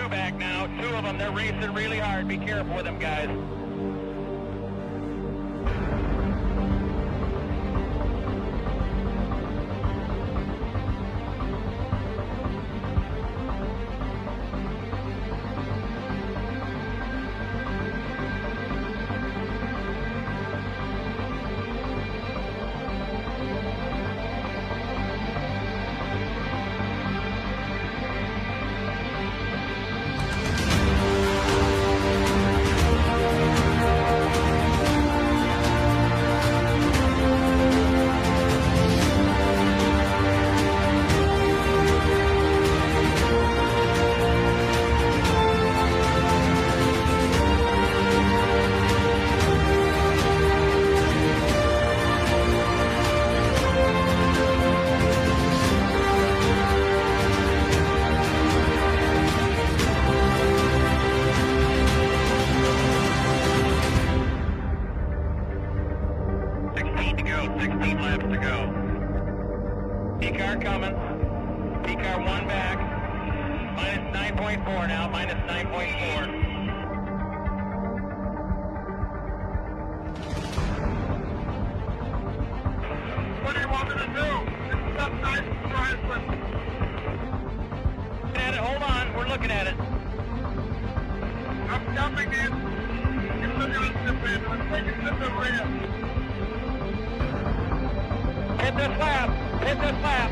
two back now. Two of them, they're racing really hard. Be careful with them, guys. P-car coming. P-car one back. Minus 9.4 now. Minus 9.4. What do you want me to do? It's up nice and dry. At it. Hold on. We're looking at it. I'm jumping in. You're looking at the bed. I'm taking to the rear. Hit this lap. Hit this lap.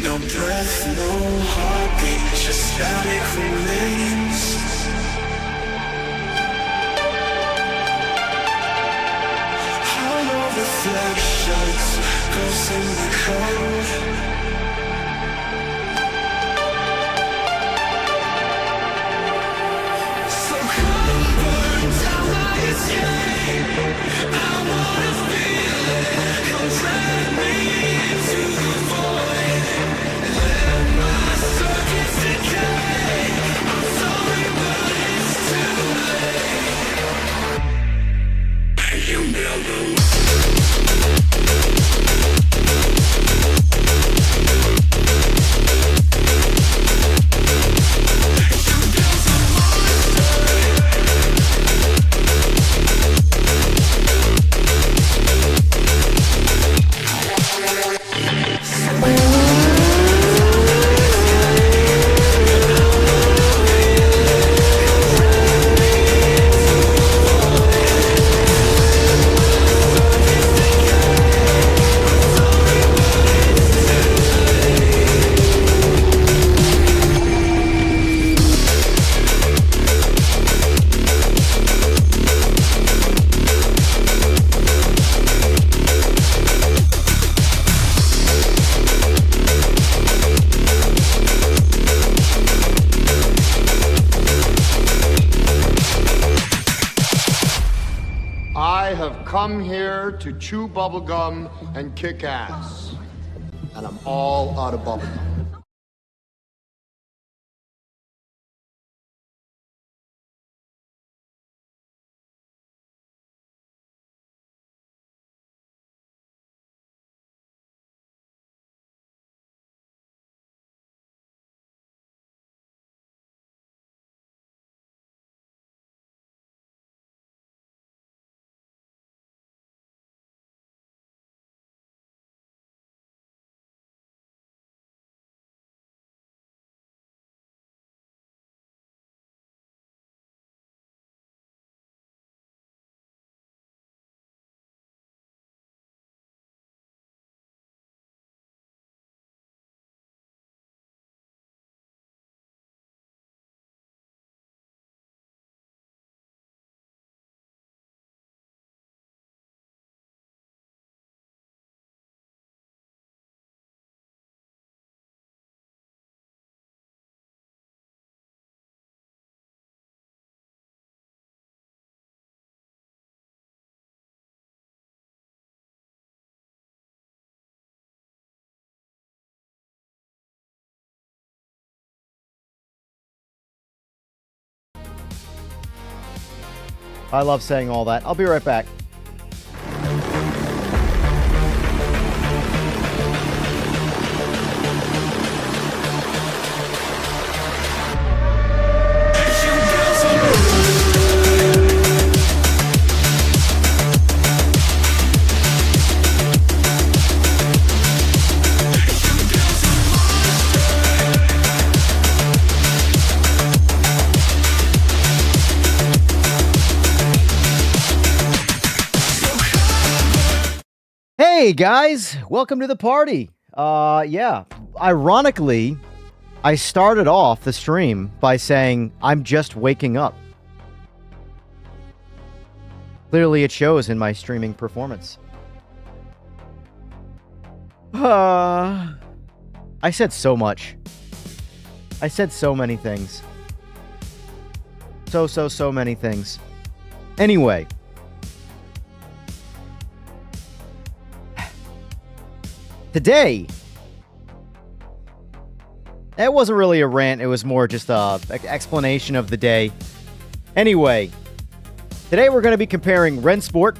No breath, no heartbeat, just static remains. Hollow reflections, ghosts in the cold. So come burn down my escape. I wanna feel it, come drag me into the void. I have come here to chew bubblegum and kick ass. And I'm all out of bubblegum. I love saying all that. I'll be right back. Hey guys, welcome to the party. Yeah, ironically, I started off the stream by saying I'm just waking up. Clearly it shows in my streaming performance. I said so much. I said so many things. So many things. Anyway. Today, it wasn't really a rant, it was more just an explanation of the day. Anyway, today we're going to be comparing Rennsport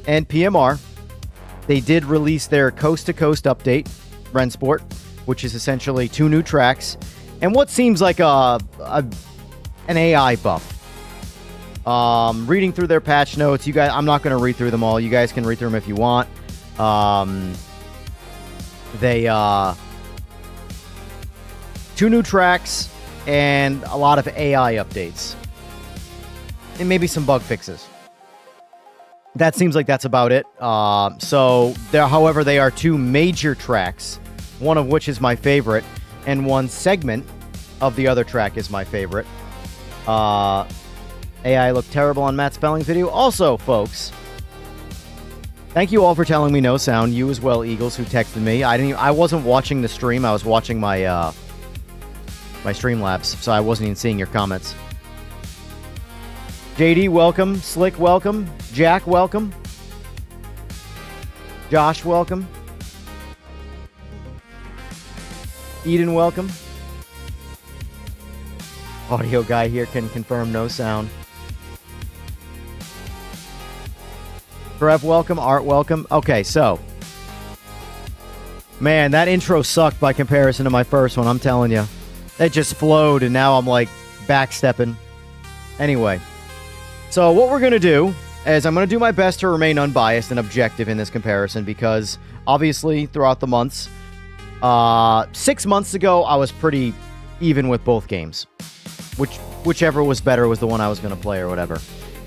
and PMR. They did release their coast-to-coast update, Rennsport, which is essentially 2 new tracks, and what seems like an AI buff. Reading through their patch notes, you guys, I'm not going to read through them all. You guys can read through them if you want. They, 2 new tracks and a lot of AI updates. And maybe some bug fixes. That seems like that's about it. However, they are 2 major tracks, one of which is my favorite, and one segment of the other track is my favorite. AI looked terrible on Matt Spelling's video. Also, folks, thank you all for telling me no sound. You as well, Eagles, who texted me. I wasn't watching the stream. I was watching my my Streamlabs, so I wasn't even seeing your comments. JD, welcome. Slick, welcome. Jack, welcome. Josh, welcome. Eden, welcome. Audio guy here can confirm no sound. Trev, welcome. Art, welcome. Okay, so. Man, that intro sucked by comparison to my first one, I'm telling you. It just flowed, and now I'm, like, backstepping. Anyway. So, what we're going to do is I'm going to do my best to remain unbiased and objective in this comparison, because, obviously, throughout the months, 6 months ago, I was pretty even with both games. Whichever was better was the one I was going to play or whatever.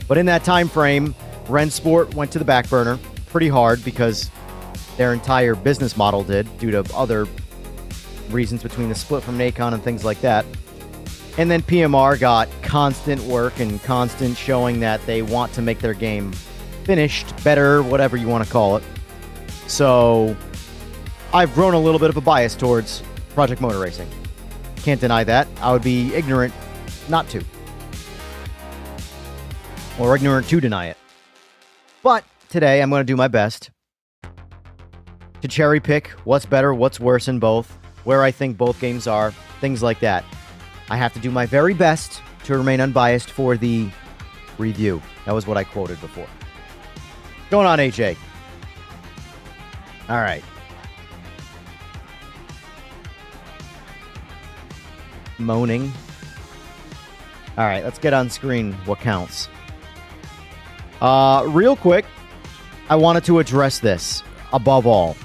But in that time frame, Rennsport went to the back burner pretty hard because their entire business model did due to other reasons between the split from Nacon and things like that. And then PMR got constant work and constant showing that they want to make their game finished, better, whatever you want to call it. So I've grown a little bit of a bias towards Project Motor Racing. Can't deny that. I would be ignorant not to. Or ignorant to deny it. But today I'm going to do my best to cherry pick what's better, what's worse in both, where I think both games are, things like that. I have to do my very best to remain unbiased for the review. That was what I quoted before. Going on, AJ. All right. Moaning. All right, let's get on screen what counts. Real quick, I wanted to address this above all.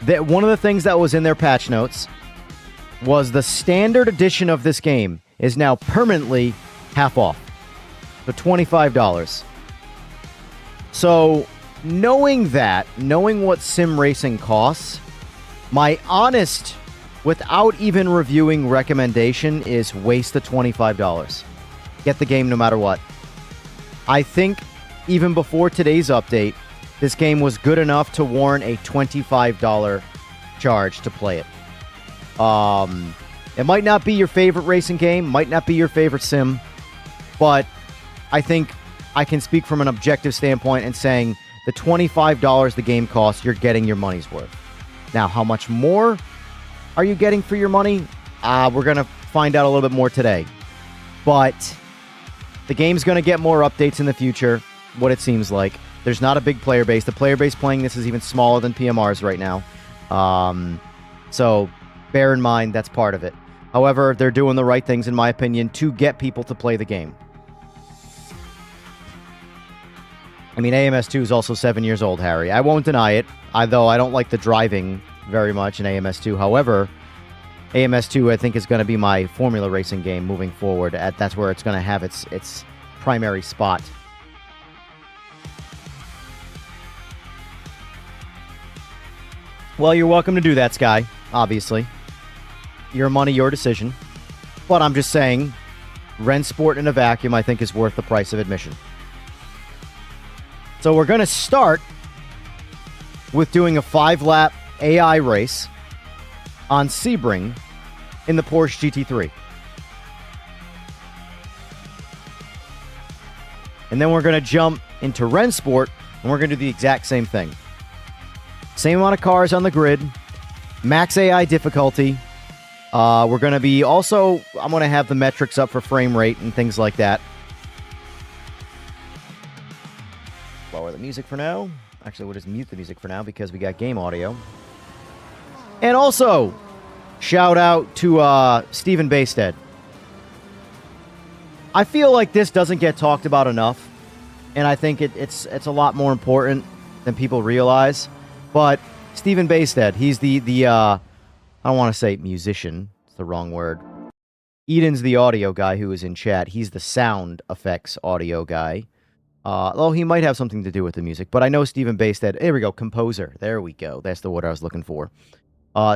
That one of the things that was in their patch notes was the standard edition of this game is now permanently half off. So $25. So knowing that, knowing what sim racing costs, my honest, without even reviewing recommendation is waste the $25. Get the game no matter what. I think even before today's update, this game was good enough to warrant a $25 charge to play it. It might not be your favorite racing game, might not be your favorite sim, but I think I can speak from an objective standpoint and saying the $25 the game costs, you're getting your money's worth. Now, how much more are you getting for your money? We're going to find out a little bit more today. But The game's going to get more updates in the future, what it seems like. There's not a big player base. The player base playing this is even smaller than PMR's right now. So bear in mind that's part of it. However, they're doing the right things, in my opinion, to get people to play the game. I mean, AMS2 is also 7 years old, Harry. I won't deny it, though I don't like the driving very much in AMS2. However, AMS2, I think, is going to be my formula racing game moving forward. That's where it's going to have its primary spot. Well, you're welcome to do that, Sky, obviously. Your money, your decision. But I'm just saying, Rennsport in a vacuum, I think, is worth the price of admission. So we're going to start with doing a 5-lap AI race on Sebring in the Porsche GT3. And then we're going to jump into Rennsport, and we're going to do the exact same thing. Same amount of cars on the grid, max AI difficulty. We're going to be also, I'm going to have the metrics up for frame rate and things like that. Lower the music for now. Actually, we'll just mute the music for now because we got game audio. And also, shout out to Stephen Bastead. I feel like this doesn't get talked about enough, and I think it's a lot more important than people realize. But Stephen Bastead, he's the I don't want to say musician. It's the wrong word. Eden's the audio guy who is in chat. He's the sound effects audio guy. Though he might have something to do with the music. But I know Stephen Bastead. There we go. Composer. There we go. That's the word I was looking for.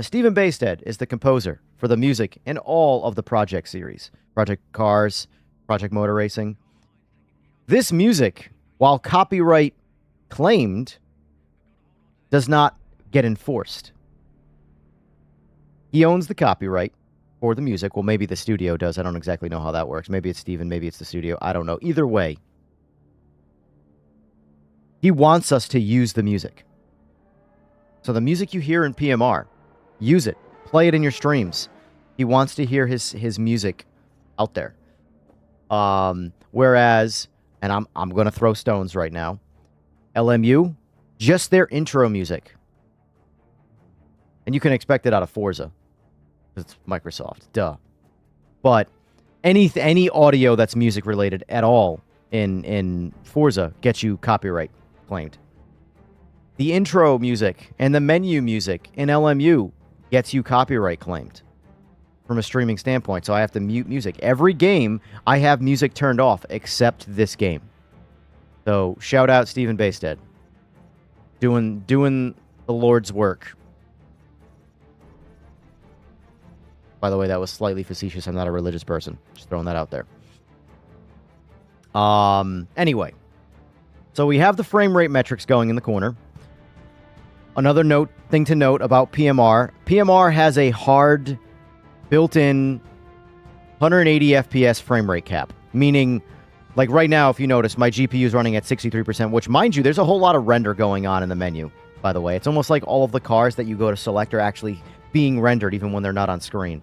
Stephen Bastead is the composer for the music in all of the Project series. Project Cars, Project Motor Racing. This music, while copyright claimed, does not get enforced. He owns the copyright for the music. Well, maybe the studio does. I don't exactly know how that works. Maybe it's Steven, maybe it's the studio. I don't know. Either way, he wants us to use the music. So the music you hear in PMR, use it. Play it in your streams. He wants to hear his music out there. Whereas, and I'm going to throw stones right now, LMU, just their intro music. And you can expect it out of Forza. It's Microsoft. Duh. But any audio that's music related at all in Forza gets you copyright claimed. The intro music and the menu music in LMU gets you copyright claimed from a streaming standpoint. So I have to mute music. Every game, I have music turned off except this game. So shout out Stephen Bastead. Doing the Lord's work. By the way, that was slightly facetious. I'm not a religious person. Just throwing that out there. Anyway. So we have the frame rate metrics going in the corner. Another thing to note about PMR. PMR has a hard, built-in 180 FPS frame rate cap. Meaning, like right now, if you notice, my GPU is running at 63%, which, mind you, there's a whole lot of render going on in the menu, by the way. It's almost like all of the cars that you go to select are actually being rendered, even when they're not on screen.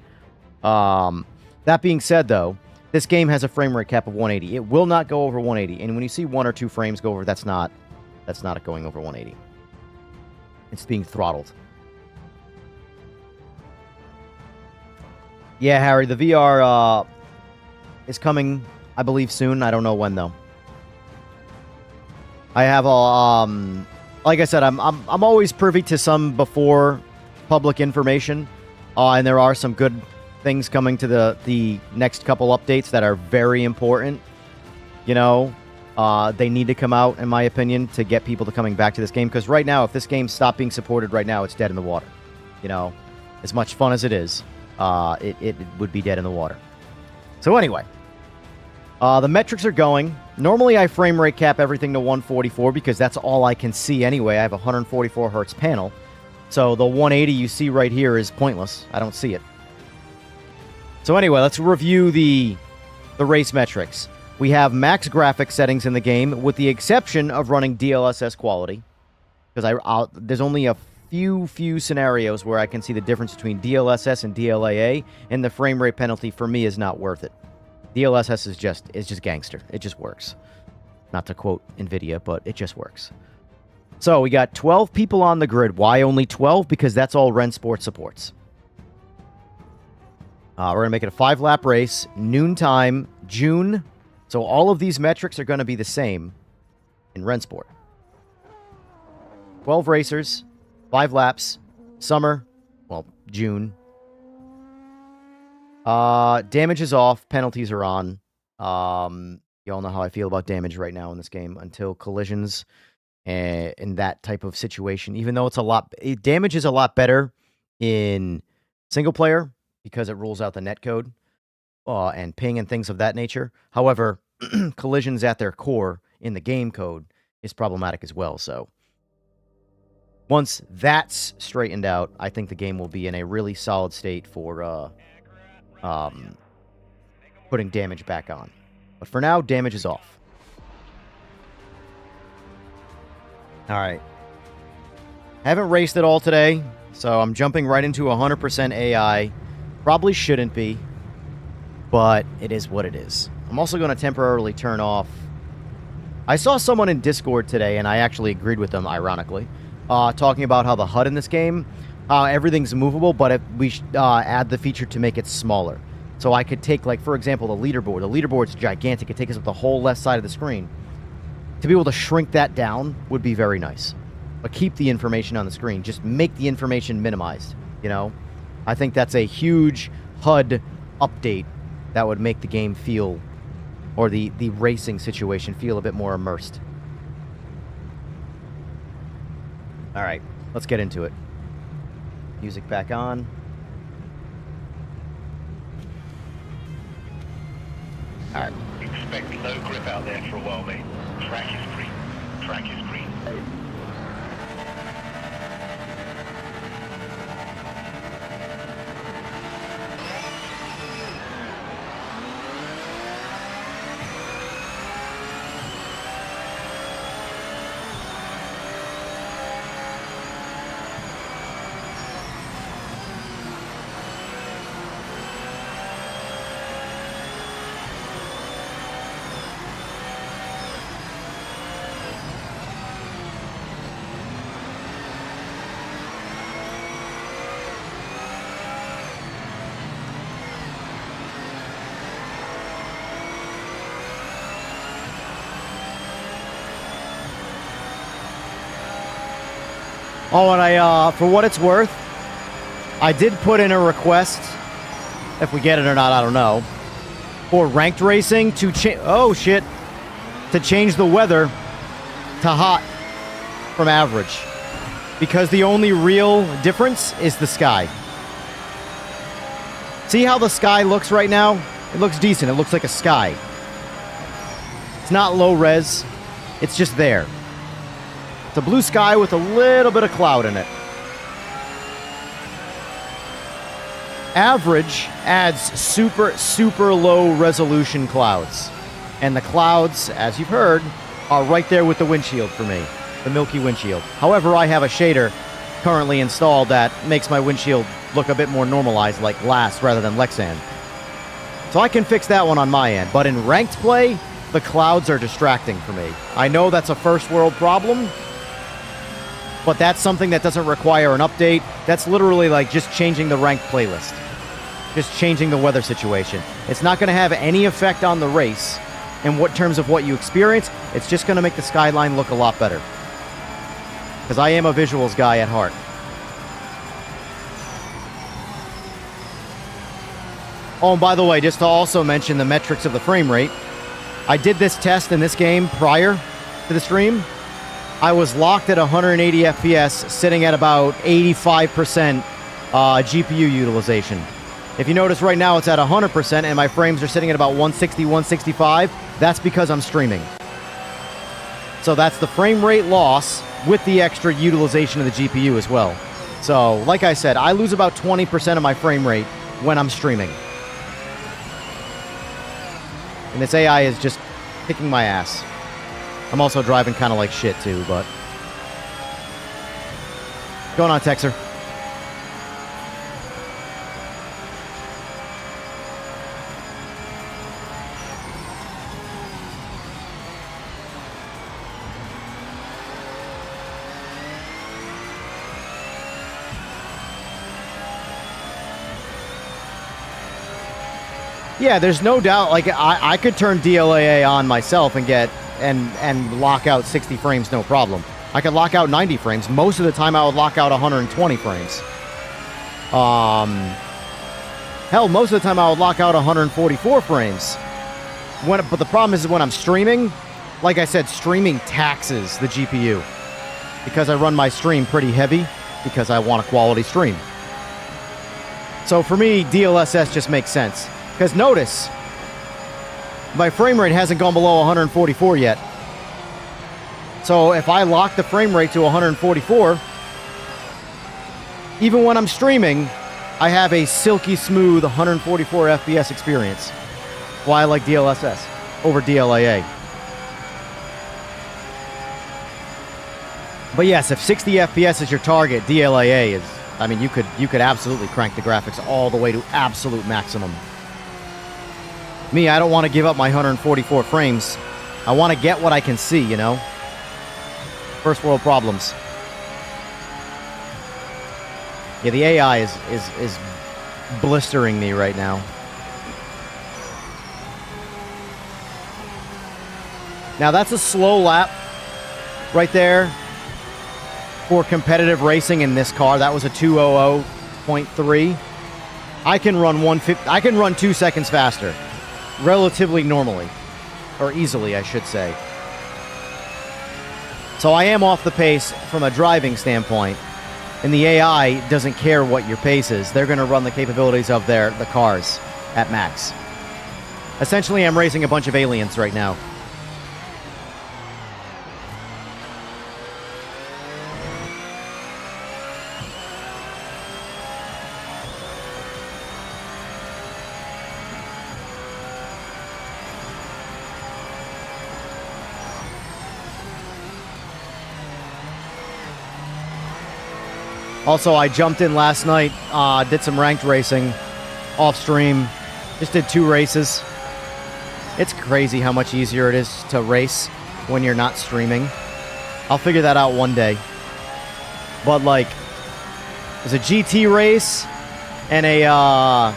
That being said, though, this game has a frame rate cap of 180. It will not go over 180. And when you see 1 or 2 frames go over, that's not it going over 180. It's being throttled. Yeah, Harry, the VR is coming, I believe, soon. I don't know when, though. I have like I said, I'm always privy to some before public information, and there are some good things coming to the next couple updates that are very important. You know, they need to come out, in my opinion, to get people to coming back to this game. Because right now, if this game stopped being supported right now, it's dead in the water. You know, as much fun as it is, it would be dead in the water. So anyway, the metrics are going. Normally, I frame rate cap everything to 144 because that's all I can see anyway. I have a 144 hertz panel. So the 180 you see right here is pointless. I don't see it. So anyway, let's review the race metrics. We have max graphics settings in the game, with the exception of running DLSS quality, because there's only a few scenarios where I can see the difference between DLSS and DLAA, and the frame rate penalty for me is not worth it. DLSS is just gangster. It just works. Not to quote NVIDIA, but it just works. So we got 12 people on the grid. Why only 12? Because that's all Rennsport supports. We're going to make it a 5-lap race, noontime, June. So all of these metrics are going to be the same in Rennsport. 12 racers, 5 laps, summer, well, June. Damage is off, penalties are on. You all know how I feel about damage right now in this game until collisions in that type of situation. Even though damage is a lot better in single player because it rules out the netcode and ping and things of that nature. However, collisions at their core in the game code is problematic as well. So once that's straightened out, I think the game will be in a really solid state for putting damage back on. But for now, damage is off. All right. Haven't raced at all today, so I'm jumping right into 100% AI. Probably shouldn't be, but it is what it is. I'm also going to temporarily turn off. I saw someone in Discord today, and I actually agreed with them, ironically, talking about how the HUD in this game, everything's movable, but we should add the feature to make it smaller. So I could take, like, for example, the leaderboard. The leaderboard's gigantic. It takes up the whole left side of the screen. To be able to shrink that down would be very nice. But keep the information on the screen. Just make the information minimized, you know? I think that's a huge HUD update that would make the game feel, or the racing situation feel a bit more immersed. All right, let's get into it. Music back on. All right. Expect low grip out there for a while, mate. Track is green. Track is green. Oh, and for what it's worth, I did put in a request, if we get it or not, I don't know, for ranked racing to change the weather to hot from average. Because the only real difference is the sky. See how the sky looks right now? It looks decent. It looks like a sky. It's not low res. It's just there. It's a blue sky with a little bit of cloud in it. Average adds super, super low resolution clouds. And the clouds, as you've heard, are right there with the windshield for me. The milky windshield. However, I have a shader currently installed that makes my windshield look a bit more normalized, like glass rather than Lexan. So I can fix that one on my end. But in ranked play, the clouds are distracting for me. I know that's a first world problem, but that's something that doesn't require an update. That's literally like just changing the ranked playlist. Just changing the weather situation. It's not going to have any effect on the race in terms of what you experience. It's just going to make the skyline look a lot better. Because I am a visuals guy at heart. Oh, and by the way, just to also mention the metrics of the frame rate, I did this test in this game prior to the stream. I was locked at 180 FPS, sitting at about 85% GPU utilization. If you notice right now, it's at 100%, and my frames are sitting at about 160, 165. That's because I'm streaming. So that's the frame rate loss with the extra utilization of the GPU as well. So, like I said, I lose about 20% of my frame rate when I'm streaming. And this AI is just kicking my ass. I'm also driving kind of like shit too, but... What's going on, Texer? Yeah, there's no doubt. Like, I could turn DLAA on myself and get and lock out 60 frames, no problem. I could lock out 90 frames. Most of the time, I would lock out 120 frames. Hell, most of the time, I would lock out 144 frames. But the problem is when I'm streaming, like I said, streaming taxes the GPU because I run my stream pretty heavy because I want a quality stream. So for me, DLSS just makes sense. Because notice, my frame rate hasn't gone below 144 yet. So if I lock the frame rate to 144, even when I'm streaming, I have a silky smooth 144 FPS experience. Why I like DLSS over DLAA. But yes, if 60 FPS is your target, DLAA is, I mean, you could absolutely crank the graphics all the way to absolute maximum. Me, I don't want to give up my 144 frames. I want to get what I can see, you know? First world problems. Yeah, the AI is blistering me right now. Now that's a slow lap right there for competitive racing in this car. That was a 2:00.3. I can run 150. I can run 2 seconds faster, relatively normally, or easily, I should say. So I am off the pace from a driving standpoint, and the AI doesn't care what your pace is. They're going to run the capabilities of the cars at max. Essentially, I'm racing a bunch of aliens right now. Also, I jumped in last night, did some ranked racing off stream. Just did 2 races. It's crazy how much easier it is to race when you're not streaming. I'll figure that out one day. But like, there's a GT race and a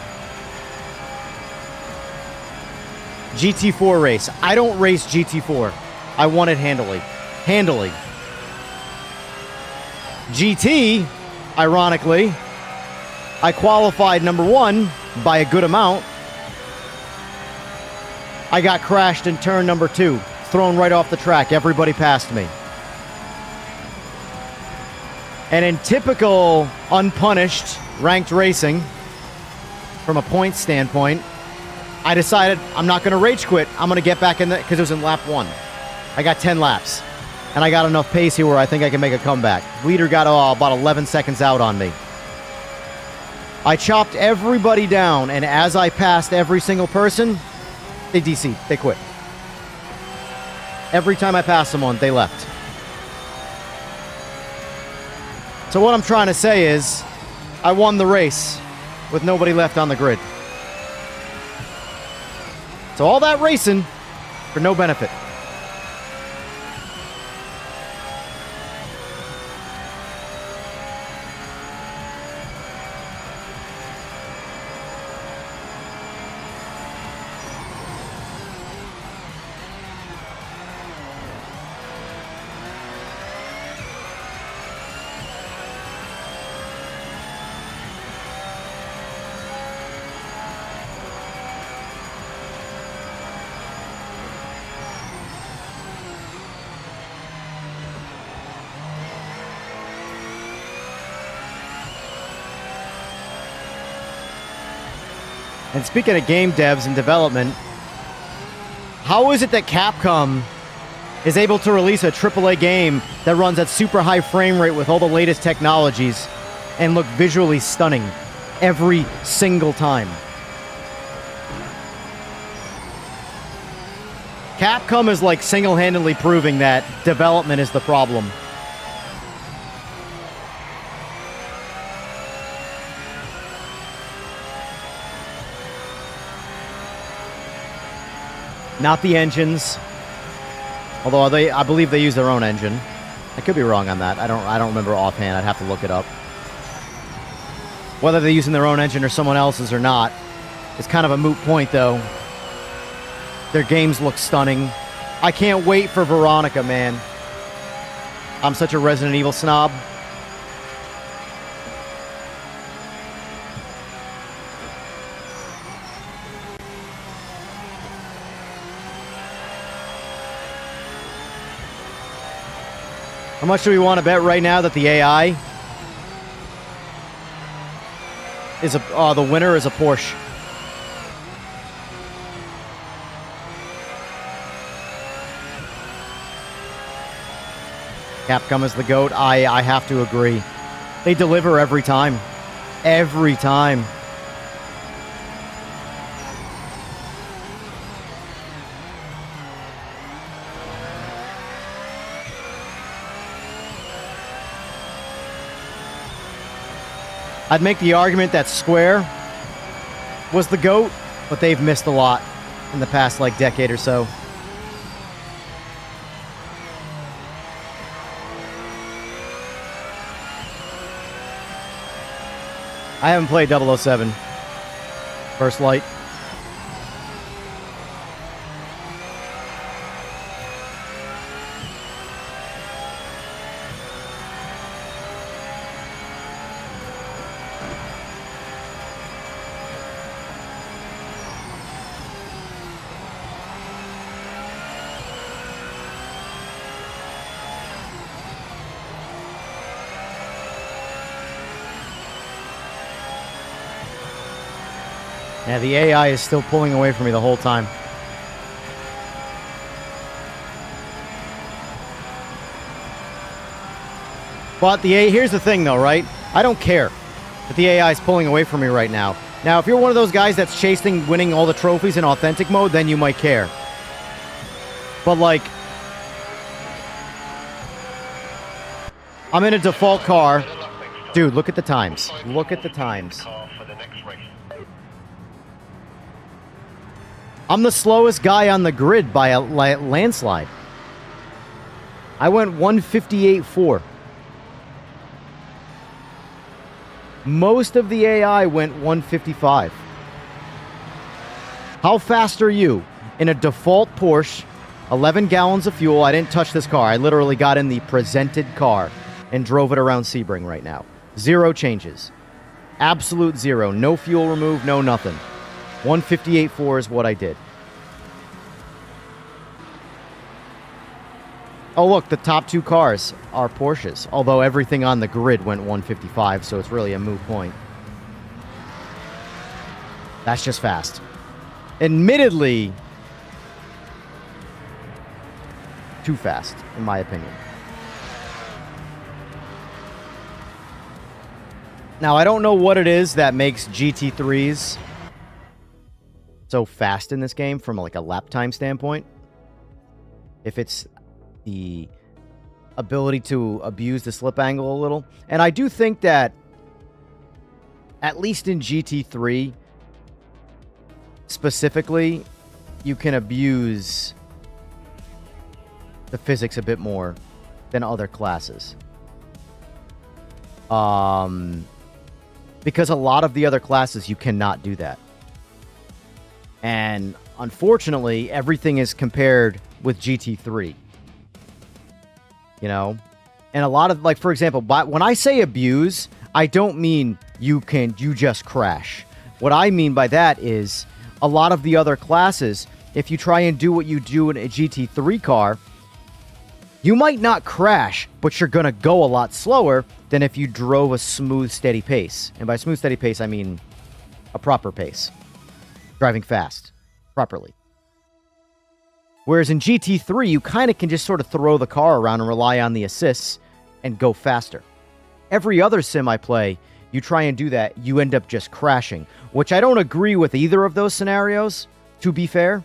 GT4 race. I don't race GT4. I won it handily. Handily. GT, ironically, I qualified number 1 by a good amount. I got crashed in turn number 2, thrown right off the track. Everybody passed me. And in typical unpunished ranked racing, from a point standpoint, I decided I'm not going to rage quit. I'm going to get back in the, because it was in lap 1. I got 10 laps. And I got enough pace here where I think I can make a comeback. Leader got about 11 seconds out on me. I chopped everybody down, and as I passed every single person, they DC'd. They quit. Every time I passed someone, they left. So what I'm trying to say is, I won the race with nobody left on the grid. So all that racing for no benefit. And speaking of game devs and development, how is it that Capcom is able to release a AAA game that runs at super high frame rate with all the latest technologies and look visually stunning every single time? Capcom is like single-handedly proving that development is the problem. Not the engines. Although I believe they use their own engine. I could be wrong on that. I don't remember offhand. I'd have to look it up. Whether they're using their own engine or someone else's or not, It's kind of a moot point, though. Their games look stunning. I can't wait for Veronica, man. I'm such a Resident Evil snob. How much do we want to bet right now that the AI is the winner is a Porsche? Capcom is the GOAT. I have to agree. They deliver every time. Every time. I'd make the argument that Square was the GOAT, but they've missed a lot in the past, like, decade or so. I haven't played 007. First Light. Yeah, the AI is still pulling away from me the whole time. But here's the thing, though, right? I don't care that the AI is pulling away from me right now. Now, if you're one of those guys that's chasing winning all the trophies in authentic mode, then you might care. But, like, I'm in a default car. Dude, look at the times. Look at the times. I'm the slowest guy on the grid by a landslide. I went 158.4. Most of the AI went 155. How fast are you? In a default Porsche, 11 gallons of fuel. I didn't touch this car. I literally got in the presented car and drove it around Sebring right now. 0 changes. Absolute 0. No fuel removed, no nothing. 158.4 is what I did. Oh, look, the top 2 cars are Porsches, although everything on the grid went 155, so it's really a moot point. That's just fast. Admittedly, too fast, in my opinion. Now, I don't know what it is that makes GT3s so fast in this game from like a lap time standpoint. If it's the ability to abuse the slip angle a little. And I do think that, at least in GT3 specifically, you can abuse the physics a bit more than other classes. Because a lot of the other classes, you cannot do that. And unfortunately, everything is compared with GT3. You know? And a lot of, like, for example, when I say abuse, I don't mean you just crash. What I mean by that is a lot of the other classes, if you try and do what you do in a GT3 car, you might not crash, but you're going to go a lot slower than if you drove a smooth, steady pace. And by smooth, steady pace, I mean a proper pace. Driving fast. Properly. Whereas in GT3, you kind of can just sort of throw the car around and rely on the assists and go faster. Every other sim I play, you try and do that, you end up just crashing. Which I don't agree with either of those scenarios, to be fair.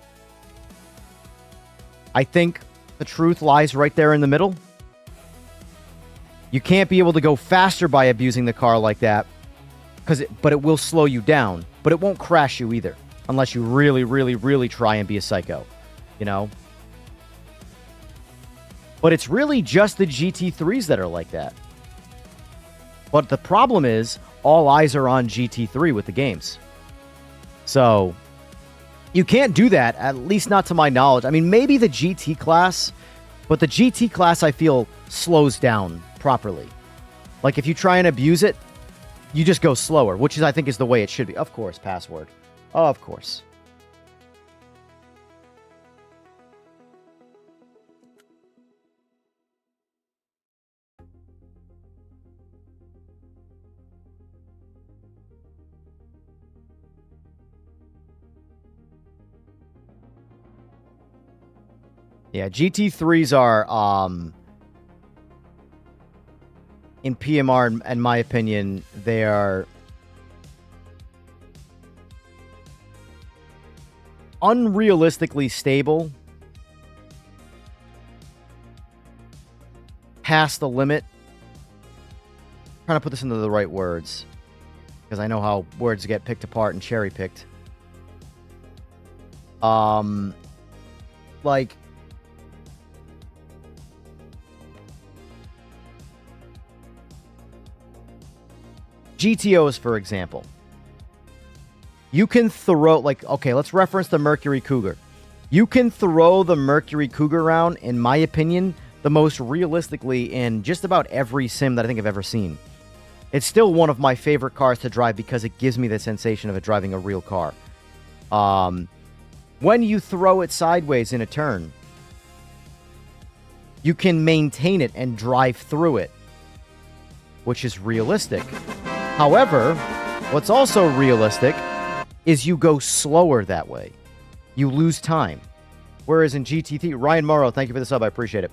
I think the truth lies right there in the middle. You can't be able to go faster by abusing the car like that, but it will slow you down. But it won't crash you either, unless you really, really, really try and be a psycho, you know? But it's really just the GT3s that are like that. But the problem is, all eyes are on GT3 with the games. So you can't do that, at least not to my knowledge. I mean, maybe the GT class, but the GT class I feel slows down properly. Like if you try and abuse it, you just go slower, which is I think is the way it should be. Of course, password. Of course. Yeah, GT3s are, in PMR, in my opinion, they are unrealistically stable past the limit. I'm trying to put this into the right words because I know how words get picked apart and cherry picked. Like GTOs, for example. You can throw, like, okay, let's reference the Mercury Cougar. You can throw the Mercury Cougar around, in my opinion, the most realistically in just about every sim that I think I've ever seen. It's still one of my favorite cars to drive because it gives me the sensation of it driving a real car. When you throw it sideways in a turn, you can maintain it and drive through it, which is realistic. However, what's also realistic is you go slower that way. You lose time. Whereas in GT3, Ryan Morrow, thank you for the sub, I appreciate it.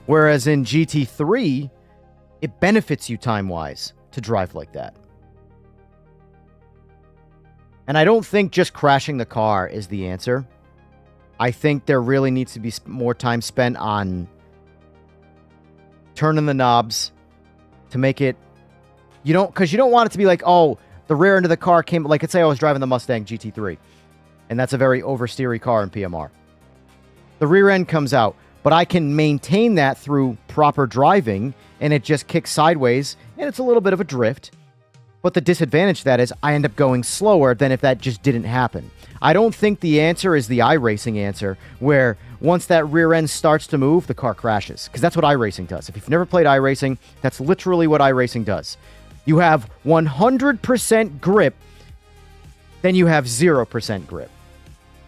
Whereas in GT3, it benefits you time-wise to drive like that. And I don't think just crashing the car is the answer. I think there really needs to be more time spent on turning the knobs to make it, because you don't want it to be like, oh, the rear end of the car came, like, let's say I was driving the Mustang GT3, and that's a very oversteery car in PMR. The rear end comes out, but I can maintain that through proper driving, and it just kicks sideways, and it's a little bit of a drift. But the disadvantage to that is I end up going slower than if that just didn't happen. I don't think the answer is the iRacing answer, where once that rear end starts to move, the car crashes. Because that's what iRacing does. If you've never played iRacing, that's literally what iRacing does. You have 100% grip, then you have 0% grip.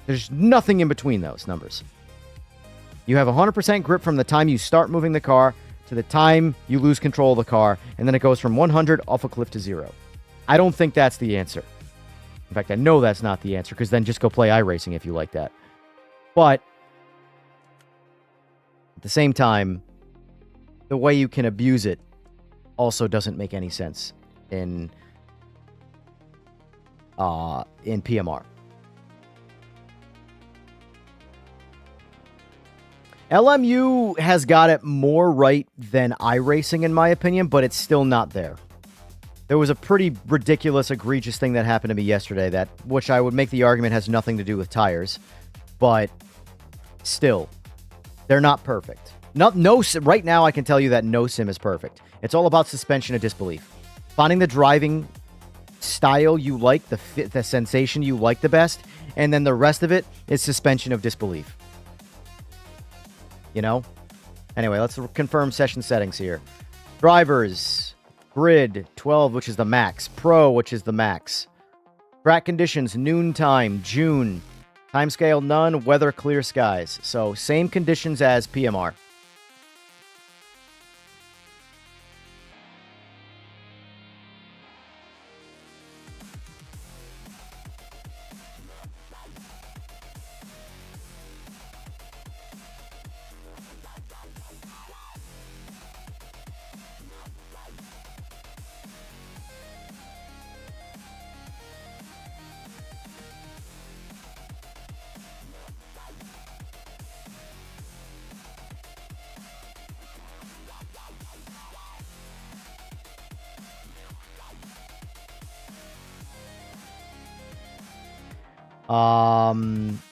There's nothing in between those numbers. You have 100% grip from the time you start moving the car to the time you lose control of the car, and then it goes from 100 off a cliff to 0. I don't think that's the answer. In fact, I know that's not the answer, because then just go play iRacing if you like that. But at the same time, the way you can abuse it also doesn't make any sense in PMR. LMU has got it more right than iRacing, in my opinion, but it's still not there. There was a pretty ridiculous, egregious thing that happened to me yesterday, which I would make the argument has nothing to do with tires, but still, they're not perfect. Right now, I can tell you that no sim is perfect. It's all about suspension of disbelief. Finding the driving style you like, the sensation you like the best, and then the rest of it is suspension of disbelief. You know? Anyway, let's confirm session settings here. Drivers, grid, 12, which is the max. Pro, which is the max. Track conditions, noontime, June. Timescale, none. Weather, clear skies. So, same conditions as PMR.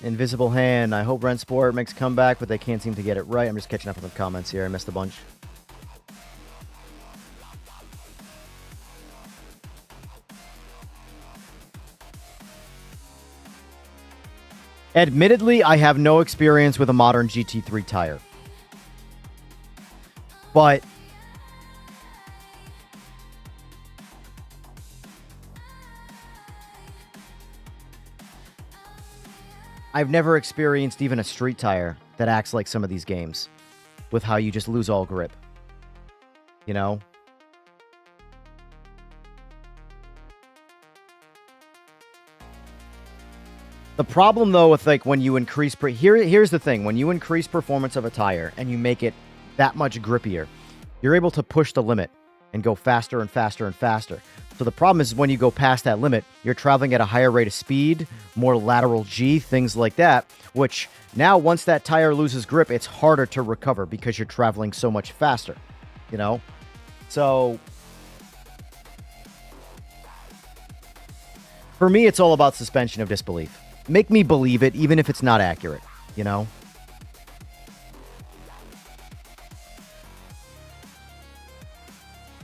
Invisible Hand. I hope Rennsport makes a comeback, but they can't seem to get it right. I'm just catching up with the comments here. I missed a bunch. Admittedly, I have no experience with a modern GT3 tire. But I've never experienced even a street tire that acts like some of these games with how you just lose all grip. You know? The problem, though, with like when you increase... here's the thing. When you increase performance of a tire and you make it that much grippier, you're able to push the limit and go faster and faster and faster. So the problem is when you go past that limit, you're traveling at a higher rate of speed, more lateral G, things like that, which now once that tire loses grip, it's harder to recover because you're traveling so much faster, you know? So for me, it's all about suspension of disbelief. Make me believe it, even if it's not accurate, you know?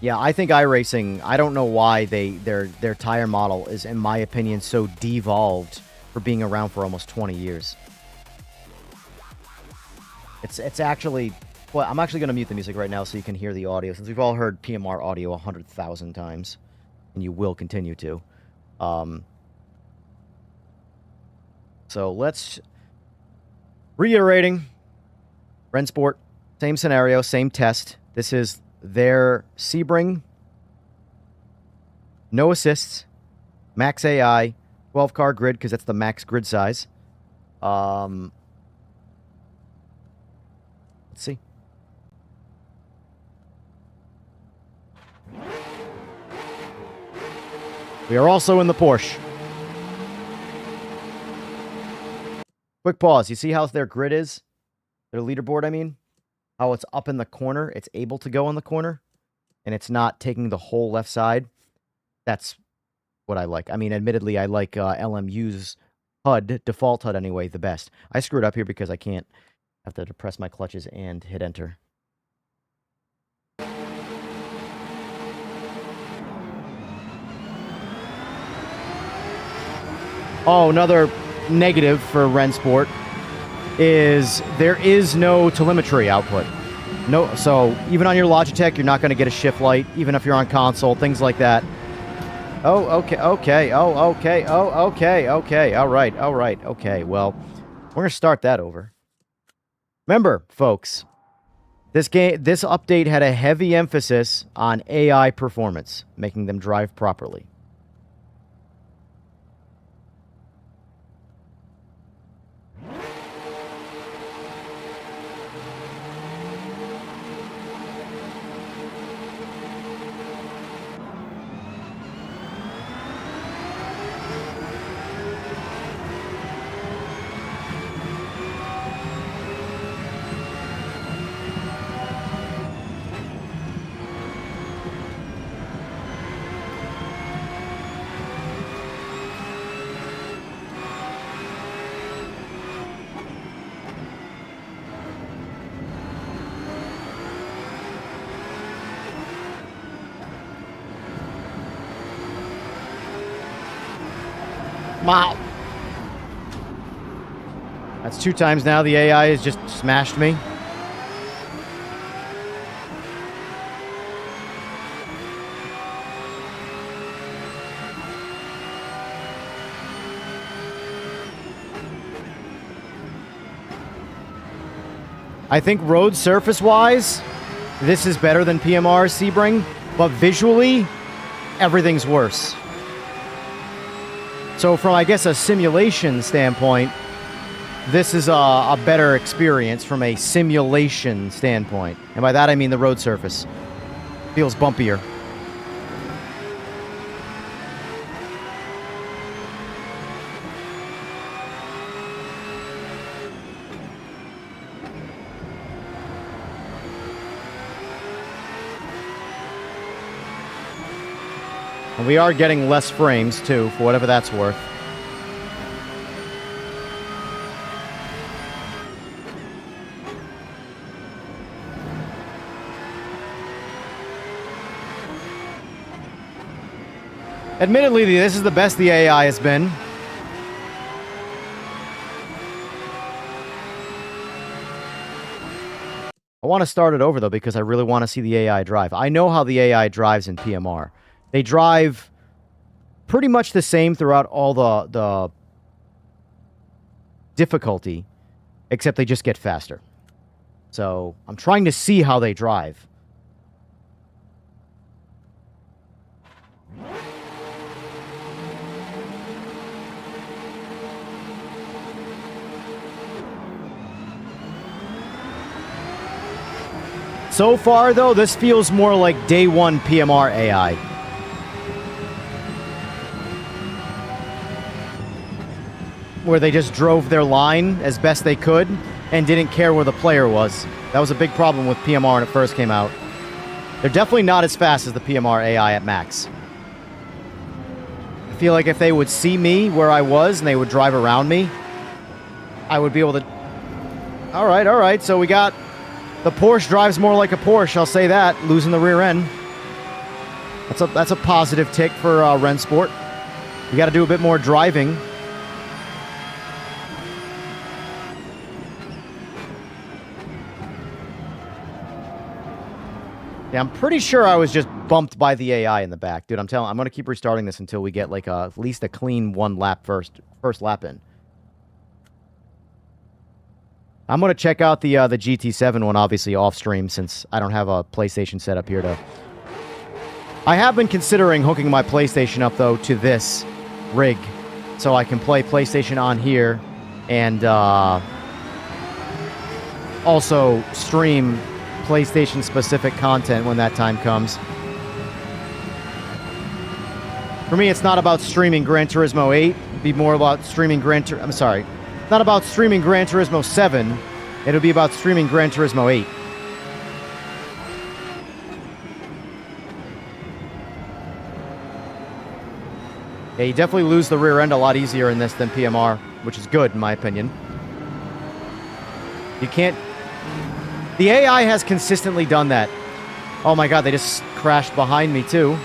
Yeah, I think iRacing, I don't know why their tire model is, in my opinion, so devolved for being around for almost 20 years. It's actually... Well, I'm actually going to mute the music right now so you can hear the audio, since we've all heard PMR audio 100,000 times, and you will continue to. So let's... Reiterating, Rennsport, same scenario, same test. This is their Sebring, no assists, max AI, 12-car grid, because that's the max grid size. Let's see. We are also in the Porsche. Quick pause. You see how their grid is? Their leaderboard, I mean? How it's up in the corner. It's able to go in the corner. And it's not taking the whole left side. That's what I like. I mean, admittedly, I like LMU's HUD, default HUD anyway, the best. I screwed up here because I can't have to depress my clutches and hit enter. Oh, another negative for Rennsport is there is no telemetry output. No, so even on your Logitech, you're not going to get a shift light, even if you're on console, things like that. Oh, okay, okay, oh, okay, oh, okay, okay, all right, okay. Well, we're going to start that over. Remember, folks, this update had a heavy emphasis on AI performance, making them drive properly. Wow. That's 2 times now the AI has just smashed me. I think road surface-wise, this is better than PMR Sebring, but visually, everything's worse. So from, I guess, a simulation standpoint, this is a better experience from a simulation standpoint. And by that, I mean the road surface. Feels bumpier. And we are getting less frames, too, for whatever that's worth. Admittedly, this is the best the AI has been. I want to start it over, though, because I really want to see the AI drive. I know how the AI drives in PMR. They drive pretty much the same throughout all the difficulty, except they just get faster. So I'm trying to see how they drive. So far, though, this feels more like day one PMR AI. Where they just drove their line as best they could and didn't care where the player was. That was a big problem with PMR when it first came out. They're definitely not as fast as the PMR AI at max. I feel like if they would see me where I was and they would drive around me, I would be able to... All right, so we got... The Porsche drives more like a Porsche, I'll say that, losing the rear end. That's a positive tick for Rennsport. You got to do a bit more driving. Yeah, I'm pretty sure I was just bumped by the AI in the back. Dude, I'm going to keep restarting this until we get like at least a clean first lap in. I'm going to check out the GT7 one, obviously, off-stream, since I don't have a PlayStation set up here to... I have been considering hooking my PlayStation up, though, to this rig, so I can play PlayStation on here, and also stream PlayStation-specific content when that time comes. For me, it's not about streaming Gran Turismo 8. It'd be more about streaming not about streaming Gran Turismo 7. It'll be about streaming Gran Turismo 8. Yeah, you definitely lose the rear end a lot easier in this than PMR, which is good, in my opinion. You can't... The AI has consistently done that. Oh my god, they just crashed behind me, too.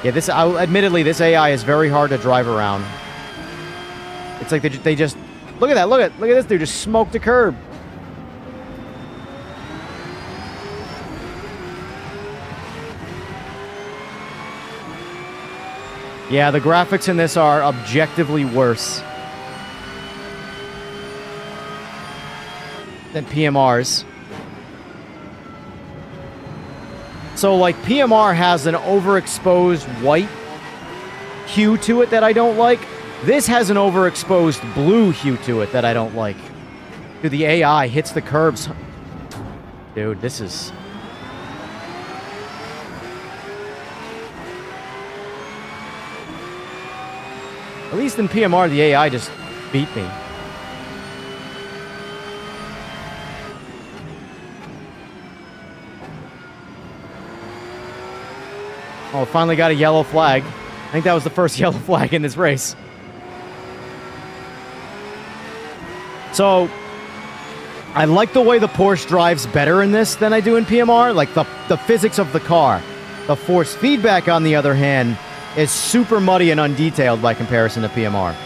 Yeah, admittedly, this AI is very hard to drive around. It's like they just... Look at that, look at this dude just smoked a curb. Yeah, the graphics in this are objectively worse than PMR's. So, like, PMR has an overexposed white hue to it that I don't like. This has an overexposed blue hue to it that I don't like. Dude, the AI hits the curbs. Dude, this is... At least in PMR, the AI just beat me. Oh, finally got a yellow flag. I think that was the first yellow flag in this race. So, I like the way the Porsche drives better in this than I do in PMR. Like, the physics of the car. The force feedback, on the other hand, is super muddy and undetailed by comparison to PMR.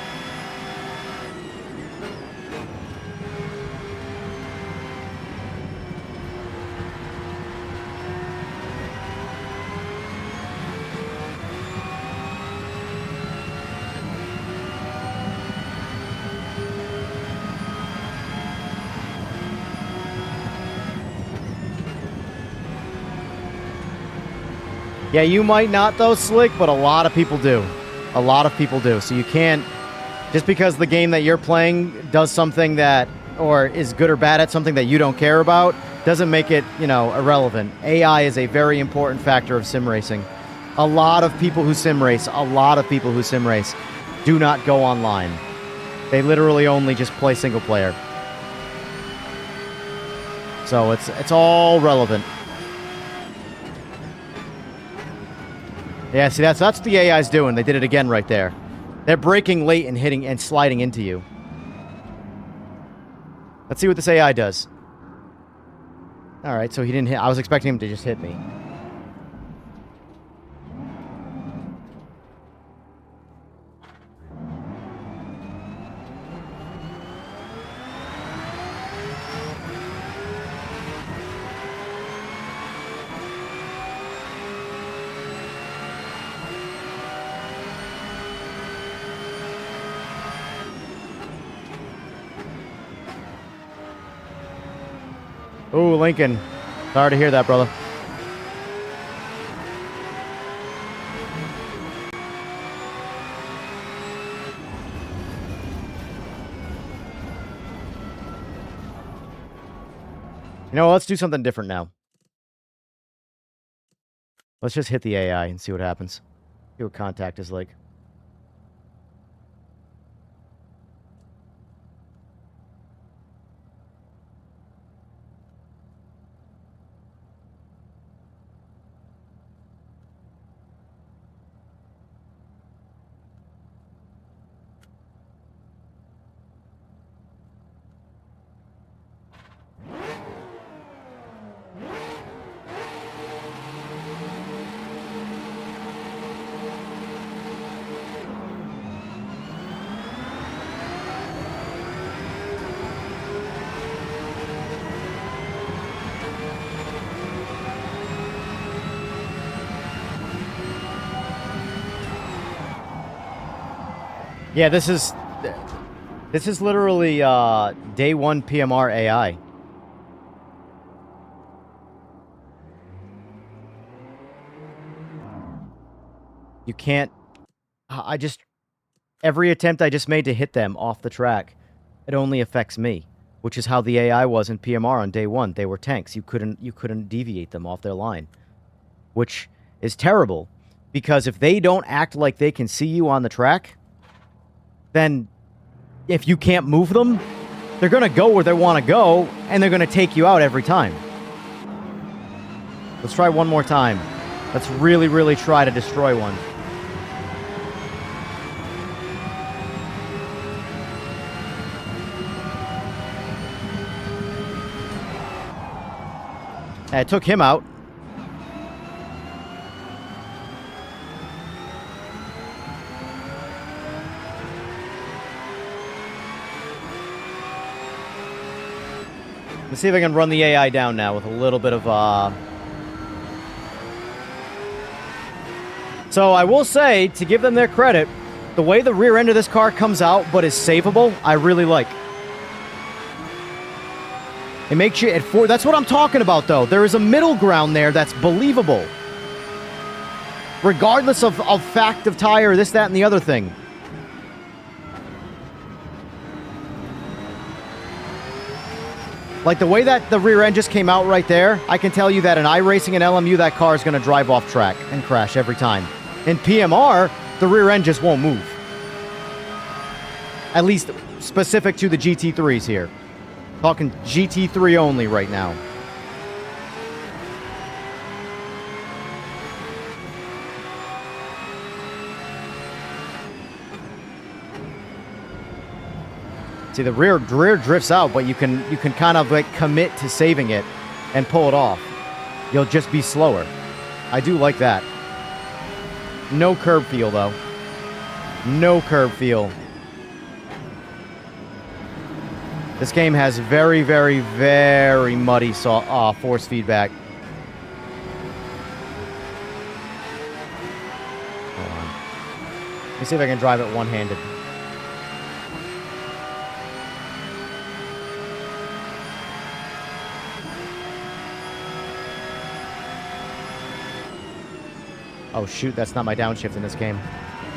Yeah, you might not, though, Slick, but a lot of people do. A lot of people do. So you can't... Just because the game that you're playing does something that... Or is good or bad at something that you don't care about, doesn't make it, you know, irrelevant. AI is a very important factor of sim racing. A lot of people who sim race, do not go online. They literally only just play single player. So it's all relevant. Yeah, see, that's what the AI's doing. They did it again right there. They're braking late and hitting and sliding into you. Let's see what this AI does. All right, so he didn't hit. I was expecting him to just hit me. Ooh, Lincoln. Sorry to hear that, brother. You know, let's do something different now. Let's just hit the AI and see what happens. See what contact is like. Yeah, this is literally day one PMR AI. You can't. Every attempt I just made to hit them off the track, it only affects me, which is how the AI was in PMR on day one. They were tanks. You couldn't deviate them off their line, which is terrible, because if they don't act like they can see you on the track, then if you can't move them, they're going to go where they want to go, and they're going to take you out every time. Let's try one more time. Let's really, really try to destroy one. I took him out. Let's see if I can run the AI down now with a little bit of, So I will say, to give them their credit, the way the rear end of this car comes out but is savable, I really like. It makes you, that's what I'm talking about, though. There is a middle ground there that's believable. Regardless of fact of tire, this, that, and the other thing. Like, the way that the rear end just came out right there, I can tell you that in iRacing and LMU, that car is going to drive off track and crash every time. In PMR, the rear end just won't move. At least specific to the GT3s here. Talking GT3 only right now. See, the rear drifts out, but you can kind of like commit to saving it and pull it off. You'll just be slower. I do like that. No curb feel, though. No curb feel. This game has very, very, very muddy force feedback. Hold on. Let me see if I can drive it one-handed. Oh, shoot, that's not my downshift in this game.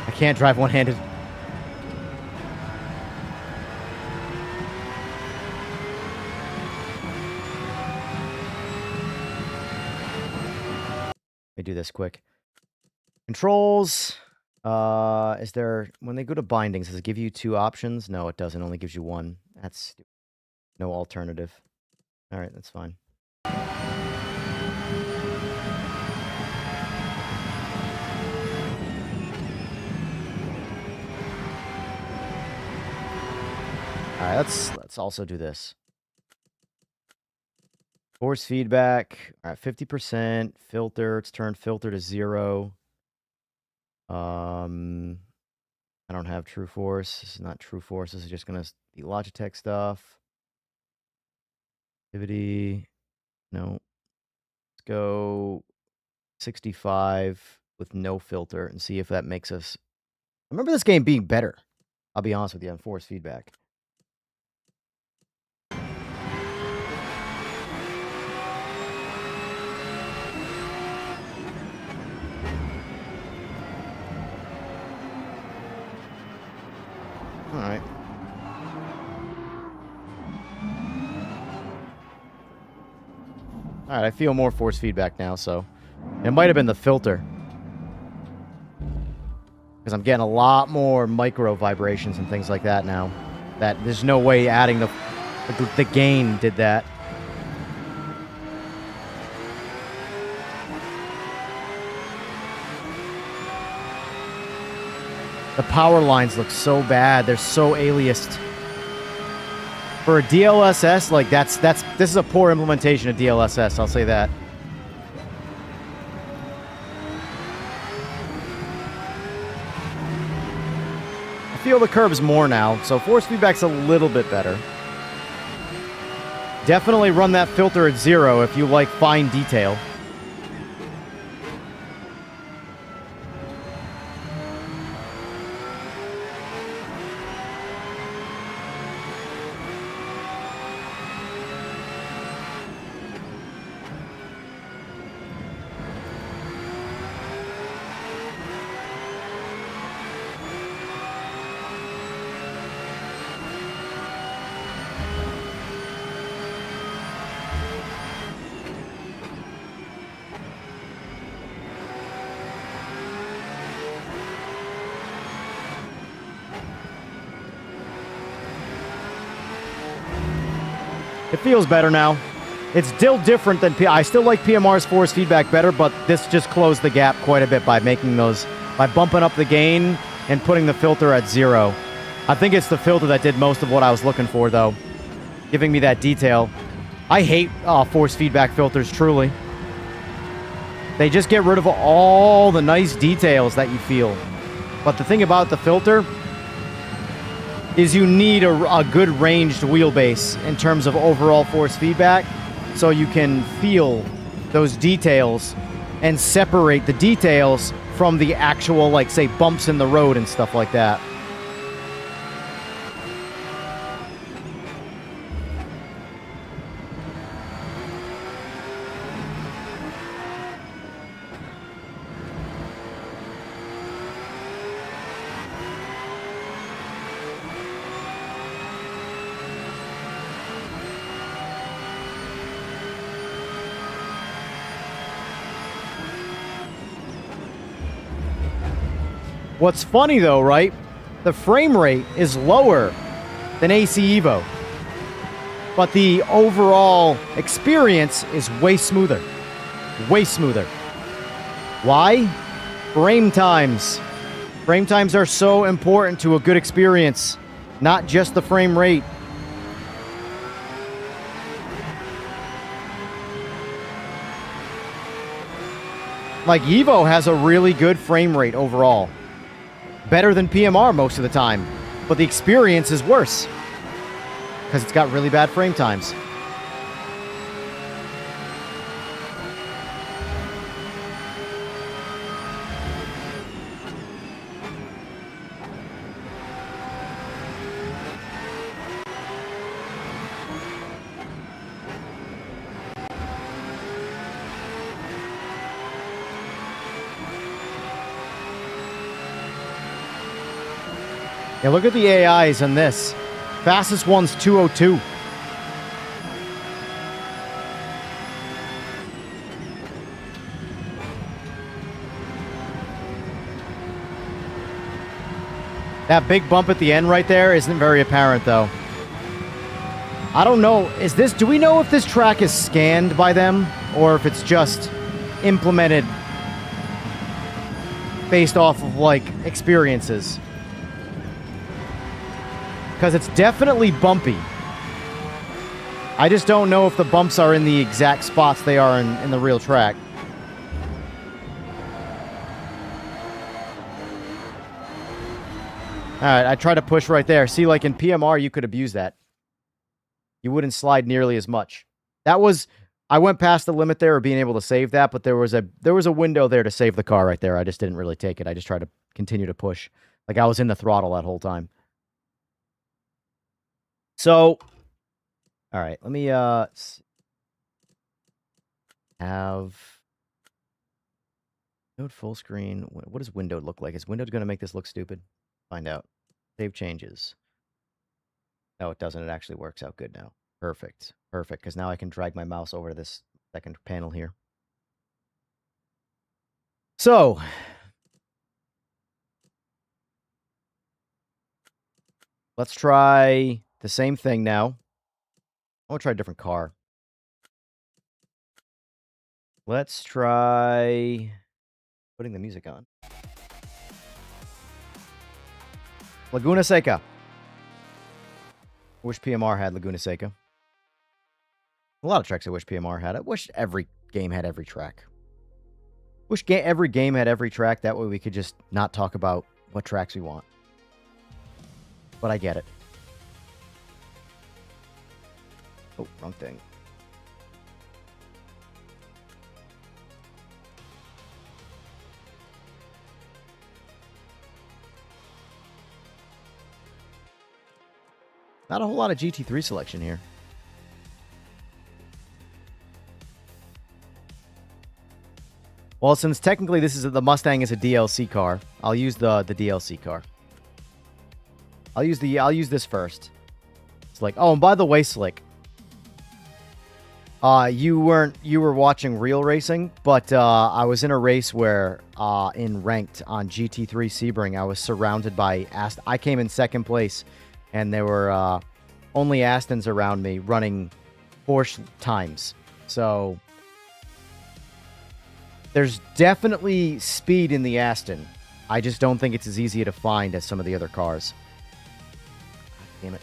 I can't drive one-handed. Let me do this quick. Controls. Is there... When they go to bindings, does it give you two options? No, it doesn't. It only gives you one. That's... No alternative. Alright, that's fine. Alright, let's also do this. Force feedback. Alright, 50%. Filter. Let's turn filter to 0. I don't have true force. This is not true force. This is just gonna be Logitech stuff. Activity. No. Let's go 65 with no filter and see if that makes us... I remember this game being better. I'll be honest with you on force feedback. All right, I feel more force feedback now, so it might have been the filter. Because I'm getting a lot more micro vibrations and things like that now. That there's no way adding the gain did that. The power lines look so bad. They're so aliased. For a DLSS, like this is a poor implementation of DLSS, I'll say that. I feel the curves more now, so force feedback's a little bit better. Definitely run that filter at 0 if you like fine detail. It feels better now. It's still different than I still like PMR's force feedback better, but this just closed the gap quite a bit by making those, by bumping up the gain and putting the filter at 0. I think it's the filter that did most of what I was looking for, though, giving me that detail. I hate force feedback filters, truly. They just get rid of all the nice details that you feel. But the thing about the filter is you need a good ranged wheelbase in terms of overall force feedback, so you can feel those details and separate the details from the actual, like, say, bumps in the road and stuff like that. What's funny though, right? The frame rate is lower than AC Evo, but the overall experience is way smoother. Way smoother. Why? Frame times. Frame times are so important to a good experience, not just the frame rate. Like, Evo has a really good frame rate overall. Better than PMR most of the time, but the experience is worse because it's got really bad frame times. Yeah, look at the AIs on this. Fastest one's 202. That big bump at the end right there isn't very apparent, though. I don't know. Do we know if this track is scanned by them or if it's just implemented based off of, like, experiences? Because it's definitely bumpy. I just don't know if the bumps are in the exact spots they are in the real track. Alright, I try to push right there. See, like in PMR, you could abuse that. You wouldn't slide nearly as much. That was... I went past the limit there of being able to save that, but there was a window there to save the car right there. I just didn't really take it. I just tried to continue to push. Like, I was in the throttle that whole time. So, all right, let me have node full screen. What does windowed look like? Is windowed going to make this look stupid? Find out. Save changes. No, it doesn't. It actually works out good now. Perfect. Perfect, because now I can drag my mouse over to this Second panel here. So, let's try the same thing now. I want to try a different car. Let's try putting the music on. Laguna Seca. I wish PMR had Laguna Seca. A lot of tracks I wish PMR had. I wish every game had every track. Wish every game had every track. That way we could just not talk about what tracks we want. But I get it. Oh, wrong thing. Not a whole lot of GT3 selection here. Well, since technically the Mustang is a DLC car, I'll use the DLC car. I'll use this first. It's like, oh, and by the way, Slick, you were watching real racing, but I was in a race where in ranked on GT3 Sebring, I was surrounded by I came in second place, and there were only Astons around me running Porsche times. So there's definitely speed in the Aston. I just don't think it's as easy to find as some of the other cars. Damn it.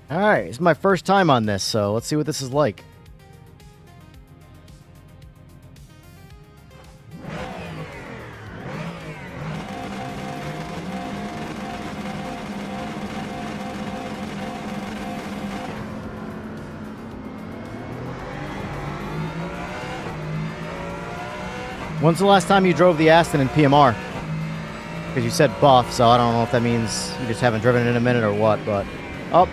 Alright, it's my first time on this, so let's see what this is like. When's the last time you drove the Aston in PMR? Because you said buff, so I don't know if that means you just haven't driven it in a minute or what, but... Oh,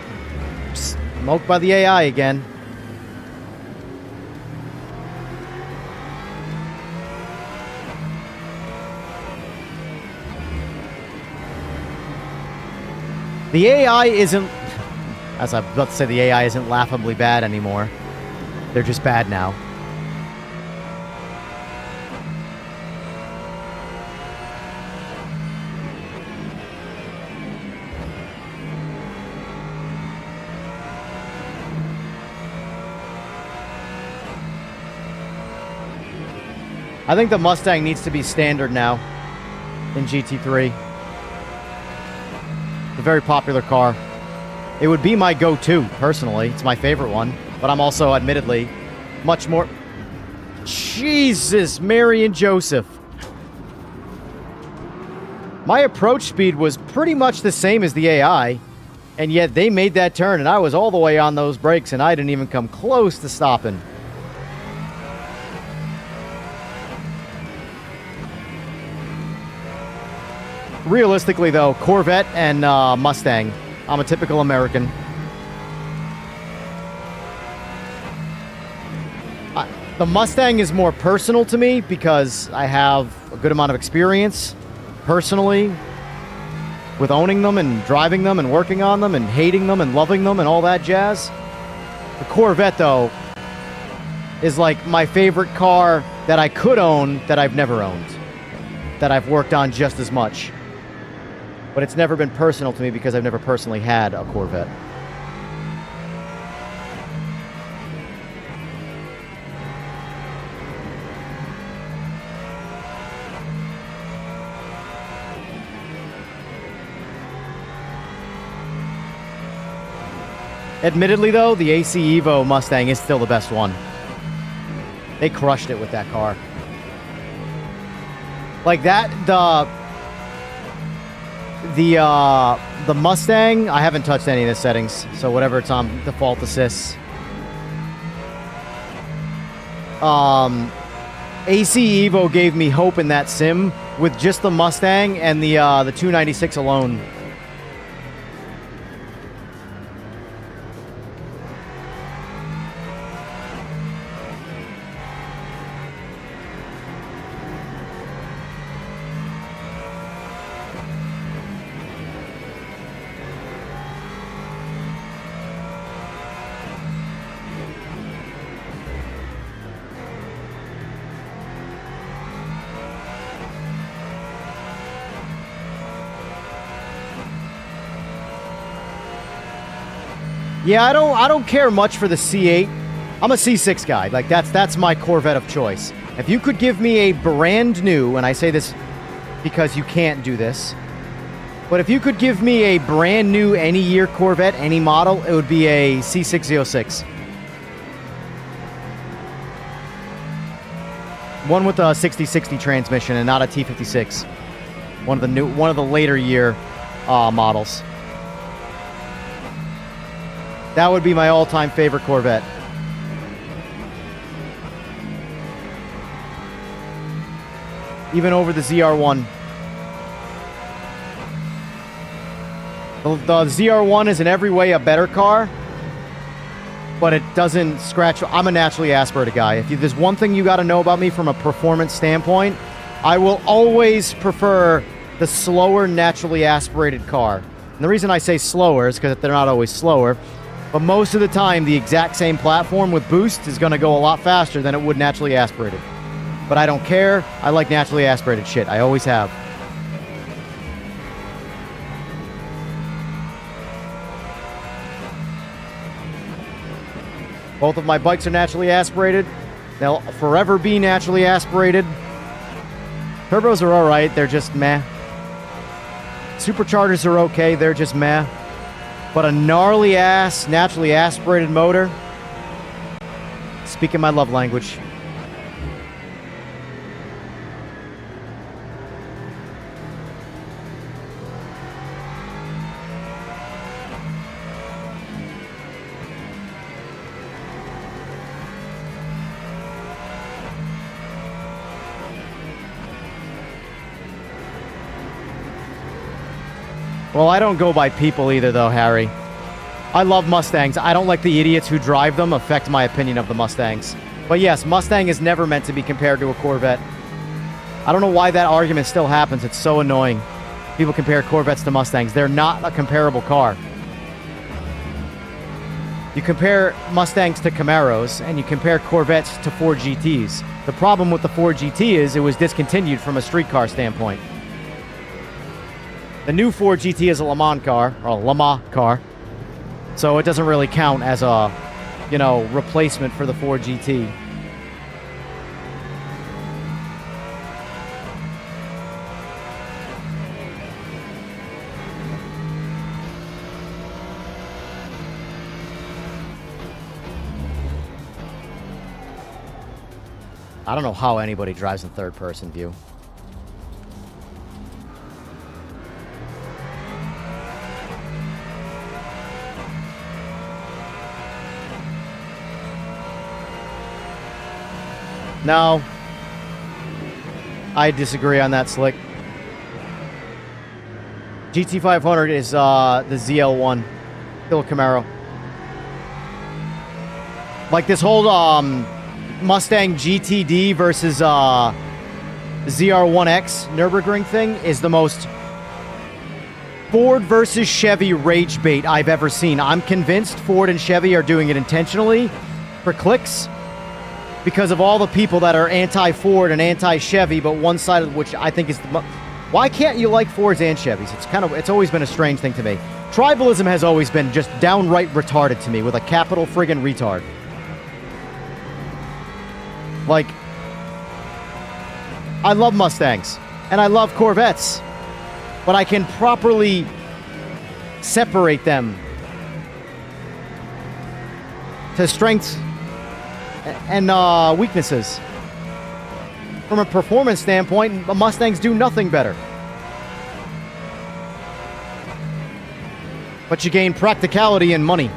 smoked by the AI again. The AI isn't... As I was about to say, the AI isn't laughably bad anymore. They're just bad now. I think the Mustang needs to be standard now in GT3. It's a very popular car. It would be my go-to, personally. It's my favorite one. But I'm also, admittedly, much more... Jesus, Mary and Joseph. My approach speed was pretty much the same as the AI, and yet they made that turn, and I was all the way on those brakes, and I didn't even come close to stopping. Realistically, though, Corvette and Mustang. I'm a typical American. The Mustang is more personal to me because I have a good amount of experience personally with owning them and driving them and working on them and hating them and loving them and all that jazz. The Corvette, though, is like my favorite car that I could own that I've never owned, that I've worked on just as much. But it's never been personal to me because I've never personally had a Corvette. Admittedly, though, the AC Evo Mustang is still the best one. They crushed it with that car. Like that, the Mustang, I haven't touched any of the settings, so whatever, it's on default assists. AC Evo gave me hope in that sim with just the Mustang and the 296 alone. Yeah, I don't care much for the C8. I'm a C6 guy. Like that's my Corvette of choice. If you could give me a brand new, and I say this because you can't do this, but if you could give me a brand new any year Corvette, any model, it would be a C606. One with a 6060 transmission and not a T56. One of the later year models. That would be my all-time favorite Corvette. Even over the ZR1. The ZR1 is in every way a better car, but it doesn't scratch. I'm a naturally aspirated guy. If there's one thing you got to know about me from a performance standpoint, I will always prefer the slower, naturally aspirated car. And the reason I say slower is because they're not always slower, but most of the time, the exact same platform with boost is going to go a lot faster than it would naturally aspirated. But I don't care. I like naturally aspirated shit. I always have. Both of my bikes are naturally aspirated. They'll forever be naturally aspirated. Turbos are alright. They're just meh. Superchargers are okay. They're just meh. But a gnarly ass, naturally aspirated motor. Speaking my love language. Well, I don't go by people either, though, Harry. I love Mustangs. I don't like the idiots who drive them affect my opinion of the Mustangs. But yes, Mustang is never meant to be compared to a Corvette. I don't know why that argument still happens. It's so annoying. People compare Corvettes to Mustangs. They're not a comparable car. You compare Mustangs to Camaros, and you compare Corvettes to Ford GTs. The problem with the Ford GT is it was discontinued from a street car standpoint. The new Ford GT is a Le Mans car, or a Le Mans car. So it doesn't really count as a, replacement for the Ford GT. I don't know how anybody drives in third-person view. No. I disagree on that, Slick. GT500 is the ZL1. Still a Camaro. Like this whole Mustang GTD versus ZR1X Nürburgring thing is the most Ford versus Chevy rage bait I've ever seen. I'm convinced Ford and Chevy are doing it intentionally for clicks, because of all the people that are anti-Ford and anti-Chevy, but one side of which I think is the why can't you like Fords and Chevys? It's always been a strange thing to me. Tribalism has always been just downright retarded to me, with a capital friggin' retard. Like, I love Mustangs, and I love Corvettes, but I can properly separate them to strengths and weaknesses. From a performance standpoint, Mustangs do nothing better. But you gain practicality and money.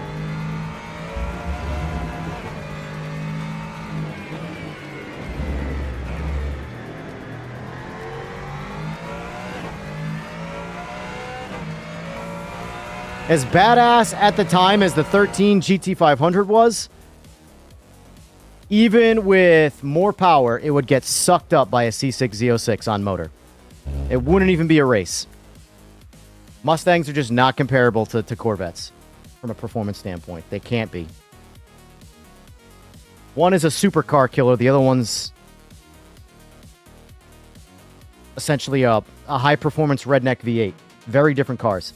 As badass at the time as the 13 GT500 was, even with more power, it would get sucked up by a C6 Z06 on motor. It wouldn't even be a race. Mustangs are just not comparable to Corvettes from a performance standpoint. They can't be. One is a supercar killer. The other one's essentially a high-performance redneck V8. Very different cars.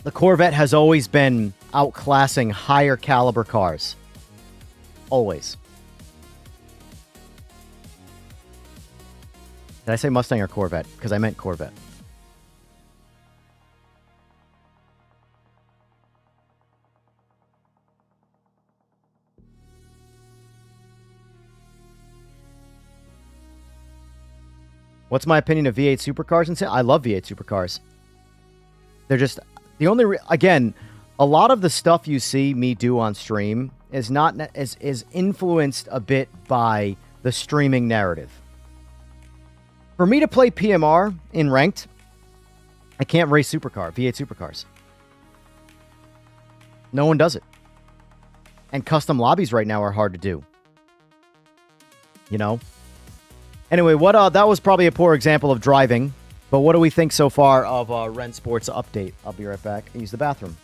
The Corvette has always been outclassing higher caliber cars. Always. Did I say Mustang or Corvette? Because I meant Corvette. What's my opinion of V8 supercars? And I love V8 supercars. They're just the only again, a lot of the stuff you see me do on stream is not is influenced a bit by the streaming narrative. For me to play PMR in ranked, I can't race supercar, V8 supercars. No one does it. And custom lobbies right now are hard to do. You know? Anyway, that was probably a poor example of driving, but what do we think so far of Rennsport's update? I'll be right back. Use the bathroom.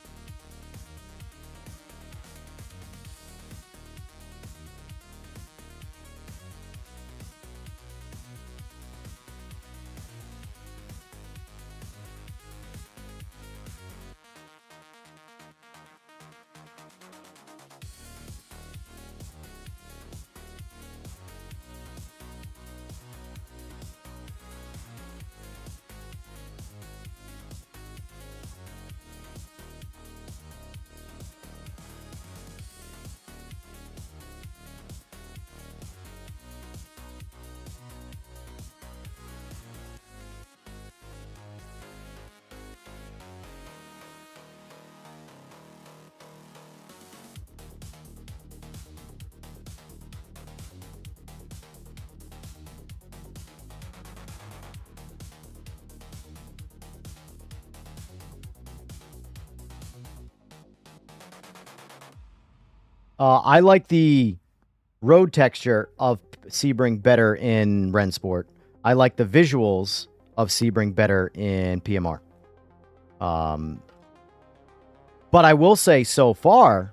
I like the road texture of Sebring better in Rennsport. I like the visuals of Sebring better in PMR. But I will say so far,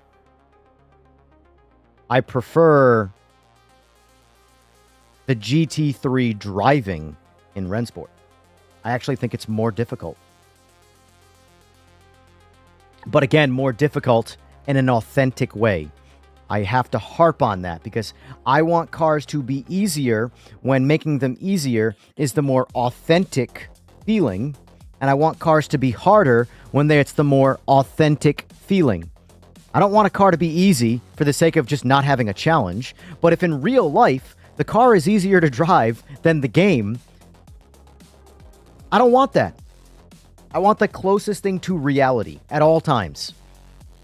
I prefer the GT3 driving in Rennsport. I actually think it's more difficult. But again, more difficult in an authentic way. I have to harp on that because I want cars to be easier when making them easier is the more authentic feeling. And I want cars to be harder when it's the more authentic feeling. I don't want a car to be easy for the sake of just not having a challenge. But if in real life, the car is easier to drive than the game, I don't want that. I want the closest thing to reality at all times.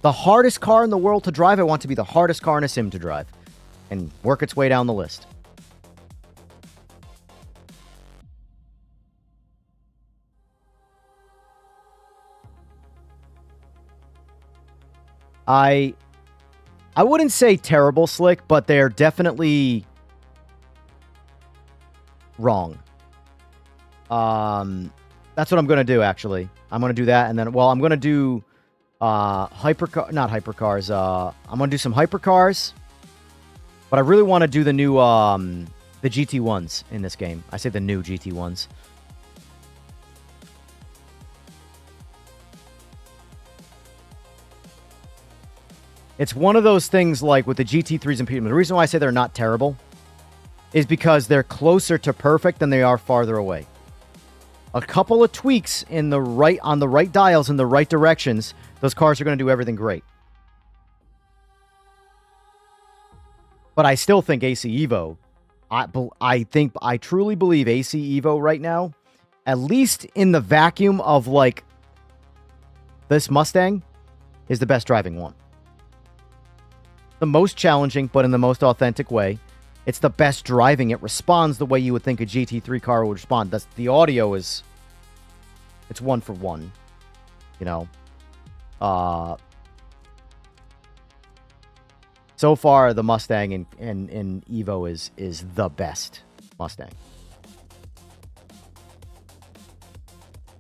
The hardest car in the world to drive, I want to be the hardest car in a sim to drive and work its way down the list. I wouldn't say terrible slick, but they're definitely wrong. That's what I'm going to do, actually. I'm going to do that, and then, well, I'm going to do not hypercars. I'm going to do some hypercars, but I really want to do the new, the GT1s in this game. I say the new GT1s. It's one of those things like with the GT3s and PMR. The reason why I say they're not terrible is because they're closer to perfect than they are farther away. A couple of tweaks on the right dials in the right directions, those cars are going to do everything great. But I still think AC Evo, I truly believe AC Evo right now, at least in the vacuum of like this Mustang, is the best driving one. The most challenging, but in the most authentic way. It's the best driving. It responds the way you would think a GT3 car would respond. The audio is... It's one for one. You know? So far, the Mustang in Evo is the best Mustang.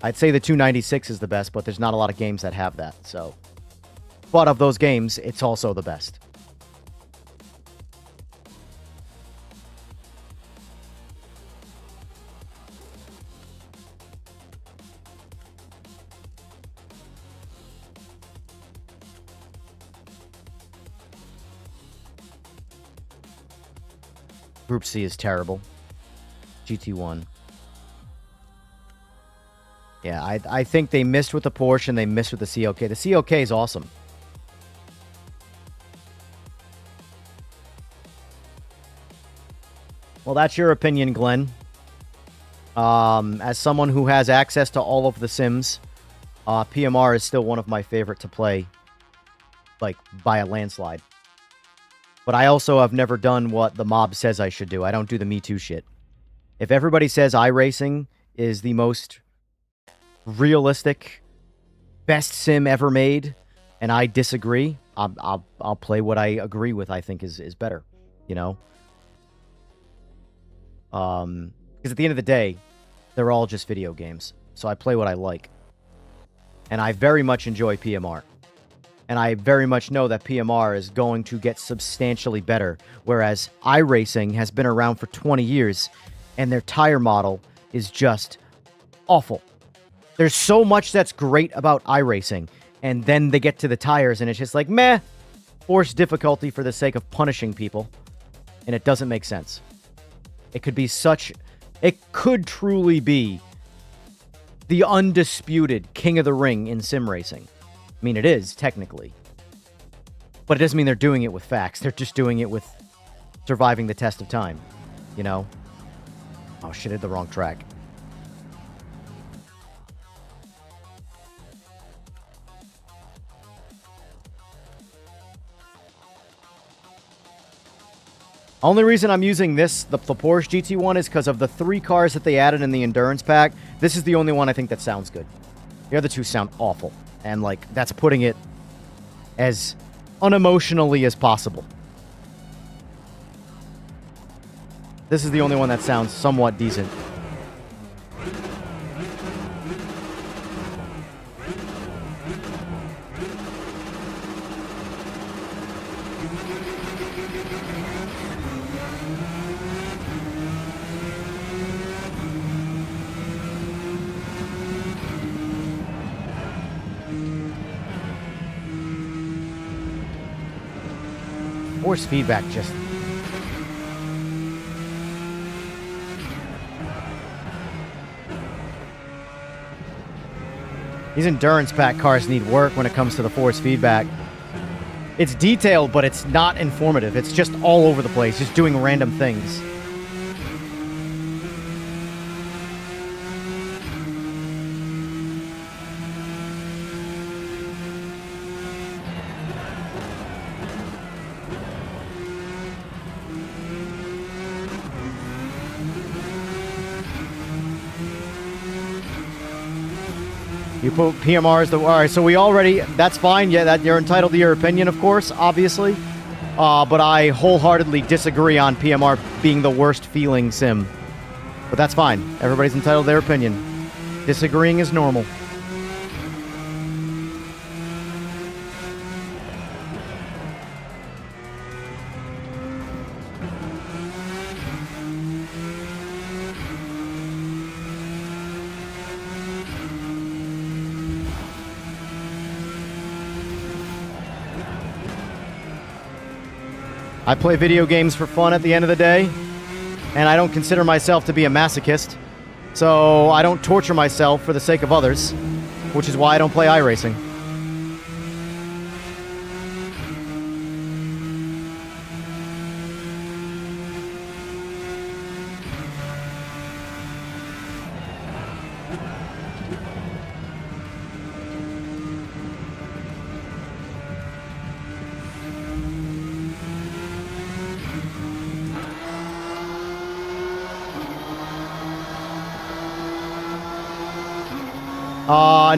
I'd say the 296 is the best, but there's not a lot of games that have that. So, but of those games, it's also the best. Group C is terrible. GT1. Yeah, I think they missed with the Porsche and they missed with the CLK. The CLK is awesome. Well, that's your opinion, Glenn. As someone who has access to all of the Sims, PMR is still one of my favorite to play, like, by a landslide. But I also have never done what the mob says I should do. I don't do the Me Too shit. If everybody says iRacing is the most realistic, best sim ever made, and I disagree, I'll play what I agree with. I think is better, you know. Because at the end of the day, they're all just video games. So I play what I like, and I very much enjoy PMR. And I very much know that PMR is going to get substantially better, whereas iRacing has been around for 20 years, and their tire model is just awful. There's so much that's great about iRacing, and then they get to the tires, and it's just like, meh, force difficulty for the sake of punishing people, and it doesn't make sense. It could be such... It could truly be the undisputed king of the ring in sim racing. I mean, it is, technically. But it doesn't mean they're doing it with facts. They're just doing it with surviving the test of time. You know? Oh, shit, I hit the wrong track. Only reason I'm using this, the Porsche GT1, is because of the 3 cars that they added in the Endurance Pack. This is the only one I think that sounds good. The other 2 sound awful. And, like, that's putting it as unemotionally as possible. This is the only one that sounds somewhat decent. Force feedback just... These Endurance Pack cars need work when it comes to the force feedback. It's detailed, but it's not informative. It's just all over the place, just doing random things. You put PMR as the... Alright, so we already... That's fine. Yeah, that you're entitled to your opinion, of course, obviously. But I wholeheartedly disagree on PMR being the worst feeling sim. But that's fine. Everybody's entitled to their opinion. Disagreeing is normal. I play video games for fun at the end of the day, and I don't consider myself to be a masochist, so I don't torture myself for the sake of others, which is why I don't play iRacing.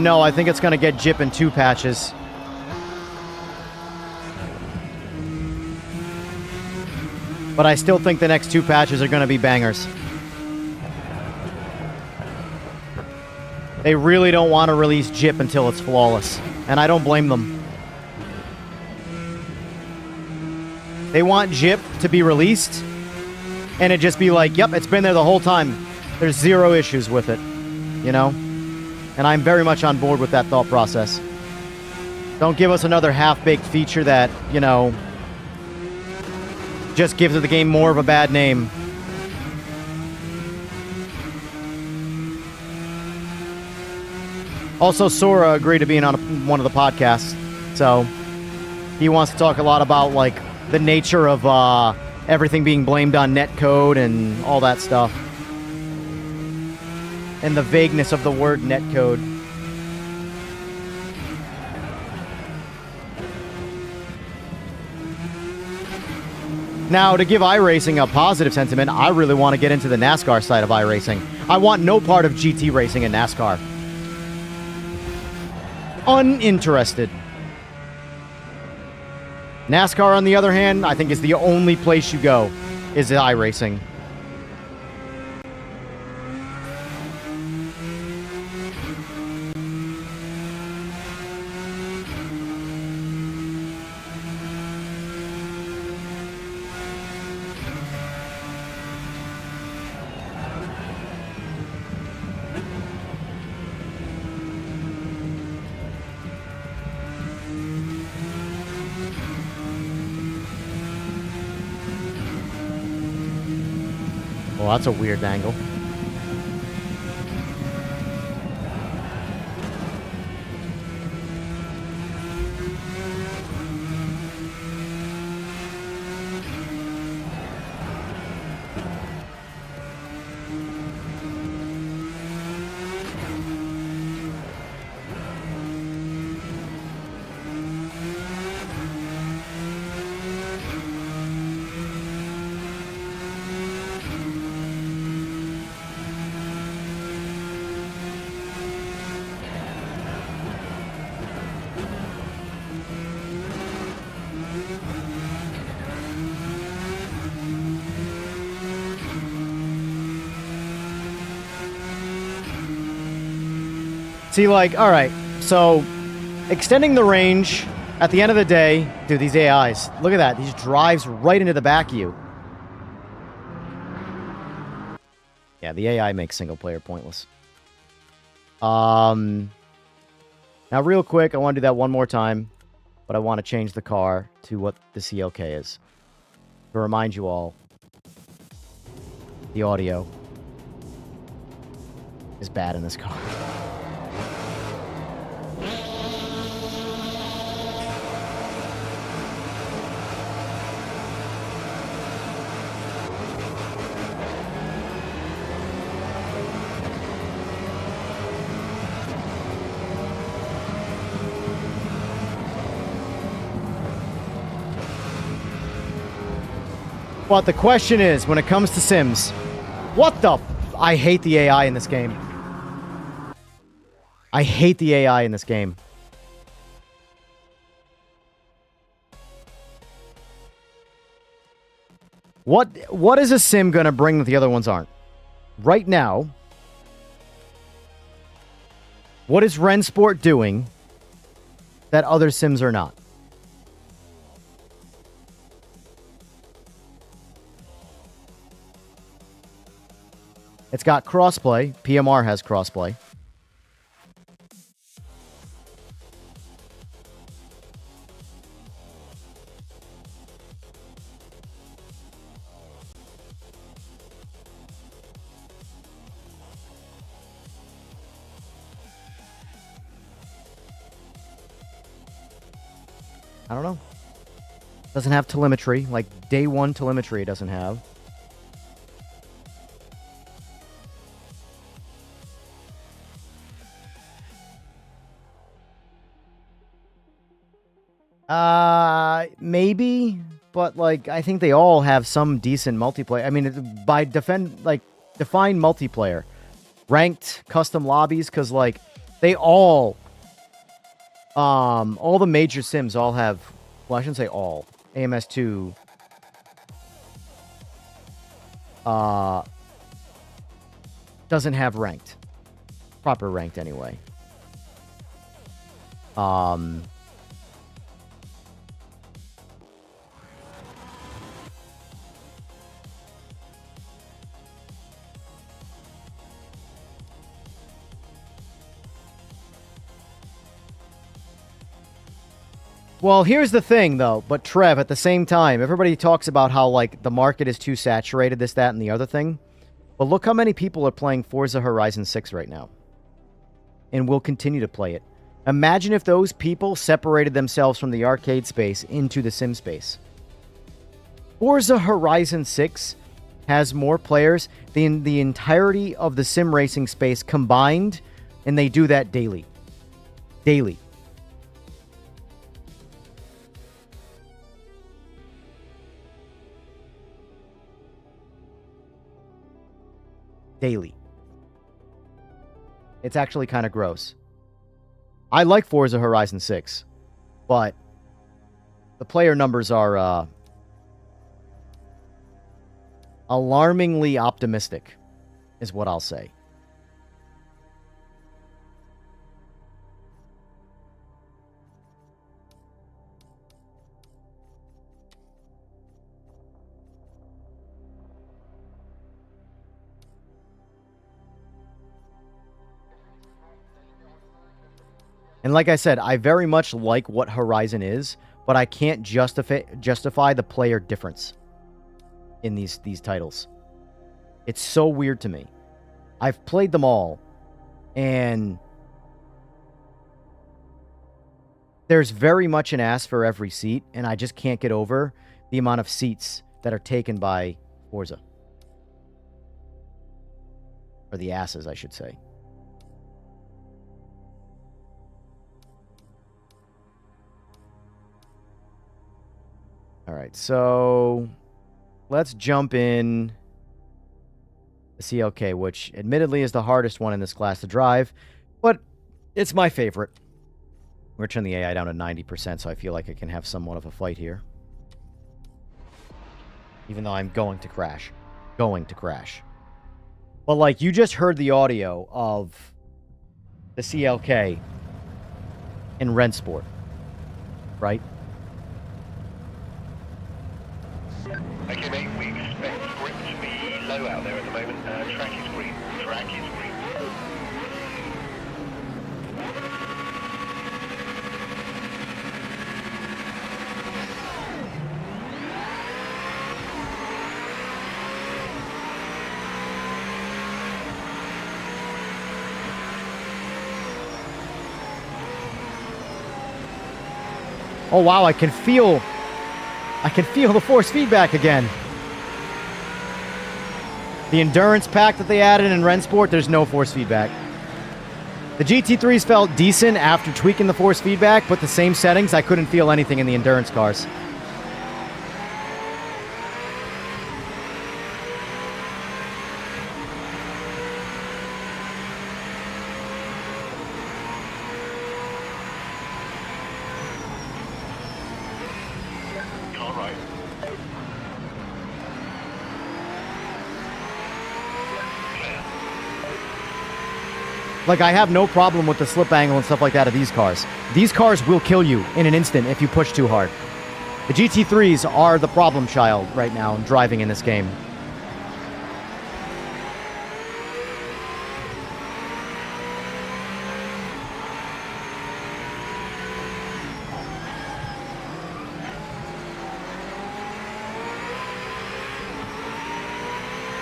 No, I think it's going to get Jip in 2 patches. But I still think the next 2 patches are going to be bangers. They really don't want to release Jip until it's flawless. And I don't blame them. They want Jip to be released, and it just be like, yep, it's been there the whole time. There's 0 issues with it, you know? And I'm very much on board with that thought process. Don't give us another half-baked feature that, you know, just gives the game more of a bad name. Also, Sora agreed to being on one of the podcasts, so he wants to talk a lot about like the nature of everything being blamed on netcode and all that stuff, and the vagueness of the word netcode. Now, to give iRacing a positive sentiment, I really want to get into the NASCAR side of iRacing. I want no part of GT racing in NASCAR. Uninterested. NASCAR, on the other hand, I think is the only place you go, is iRacing. Well, that's a weird angle. See, like, all right, so extending the range at the end of the day, dude, these AIs, look at that. These drives right into the back of you. Yeah, the AI makes single player pointless. Now, real quick, I want to do that one more time, but I want to change the car to what the CLK is. To remind you all, the audio is bad in this car. But the question is, when it comes to Sims, what the... I hate the AI in this game. I hate the AI in this game. What is a Sim gonna bring that the other ones aren't? Right now, what is Rennsport doing that other Sims are not? It's got crossplay. PMR has crossplay. I don't know. Doesn't have telemetry. Like, day one telemetry it doesn't have. Maybe, but like I think they all have some decent multiplayer. I mean, by define multiplayer, ranked, custom lobbies, because like they all the major Sims all have. Well, I shouldn't say all. AMS2 doesn't have ranked, proper ranked anyway. Well, here's the thing, though. But Trev, at the same time, everybody talks about how, like, the market is too saturated, this, that, and the other thing. But look how many people are playing Forza Horizon 6 right now. And will continue to play it. Imagine if those people separated themselves from the arcade space into the sim space. Forza Horizon 6 has more players than the entirety of the sim racing space combined, and they do that daily. Daily. Daily. It's actually kind of gross. I like Forza Horizon 6, but the player numbers are alarmingly optimistic, is what I'll say. And like I said, I very much like what Horizon is, but I can't justify the player difference in these titles. It's so weird to me. I've played them all, and there's very much an ass for every seat, and I just can't get over the amount of seats that are taken by Forza. Or the asses, I should say. All right, so let's jump in the CLK, which admittedly is the hardest one in this class to drive, but it's my favorite. We're turning the AI down to 90%, so I feel like I can have somewhat of a fight here. Even though I'm going to crash. Going to crash. But, like, you just heard the audio of the CLK in Rennsport, right? Okay, mate, we expect grip to be low out there at the moment. Track is green. Track is green. Oh, wow, I can feel the force feedback again. The endurance pack that they added in Rennsport, there's no force feedback. The GT3s felt decent after tweaking the force feedback, but the same settings, I couldn't feel anything in the endurance cars. Like, I have no problem with the slip angle and stuff like that of these cars. These cars will kill you in an instant if you push too hard. The GT3s are the problem child right now in driving in this game.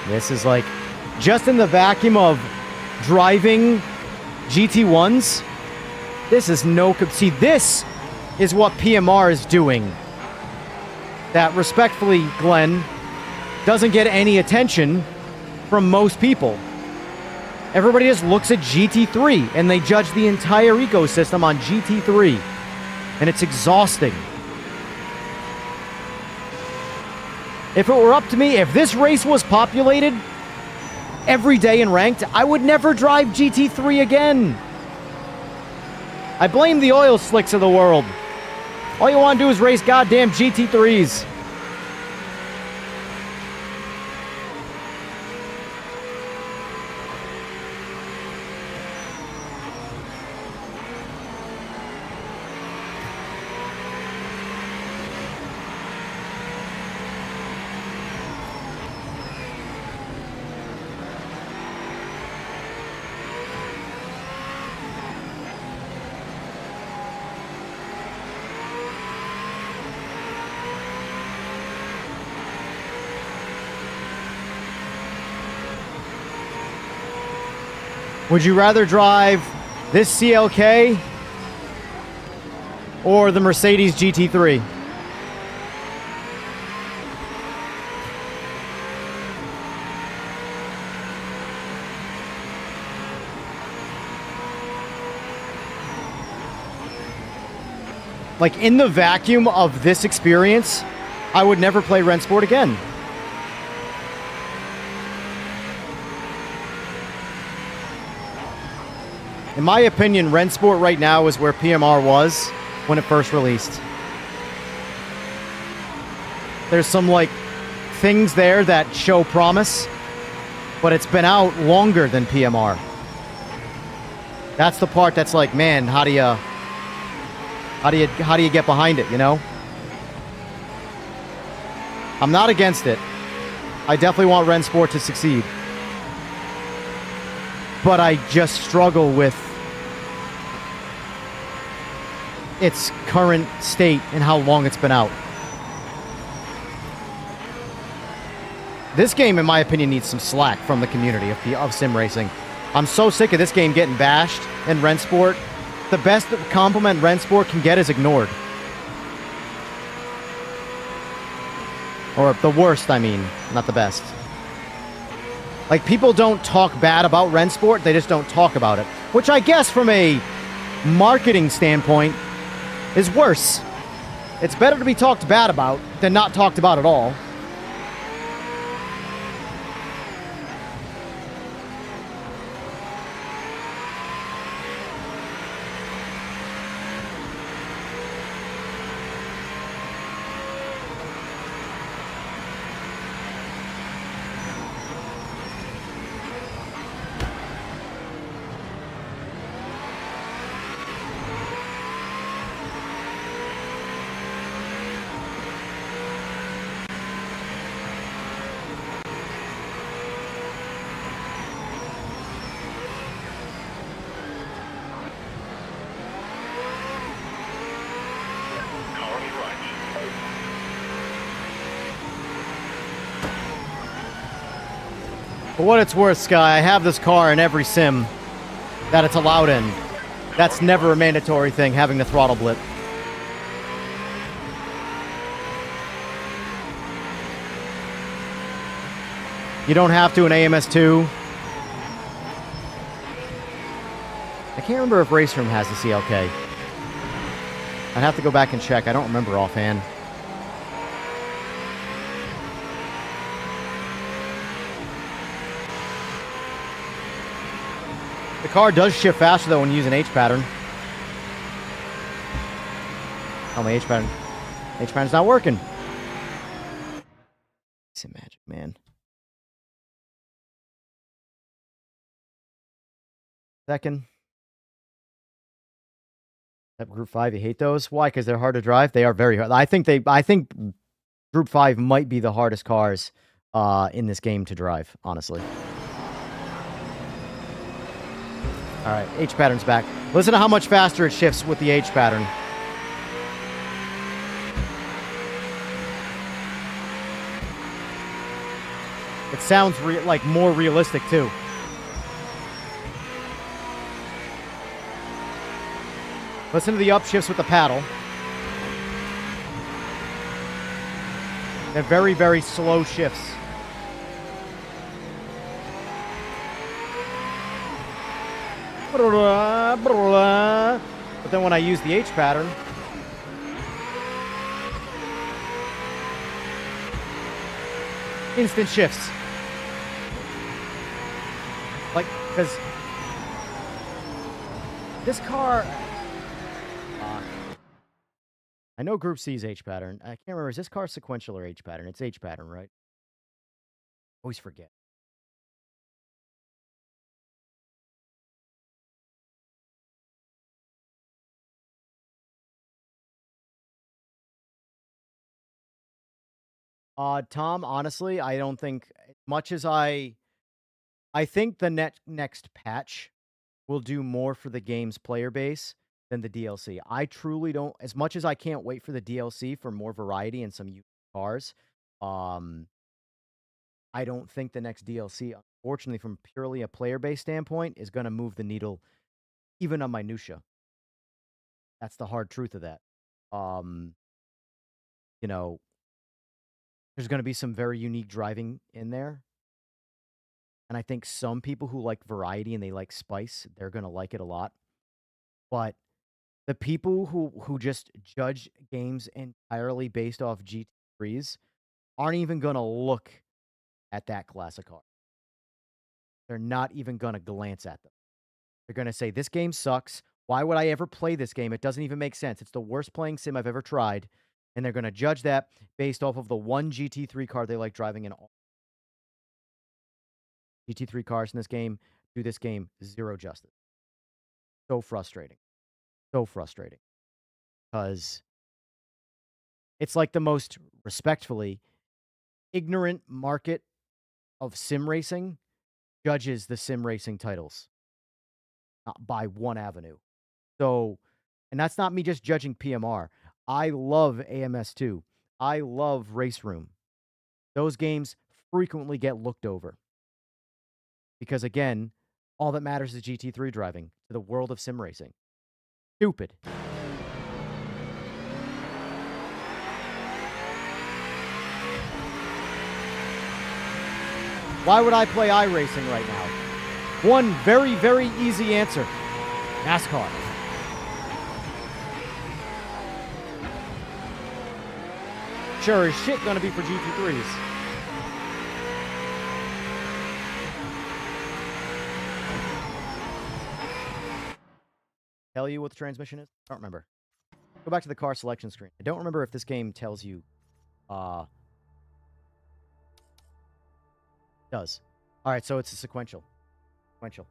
This is like, just in the vacuum of driving GT1s, this is no... See, this is what PMR is doing. That, respectfully, Glenn, doesn't get any attention from most people. Everybody just looks at GT3, and they judge the entire ecosystem on GT3. And it's exhausting. If it were up to me, if this race was populated every day in ranked, I would never drive GT3 again. I blame the oil slicks of the world. All you want to do is race goddamn GT3s. Would you rather drive this CLK or the Mercedes GT3? Like, in the vacuum of this experience, I would never play Rennsport again. In my opinion, Rennsport right now is where PMR was when it first released. There's some, like, things there that show promise, but it's been out longer than PMR. That's the part that's like, man, how do you get behind it, you know? I'm not against it. I definitely want Rennsport to succeed. But I just struggle with its current state and how long it's been out. This game, in my opinion, needs some slack from the community of sim racing. I'm so sick of this game getting bashed in Rennsport. The best compliment Rennsport can get is ignored. Or the worst, I mean, not the best. Like, people don't talk bad about Rennsport, they just don't talk about it. Which I guess from a marketing standpoint is worse. It's better to be talked bad about than not talked about at all. Car on your right. For what it's worth, Sky, I have this car in every sim that it's allowed in. That's never a mandatory thing, having the throttle blip. You don't have to in AMS2. I can't remember if Race Room has the CLK. I'd have to go back and check. I don't remember offhand. The car does shift faster, though, when you use an H pattern. Oh, my H pattern. H pattern's not working. Simagic, man. Second. That Group 5, you hate those? Why? Because they're hard to drive? They are very hard. I think Group 5 might be the hardest cars in this game to drive, honestly. All right, H pattern's back. Listen to how much faster it shifts with the H pattern. It sounds like more realistic, too. Listen to the upshifts with the paddle. They're very, very slow shifts. But then when I use the H pattern, instant shifts. Like, because this car... I know Group C's H pattern. I can't remember. Is this car sequential or H pattern? It's H pattern, right? Always forget. Tom, honestly, I don't think, much as I think the next patch will do more for the game's player base than the DLC. I truly don't, as much as I can't wait for the DLC for more variety and some unique cars, I don't think the next DLC, unfortunately, from purely a player-based standpoint, is going to move the needle even on minutia. That's the hard truth of that. Um, you know, there's going to be some very unique driving in there. And I think some people who like variety and they like spice, they're going to like it a lot. But the people who just judge games entirely based off GT3s aren't even going to look at that class of car. They're not even going to glance at them. They're going to say, this game sucks. Why would I ever play this game? It doesn't even make sense. It's the worst playing sim I've ever tried. And they're going to judge that based off of the one GT3 car they like driving in all. GT3 cars in this game do this game zero justice. So frustrating. So frustrating. Because it's like the most, respectfully, ignorant market of sim racing judges the sim racing titles by one avenue. So, and that's not me just judging PMR. I love AMS2. I love Race Room. Those games frequently get looked over. Because again, all that matters is GT3 driving to the world of sim racing. Stupid. Why would I play iRacing right now? One very, very easy answer. NASCAR. Sure as shit gonna be for GT3s. Tell you what the transmission is? I don't remember. Go back to the car selection screen. I don't remember if this game tells you, does. All right, so it's a sequential. Sequential.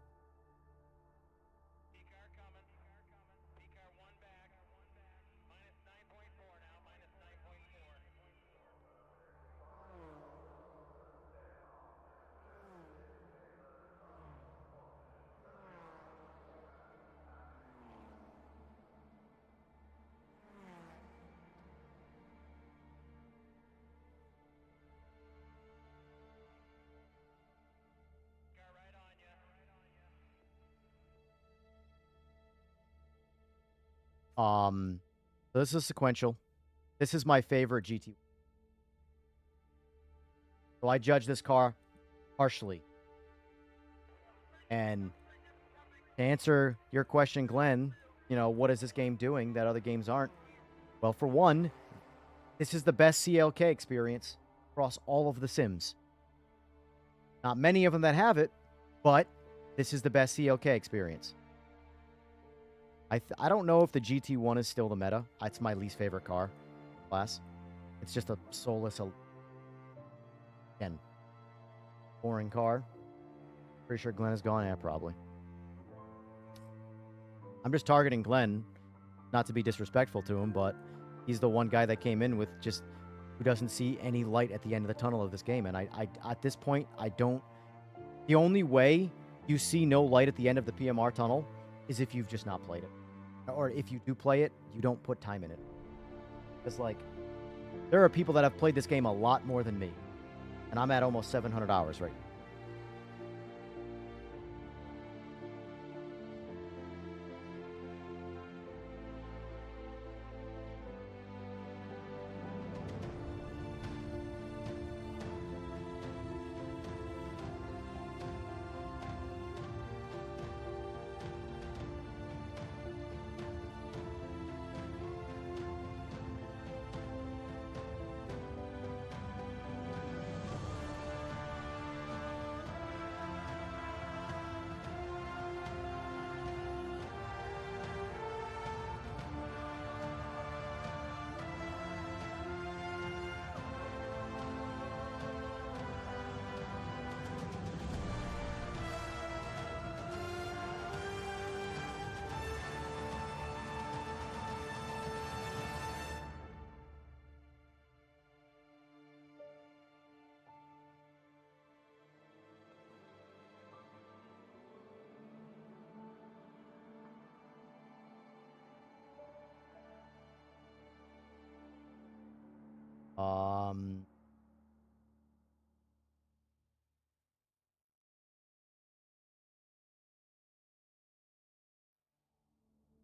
So this is sequential. This is my favorite GT. So I judge this car partially. And to answer your question, Glenn, you know, what is this game doing that other games aren't? Well, for one, this is the best CLK experience across all of the Sims. Not many of them that have it, but this is the best CLK experience. I don't know if the GT1 is still the meta. It's my least favorite car class. It's just a soulless, again, boring car. Pretty sure Glenn is gone. Yeah, probably. I'm just targeting Glenn, not to be disrespectful to him, but he's the one guy that came in with just who doesn't see any light at the end of the tunnel of this game. And I at this point, I don't. The only way you see no light at the end of the PMR tunnel is if you've just not played it. Or if you do play it, you don't put time in it. It's like, there are people that have played this game a lot more than me. And I'm at almost 700 hours right now.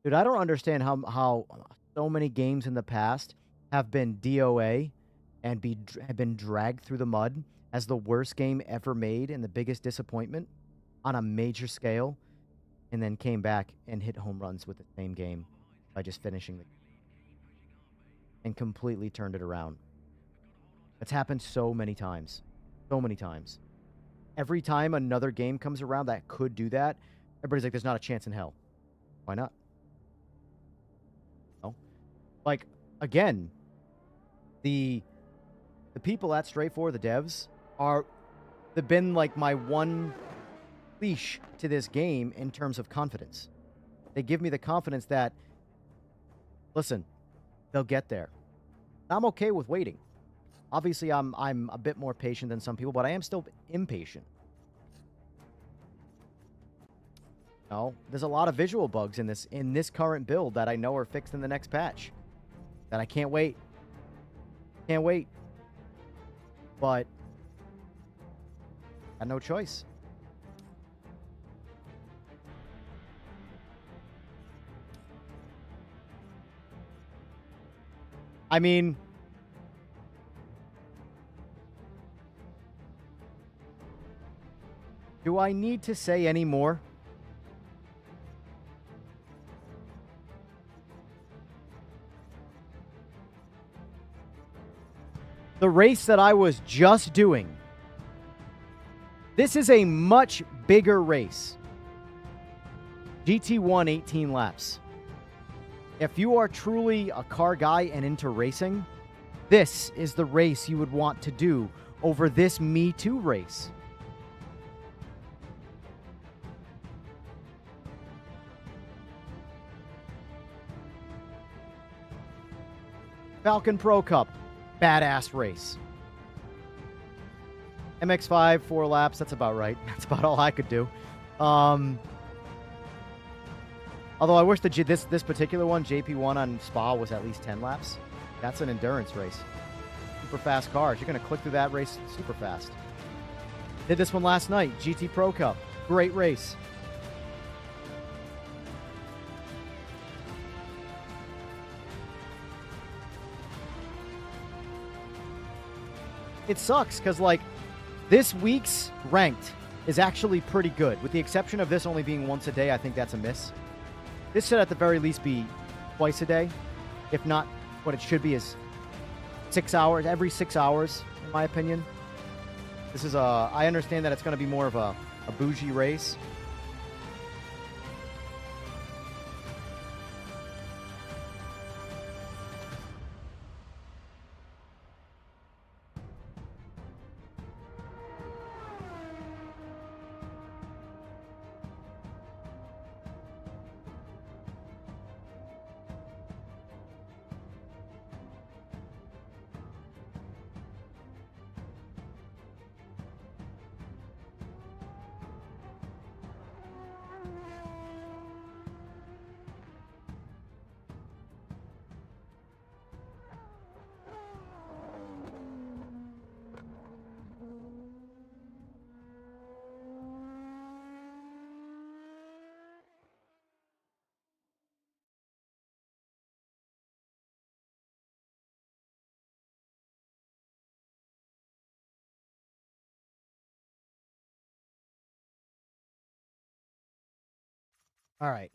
Dude, I don't understand how so many games in the past have been DOA and have been dragged through the mud as the worst game ever made and the biggest disappointment on a major scale, and then came back and hit home runs with the same game by just finishing the and completely turned it around. It's happened so many times. So many times. Every time another game comes around that could do that, everybody's like, there's not a chance in hell. Why not? No. Like, again, the people at Stray 4, the devs, they've been like my one leash to this game in terms of confidence. They give me the confidence that, listen, they'll get there. I'm okay with waiting. Obviously, I'm a bit more patient than some people, but I am still impatient. No, there's a lot of visual bugs in this current build that I know are fixed in the next patch. That I can't wait. Can't wait. But I had no choice. I mean, do I need to say any more? The race that I was just doing, this is a much bigger race. GT1 18 laps. If you are truly a car guy and into racing, this is the race you would want to do over this Me Too race. Falcon Pro Cup, badass race. MX5, 4 laps, that's about right. That's about all I could do. Although I wish this particular one, JP1 on Spa, was at least 10 laps. That's an endurance race. Super fast cars. You're going to click through that race super fast. Did this one last night, GT Pro Cup. Great race. It sucks because, like, this week's ranked is actually pretty good. With the exception of this only being once a day, I think that's a miss. This should at the very least be twice a day. If not, what it should be is 6 hours, every 6 hours, in my opinion. This is I understand that it's going to be more of a bougie race. All right.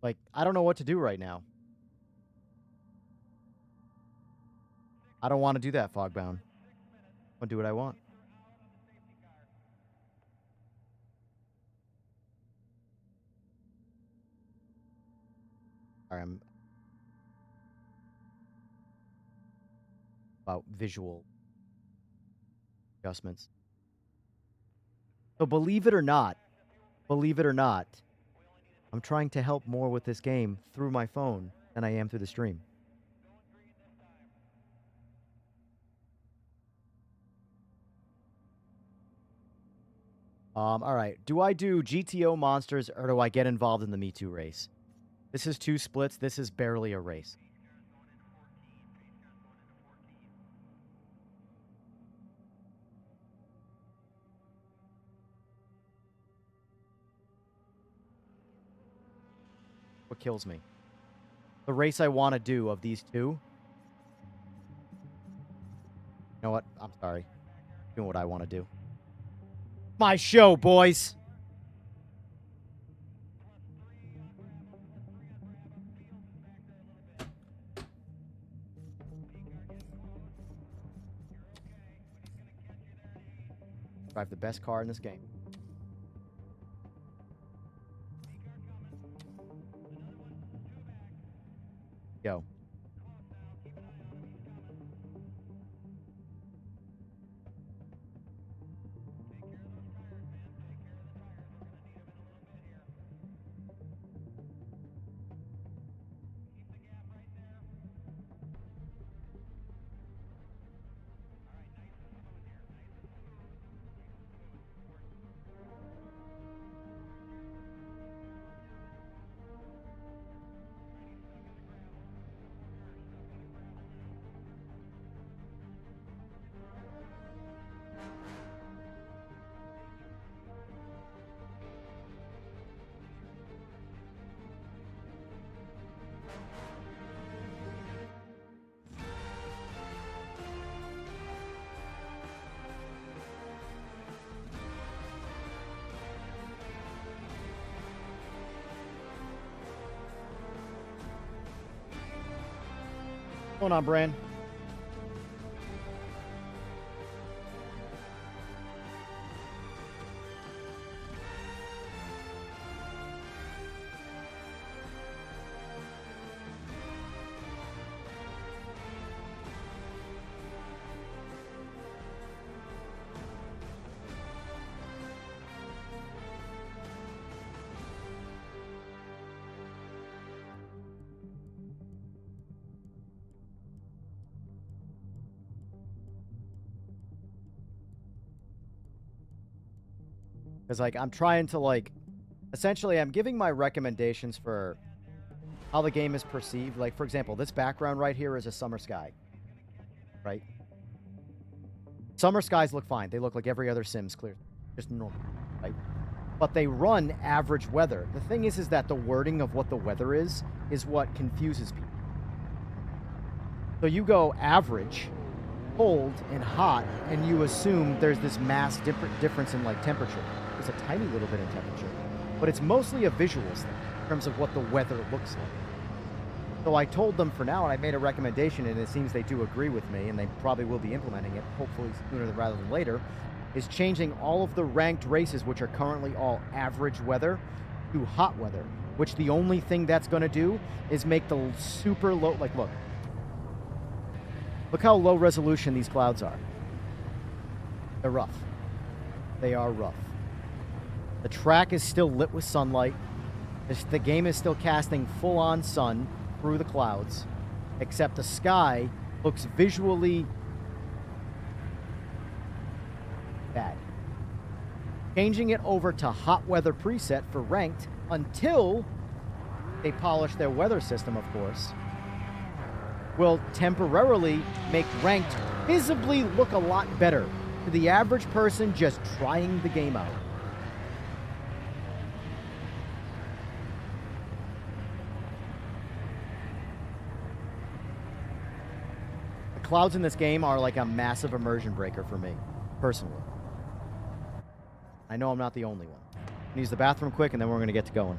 Like, I don't know what to do right now. I don't want to do that, Fogbound. I'll do what I want. All right, I'm about visual adjustments. So believe it or not, I'm trying to help more with this game through my phone than I am through the stream. All right. Do I do GTO monsters or do I get involved in the Me Too race? This is 2 splits. This is barely a race. What kills me? The race I want to do of these two. You know what? I'm sorry. Doing what I want to do. My show, boys. Drive the best car in this game. Go. What's going on, Bran? Because, like, I'm trying to, like, essentially, I'm giving my recommendations for how the game is perceived. Like, for example, this background right here is a summer sky, right? Summer skies look fine. They look like every other Sims, clear, just normal, right? But they run average weather. The thing is that the wording of what the weather is what confuses people. So you go average, cold, and hot, and you assume there's this mass difference in, like, temperature. There's a tiny little bit in temperature, but it's mostly a visuals thing in terms of what the weather looks like. So I told them for now, and I made a recommendation, and it seems they do agree with me, and they probably will be implementing it, hopefully sooner rather than later, is changing all of the ranked races, which are currently all average weather, to hot weather, which the only thing that's going to do is make the super low, like, look how low resolution these clouds are. They're rough. They are rough. The track is still lit with sunlight. The game is still casting full-on sun through the clouds, except the sky looks visually bad. Changing it over to hot weather preset for ranked until they polish their weather system, of course, will temporarily make ranked visibly look a lot better to the average person just trying the game out. The clouds in this game are like a massive immersion breaker for me, personally. I know I'm not the only one. Use the bathroom quick, and then we're going to get to going.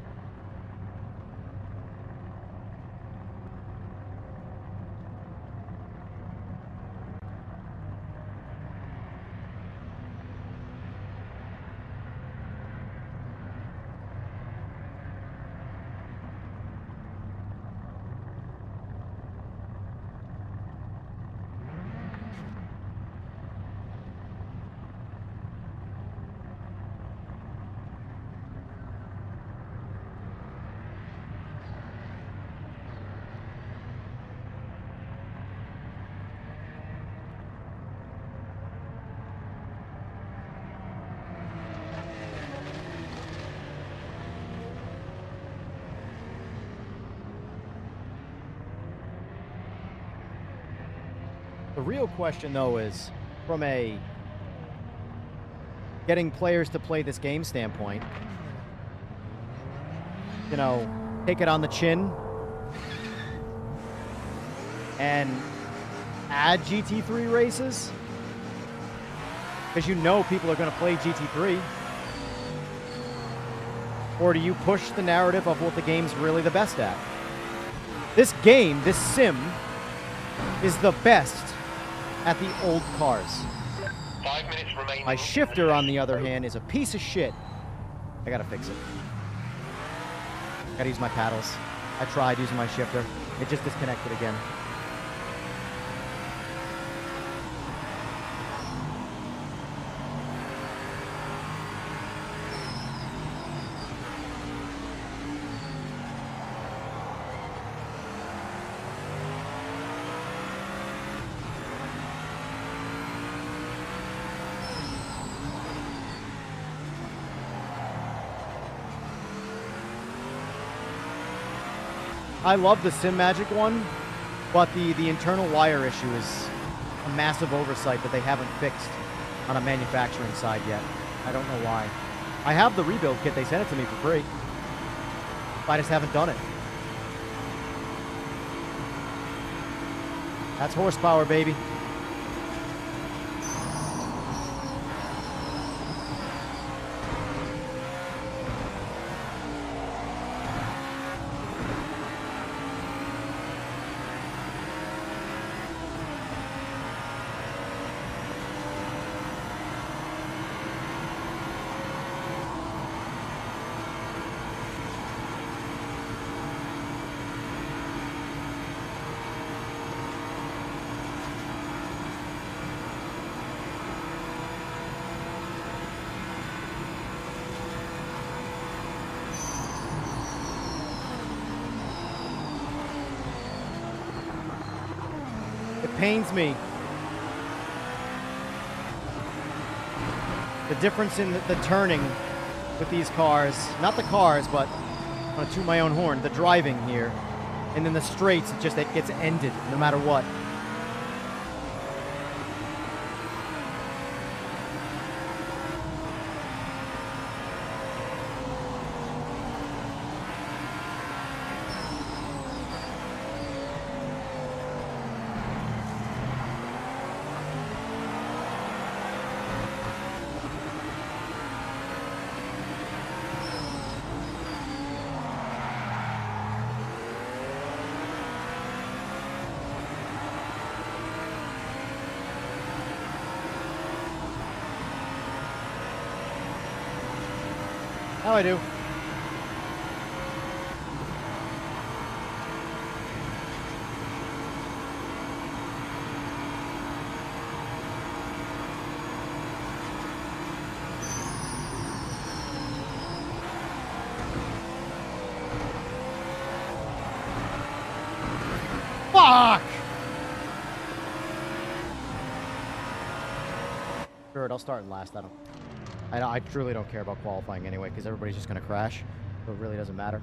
The real question, though, is from a getting players to play this game standpoint, you know, take it on the chin and add GT3 races, because you know people are going to play GT3. Or do you push the narrative of what the game's really the best at? This game, this sim, is the best at the old cars. 5 minutes remaining. My shifter, on the other hand, is a piece of shit. I gotta fix it. Gotta use my paddles. I tried using my shifter. It just disconnected again. I love the Simagic one, but the internal wire issue is a massive oversight that they haven't fixed on a manufacturing side yet. I don't know why. I have the rebuild kit. They sent it to me for free. I just haven't done it. That's horsepower, baby. It pains me. The difference in the turning with these cars, not the cars, but I'm gonna toot my own horn, the driving here. And then the straights, it gets ended no matter what. How I do. Fuck! Sure, I'll start in last. I truly don't care about qualifying anyway, because everybody's just going to crash, so it really doesn't matter.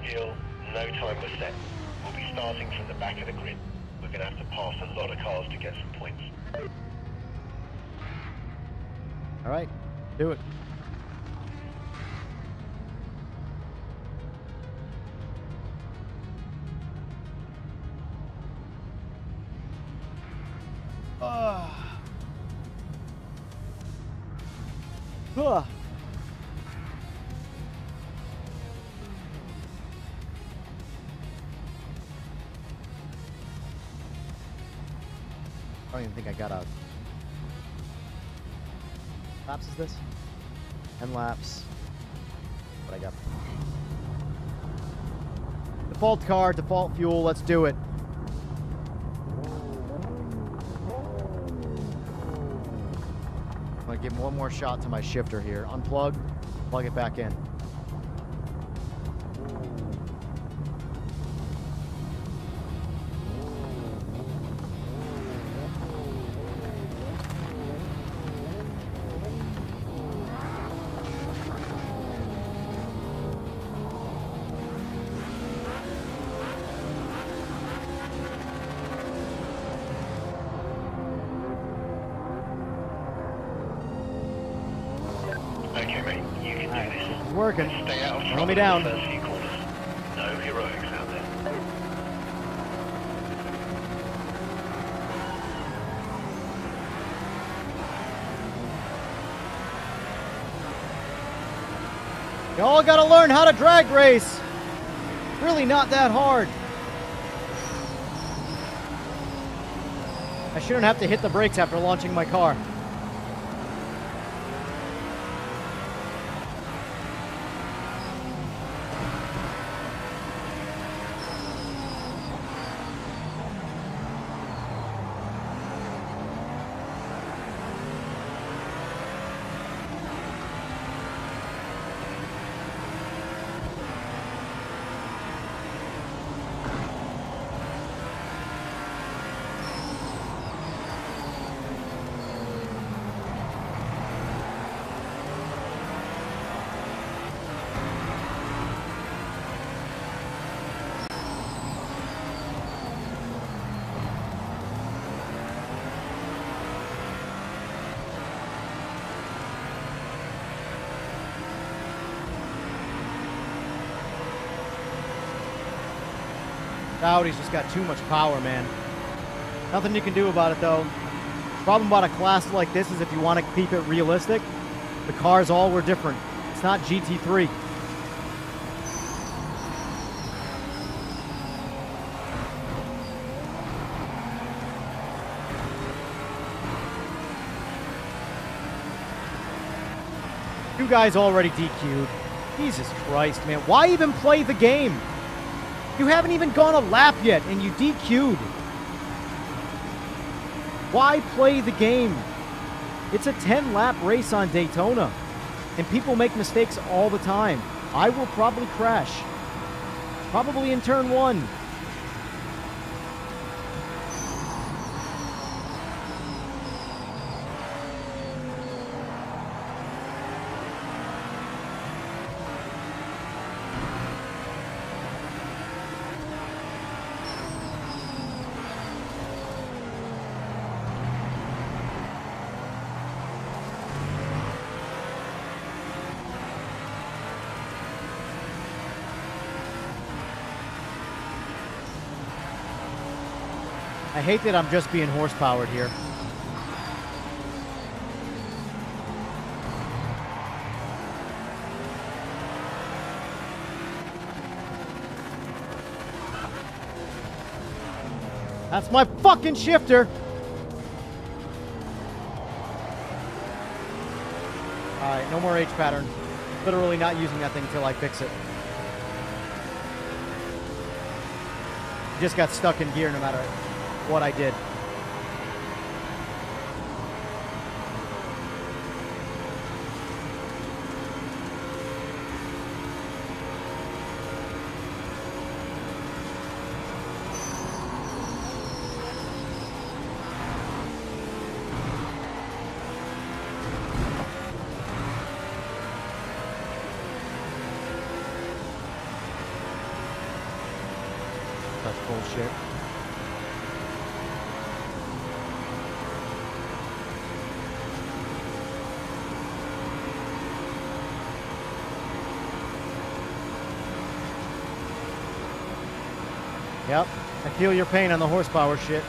Keel, no time was set. We'll be starting from the back of the grid. We're going to have to pass a lot of cars to get some points. All right, do it. Ugh. I don't even think I got out. Laps is this? 10 laps. What I got? Default car, default fuel, let's do it. I'm gonna give one more shot to my shifter here. Unplug, plug it back in. Okay, mate, you can do this. It's working. Stay out of Slow trouble me in down. the first few corners. No heroics out there. Y'all gotta learn how to drag race. Really not that hard. I shouldn't have to hit the brakes after launching my car. Audi's just got too much power, man. Nothing you can do about it, though. Problem about a class like this is if you want to keep it realistic, the cars all were different. It's not GT3. You guys already DQ'd. Jesus Christ, man. Why even play the game? You haven't even gone a lap yet, and you DQ'd. Why play the game? It's a 10-lap race on Daytona, and people make mistakes all the time. I will probably crash. Probably in turn 1. I hate that I'm just being horsepowered here. That's my fucking shifter! Alright, no more H pattern. Literally not using that thing until I fix it. Just got stuck in gear no matter what I did. That's bullshit. Yep, I feel your pain on the horsepower shit.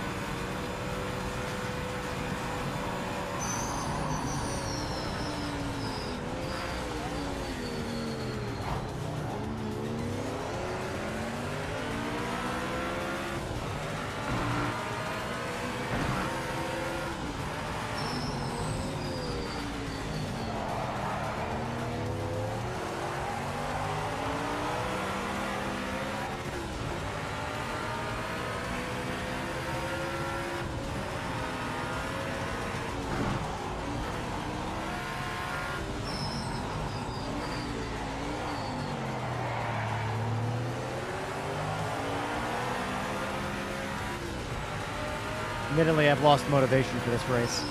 Admittedly, I've lost motivation for this race.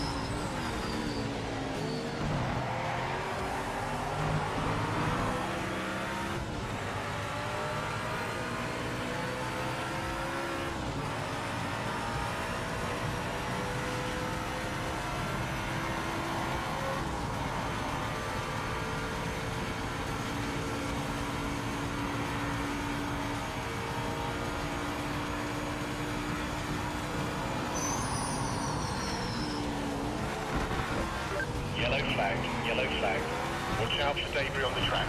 Yellow flag, yellow flag. Watch out for debris on the track.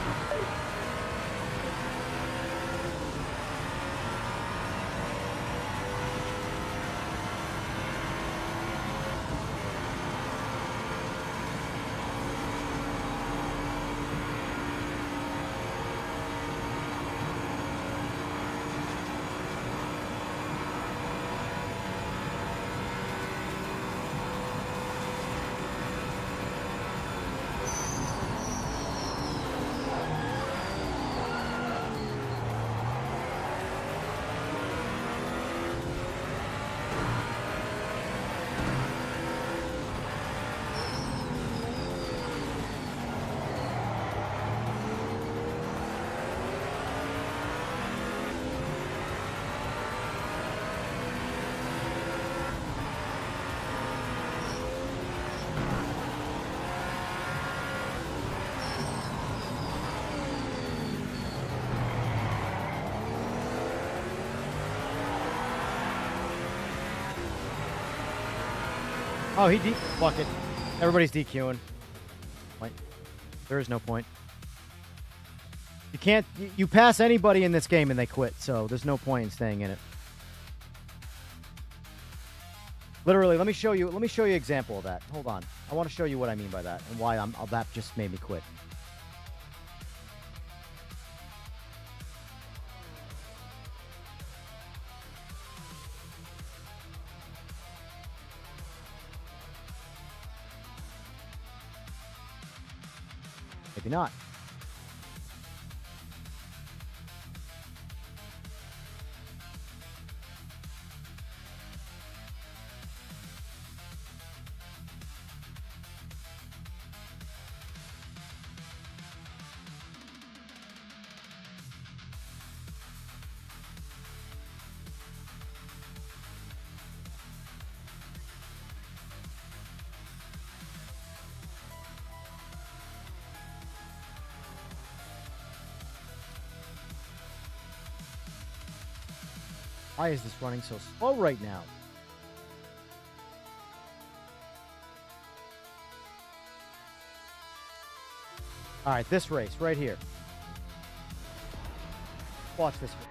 Oh, fuck it. Everybody's DQing. Point. There is no point. You can't, you pass anybody in this game and they quit, so there's no point in staying in it. Literally, let me show you an example of that. Hold on. I want to show you what I mean by that and why that just made me quit. Maybe not. Why is this running so slow right now? All right, this race right here. Watch this one.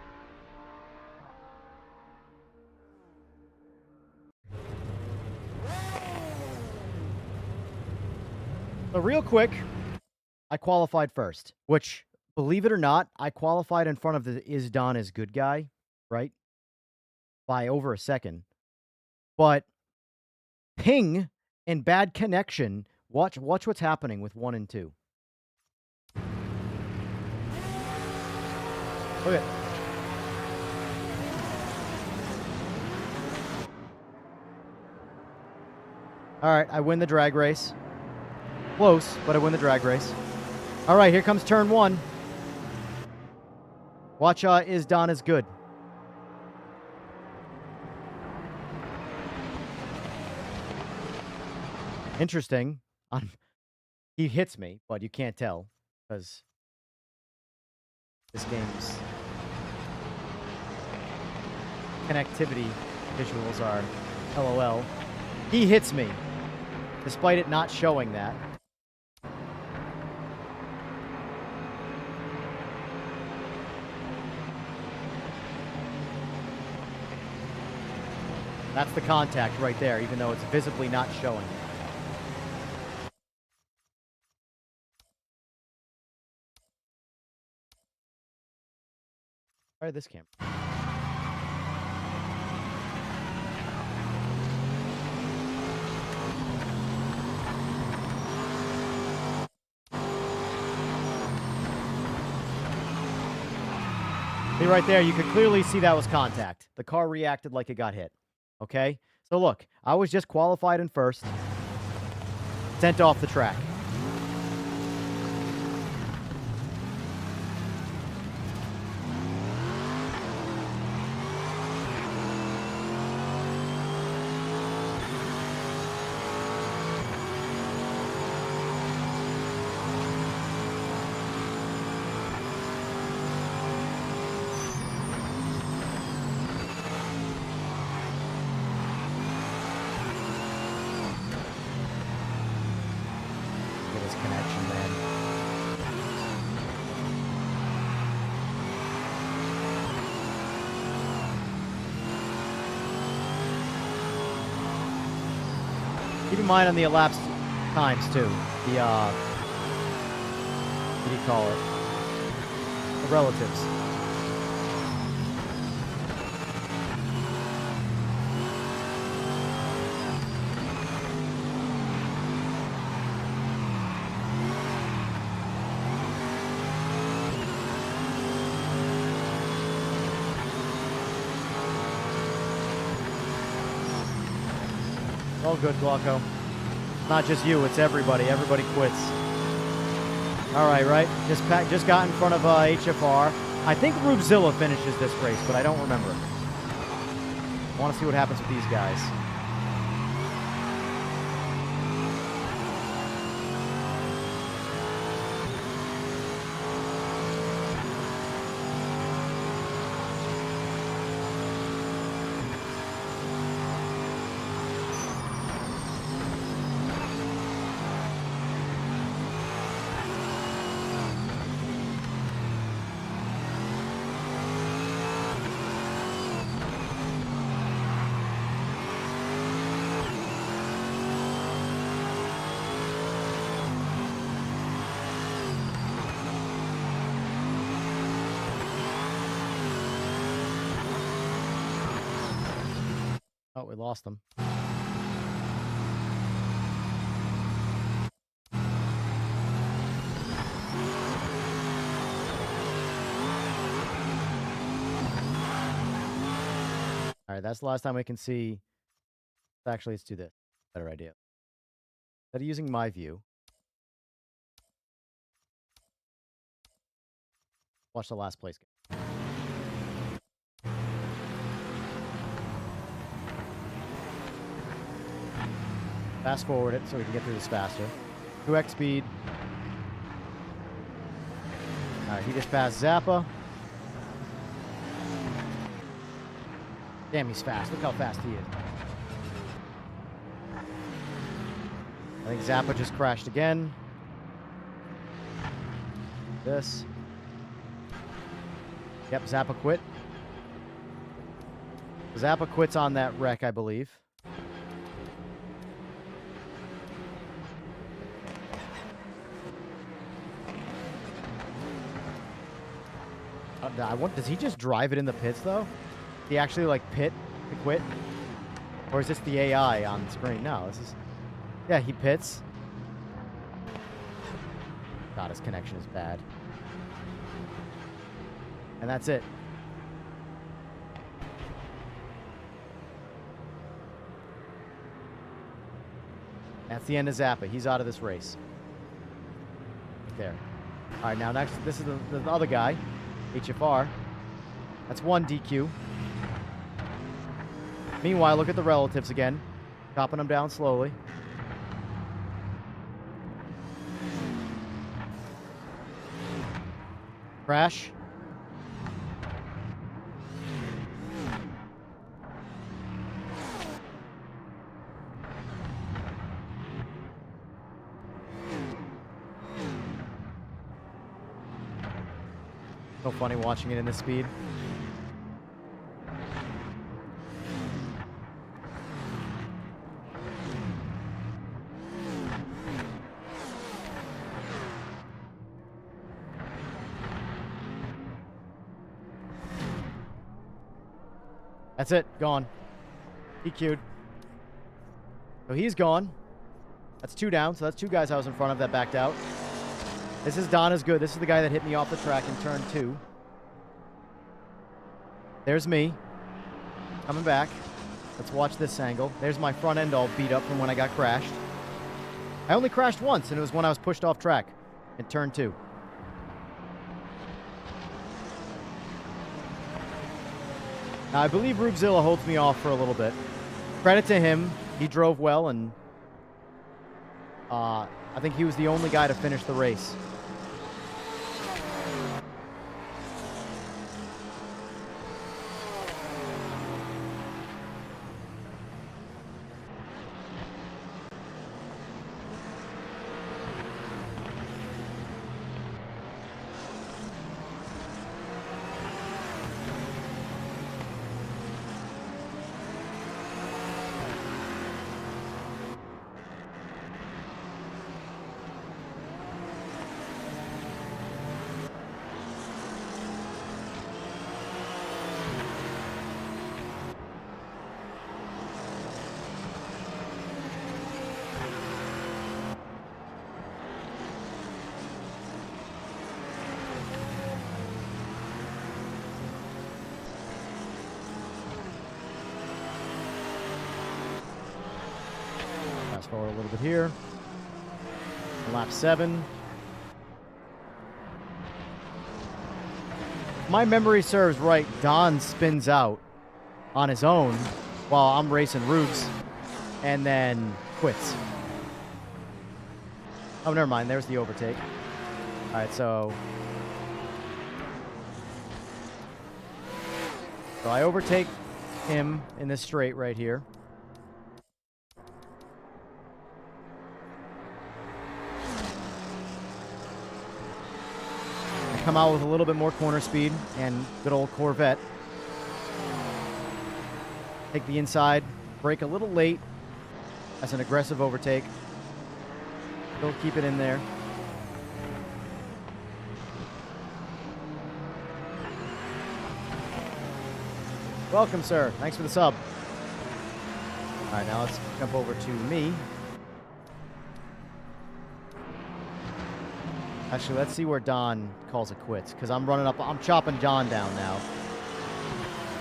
So real quick, I qualified first, which, believe it or not, I qualified in front of the Is Don is Good guy, right? By over a second. But ping and bad connection, watch what's happening with 1 and 2. Look at. All right, I win the drag race. Close, but I win the drag race. All right, here comes turn 1. Watch Is Don is Good. Interesting. He hits me, but you can't tell because this game's connectivity visuals are LOL. He hits me, despite it not showing that. That's the contact right there, even though it's visibly not showing. Try this camera. See right there, you could clearly see that was contact. The car reacted like it got hit. Okay? So look, I was just qualified in first, sent off the track. Connection, man. Keep in mind on the elapsed times too. The what do you call it? The relatives. All good, Glauco. Not just you, it's everybody. Everybody quits. All right. Just got in front of HFR. I think Rubezilla finishes this race, but I don't remember. I want to see what happens with these guys. Oh, we lost them. All right, that's the last time we can see. Actually, let's do this. Better idea. Instead of using my view, watch the last place game. Fast forward it so we can get through this faster. 2x speed. Alright, he just passed Zappa. Damn, he's fast. Look how fast he is. I think Zappa just crashed again. This. Yep, Zappa quit. Zappa quits on that wreck, I believe. Does he just drive it in the pits, though? He actually, like, pit to quit? Or is this the AI on the screen? No, this is... Yeah, he pits. God, his connection is bad. And that's it. That's the end of Zappa. He's out of this race. There. All right, now next, this is the other guy. HFR. That's one DQ. Meanwhile, look at the relatives again. Chopping them down slowly. Crash. So funny watching it in this speed. That's it. Gone. EQ'd. So he's gone. That's 2 down. So that's 2 guys I was in front of that backed out. This is Donna's good. This is the guy that hit me off the track in turn 2. There's me. Coming back. Let's watch this angle. There's my front end all beat up from when I got crashed. I only crashed once, and it was when I was pushed off track in turn 2. Now, I believe Rubezilla holds me off for a little bit. Credit to him. He drove well, and I think he was the only guy to finish the race. Fast forward a little bit here. Lap 7. My memory serves right, Don spins out on his own while I'm racing Rubes and then quits. Oh, never mind. There's the overtake. All right, so I overtake him in this straight right here. Come out with a little bit more corner speed and good old Corvette. Take the inside, brake a little late. That's an aggressive overtake. Still keep it in there. Welcome, sir. Thanks for the sub. All right, now let's jump over to me. Actually, let's see where Don calls it quits, because I'm running up. I'm chopping John down now.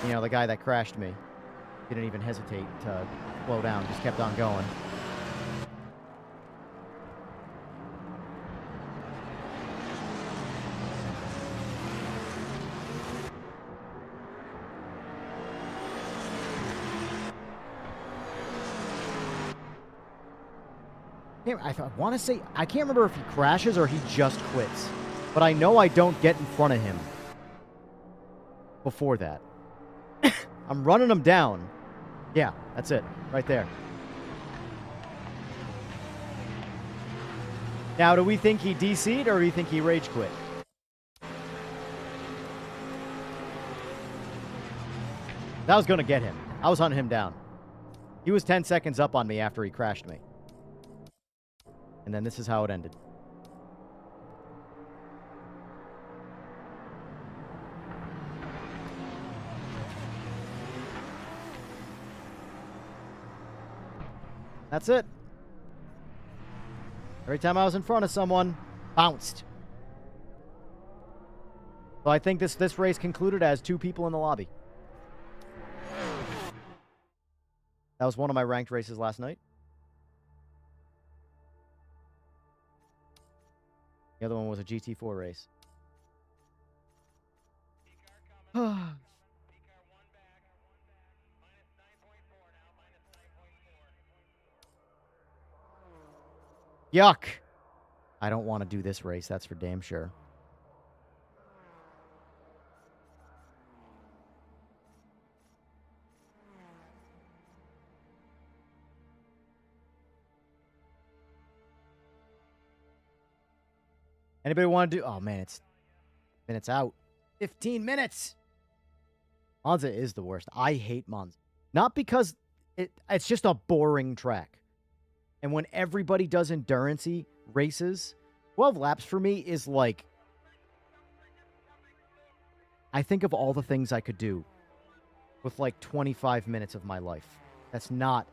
You know, the guy that crashed me. Didn't even hesitate to slow down, just kept on going. I want to say, I can't remember if he crashes or he just quits. But I know I don't get in front of him before that. I'm running him down. Yeah, that's it. Right there. Now, do we think he DC'd or do we think he rage quit? That was going to get him. I was hunting him down. He was 10 seconds up on me after he crashed me. And then this is how it ended. That's it. Every time I was in front of someone, bounced. So I think this race concluded as 2 people in the lobby. That was one of my ranked races last night. The other one was a GT4 race. Yuck. I don't want to do this race, that's for damn sure. Anybody want to do? Oh man, it's minutes out. 15 minutes. Monza is the worst. I hate Monza. Not because it's just a boring track. And when everybody does endurance-y races, 12 laps for me is like, I think of all the things I could do with like 25 minutes of my life. That's not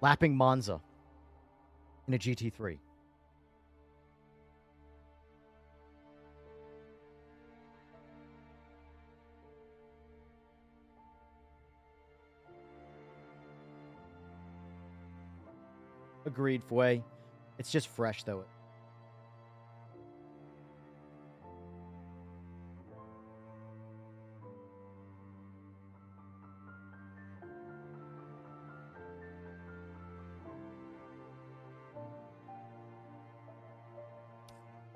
lapping Monza in a GT3. Agreed, Fway. It's just fresh, though.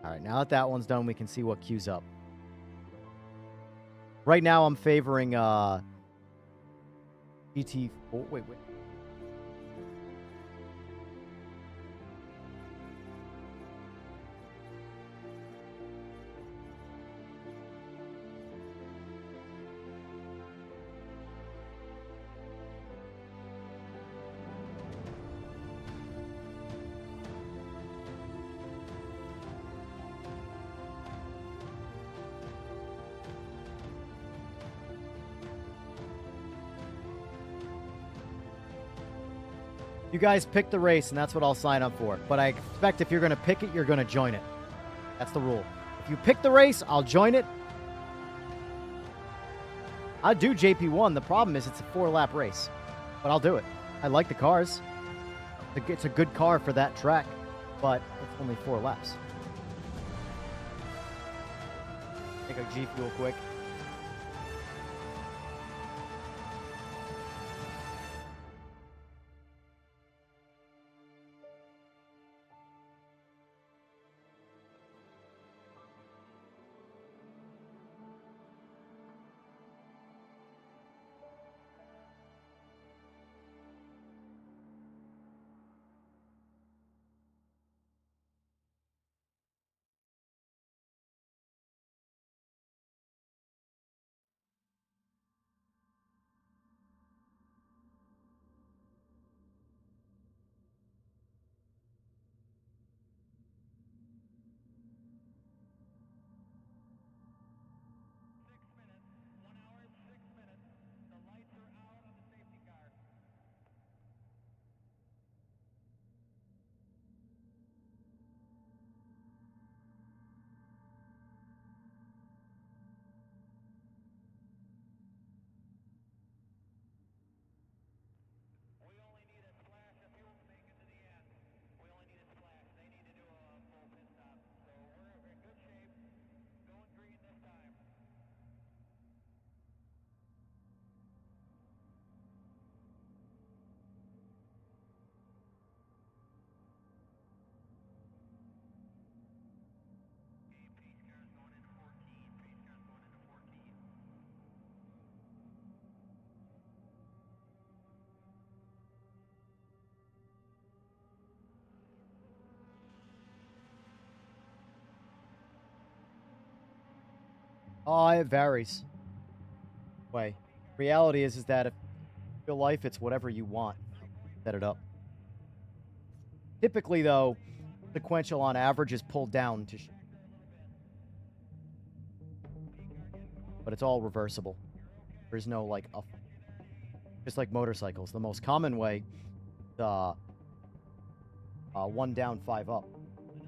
All right, now that that one's done, we can see what queues up. Right now, I'm favoring GT4. Wait. You guys pick the race, and that's what I'll sign up for. But I expect if you're going to pick it, you're going to join it. That's the rule. If you pick the race, I'll join it. I'll do JP1. The problem is it's a 4-lap race. But I'll do it. I like the cars. It's a good car for that track. But it's only 4 laps. Take a G Fuel quick. Oh, it varies. Way. Reality is that if your life, it's whatever you want. Set it up. Typically, though, sequential on average is pulled down to. But it's all reversible. There's no like up. Just like motorcycles, the most common way, 1 down, 5 up.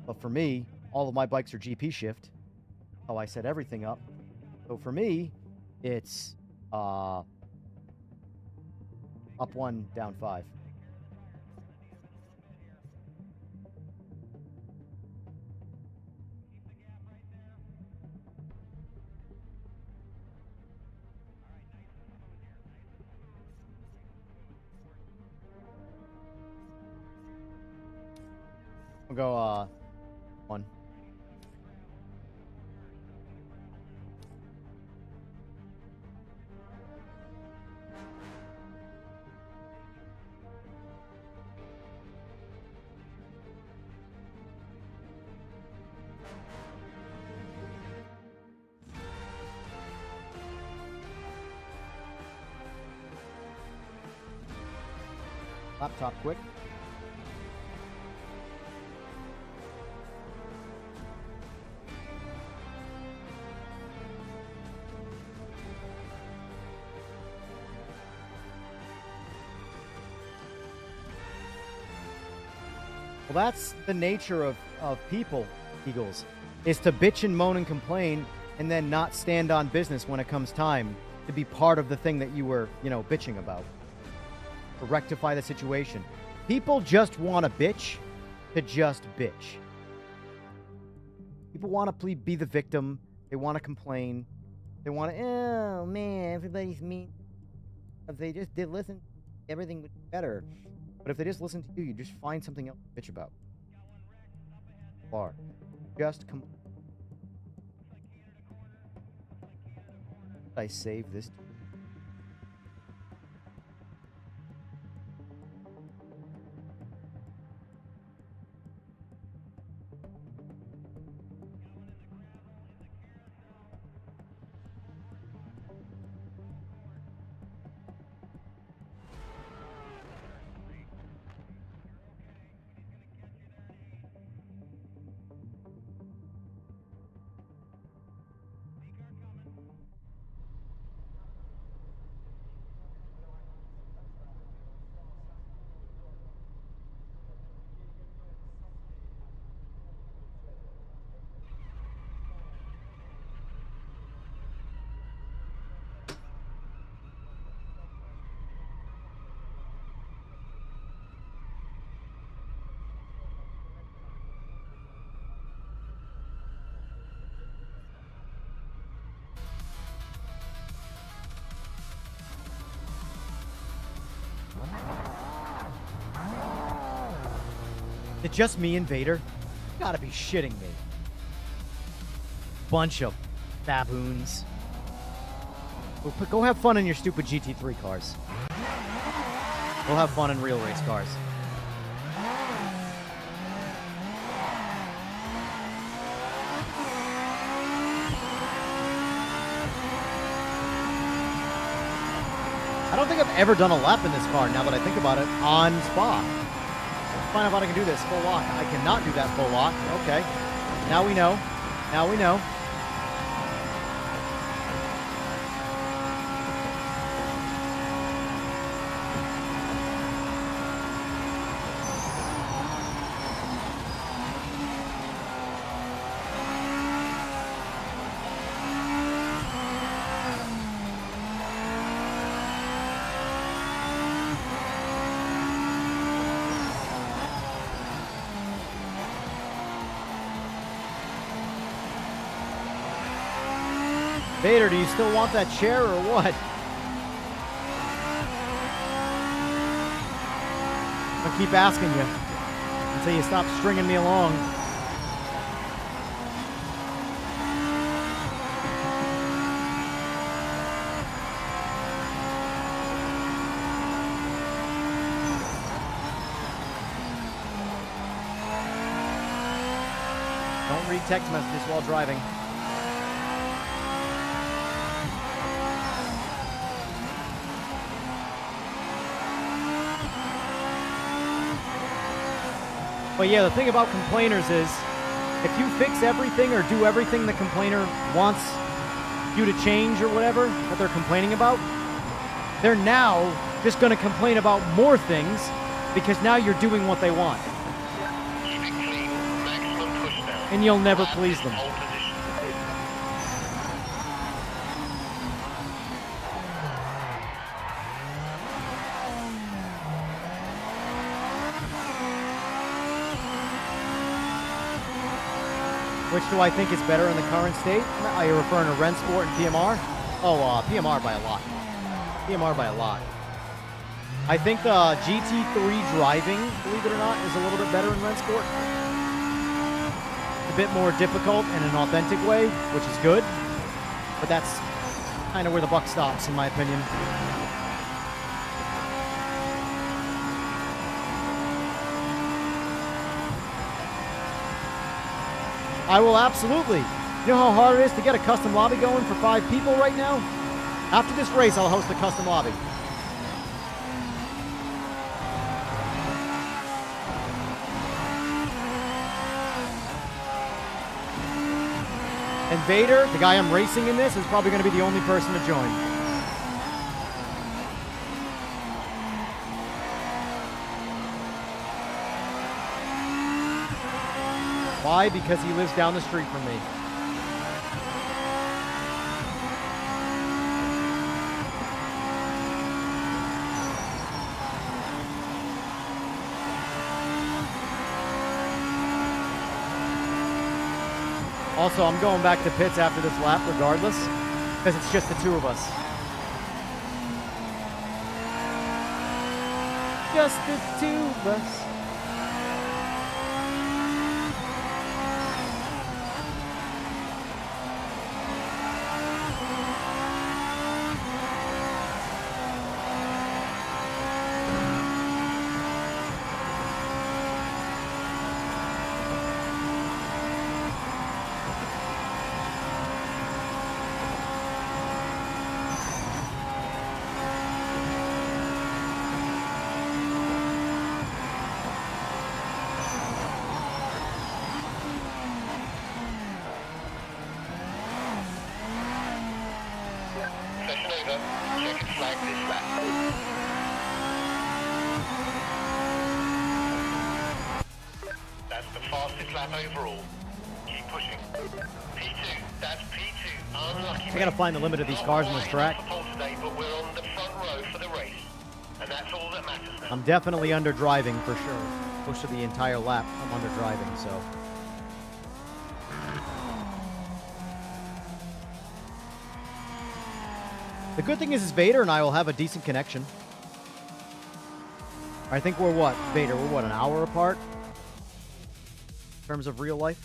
But for me, all of my bikes are GP shift. How I set everything up. So for me, it's up 1, down 5. We'll go 1. Laptop quick. Well, that's the nature of people, Eagles, is to bitch and moan and complain and then not stand on business when it comes time to be part of the thing that you were, bitching about. To rectify the situation. People just want to bitch to just bitch. People want to be the victim. They want to complain. They want to, oh man, everybody's mean. If they just did listen, everything would be better. But if they just listen to you, you just find something else to bitch about. Bar. Just come. I save this. Is it just me and Vader? You gotta be shitting me. Bunch of baboons. Go have fun in your stupid GT3 cars. Go have fun in real race cars. I don't think I've ever done a lap in this car, now that I think about it, on Spa. Find out if I can do this full lock. I cannot do that full lock. Okay. Now we know. Now we know. Vader, do you still want that chair or what? I'll keep asking you until you stop stringing me along. Don't read text messages while driving. But yeah, the thing about complainers is, if you fix everything or do everything the complainer wants you to change or whatever that they're complaining about, they're now just going to complain about more things because now you're doing what they want. Keep it clean, maximum push down. And you'll never please them. Hold position. Which do I think is better in the current state? Are you referring to Rennsport and PMR? Oh, PMR by a lot. PMR by a lot. I think the GT3 driving, believe it or not, is a little bit better in Rennsport. A bit more difficult in an authentic way, which is good. But that's kind of where the buck stops, in my opinion. I will absolutely. You know how hard it is to get a custom lobby going for 5 people right now? After this race, I'll host a custom lobby. And Vader, the guy I'm racing in this, is probably going to be the only person to join. Why? Because he lives down the street from me. Also, I'm going back to pits after this lap regardless, because it's just the two of us. Just the two of us. Session over. Checkered flag this lap. That's the fastest lap overall. Keep pushing. P2. That's P2. Unlucky. I gotta find the limit of these cars on this track. Today, but we're on the front row for the race, and that's all that matters now. I'm definitely under driving for sure. Most of the entire lap, I'm under driving, so. The good thing is Vader and I will have a decent connection. I think we're what, Vader? We're what, an hour apart? In terms of real life?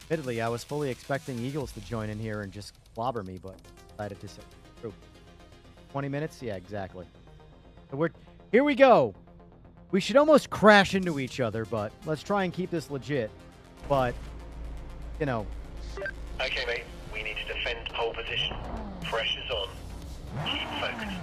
Admittedly, I was fully expecting Eagles to join in here and just clobber me, but decided to say, 20 minutes? Yeah, exactly. So here we go. We should almost crash into each other, but let's try and keep this legit. But, you know. Okay, mate. We need to defend pole position. Pressure's on. Keep focused.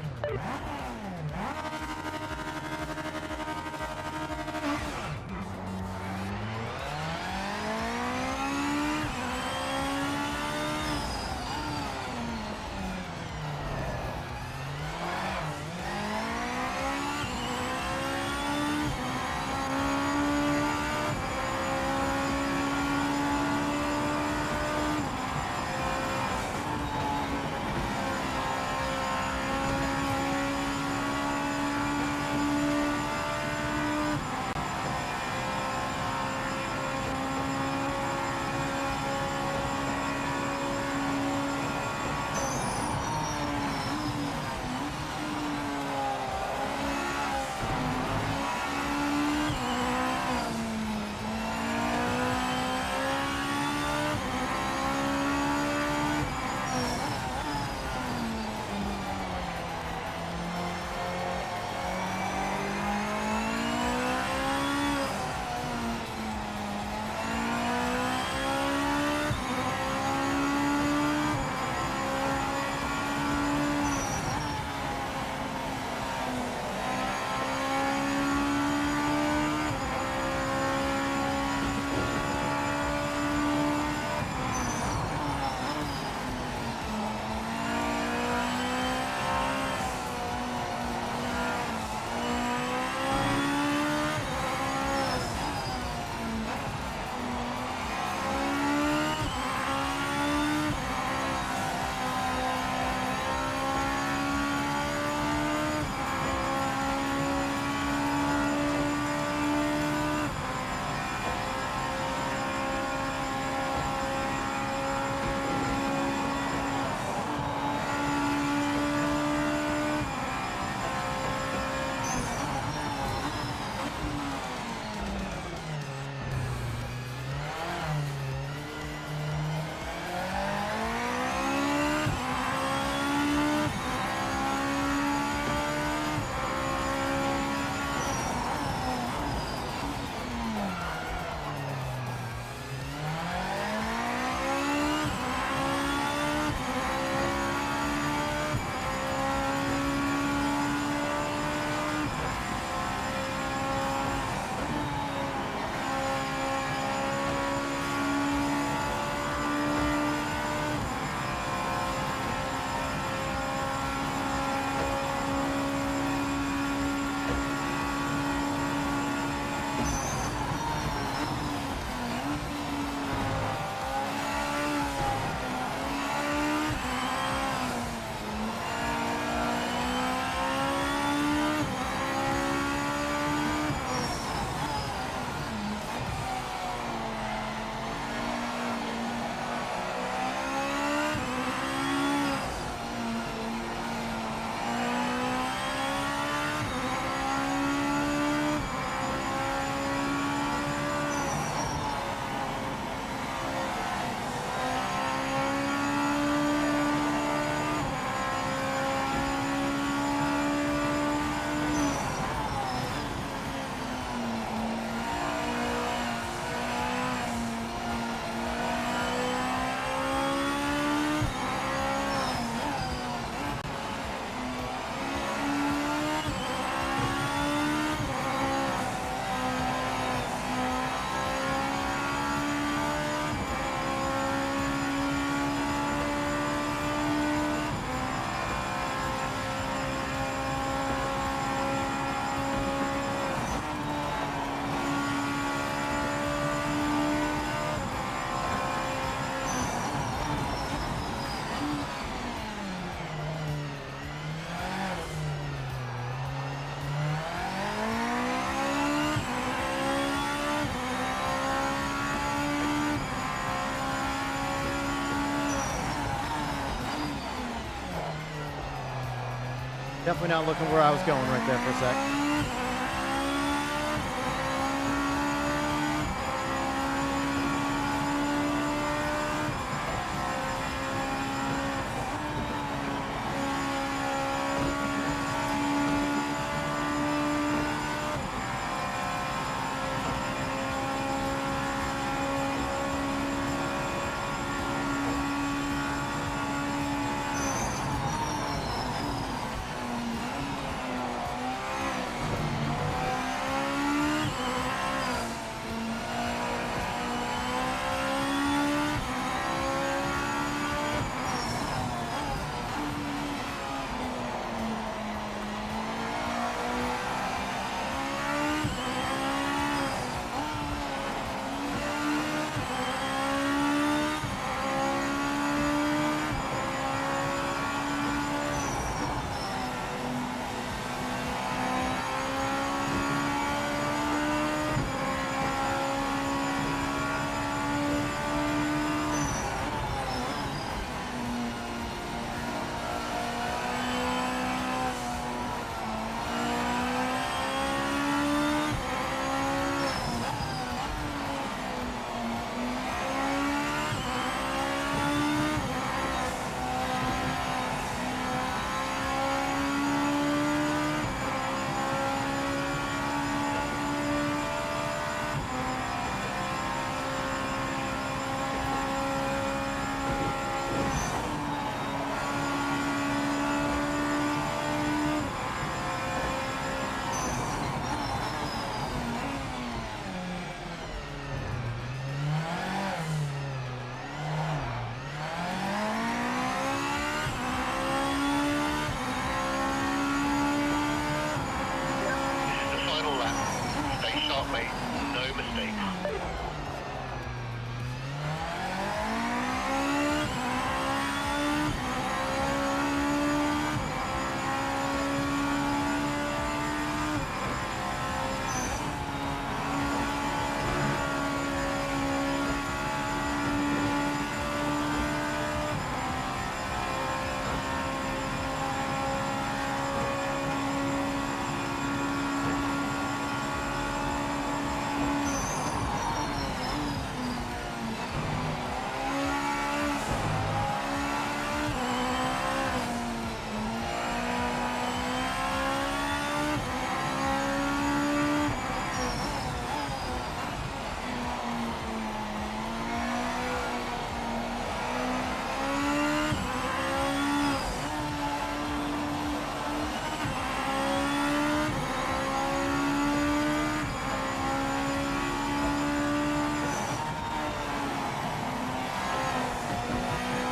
Definitely not looking where I was going right there for a sec.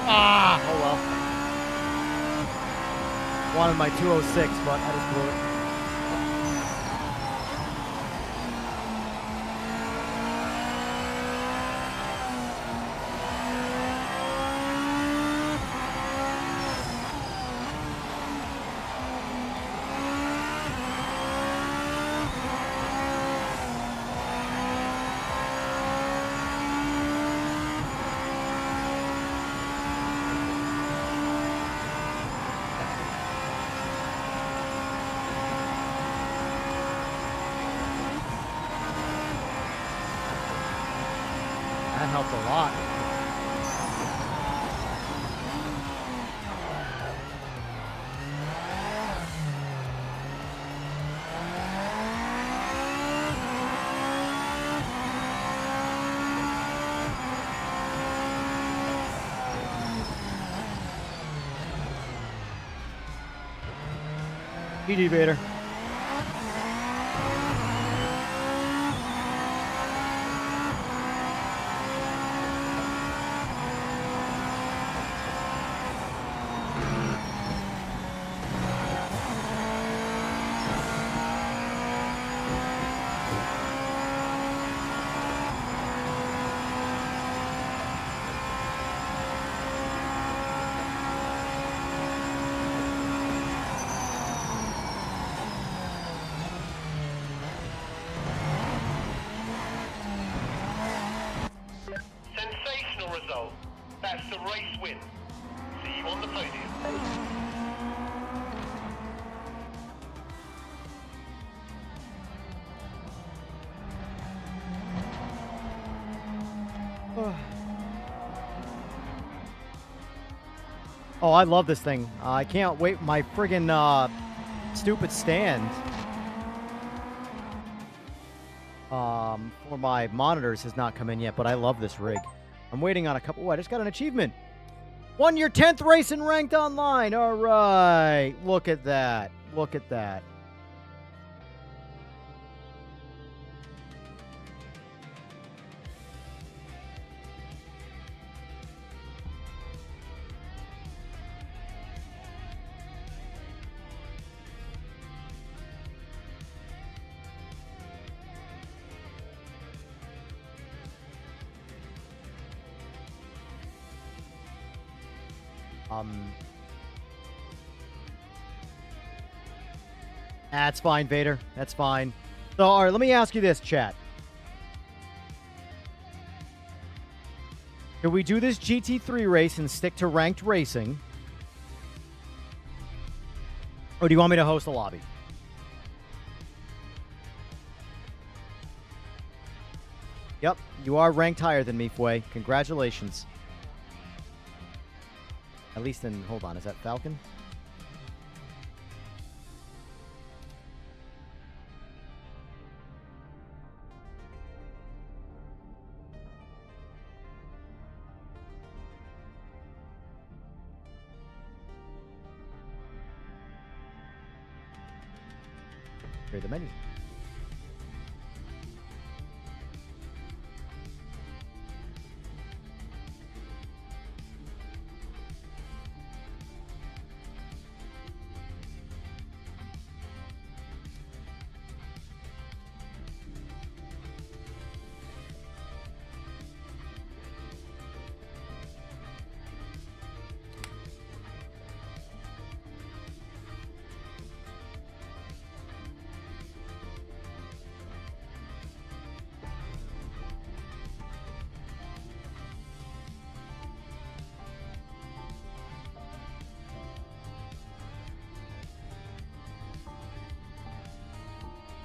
Ah, oh well. Wanted my 206, but I just blew it. That helped a lot. PD Vader. Result. That's the race win. See you on the podium. Oh, I love this thing. I can't wait. My friggin' stupid stand for my monitors has not come in yet, but I love this rig. I'm waiting on a couple. Oh, I just got an achievement. Won your 10th race in ranked online. All right. Look at that. Look at that. That's fine, Vader. That's fine. So, all right, let me ask you this, chat. Can we do this GT3 race and stick to ranked racing? Or do you want me to host a lobby? Yep, you are ranked higher than me, Fway. Congratulations. At least in, hold on, is that Falcon? The menu.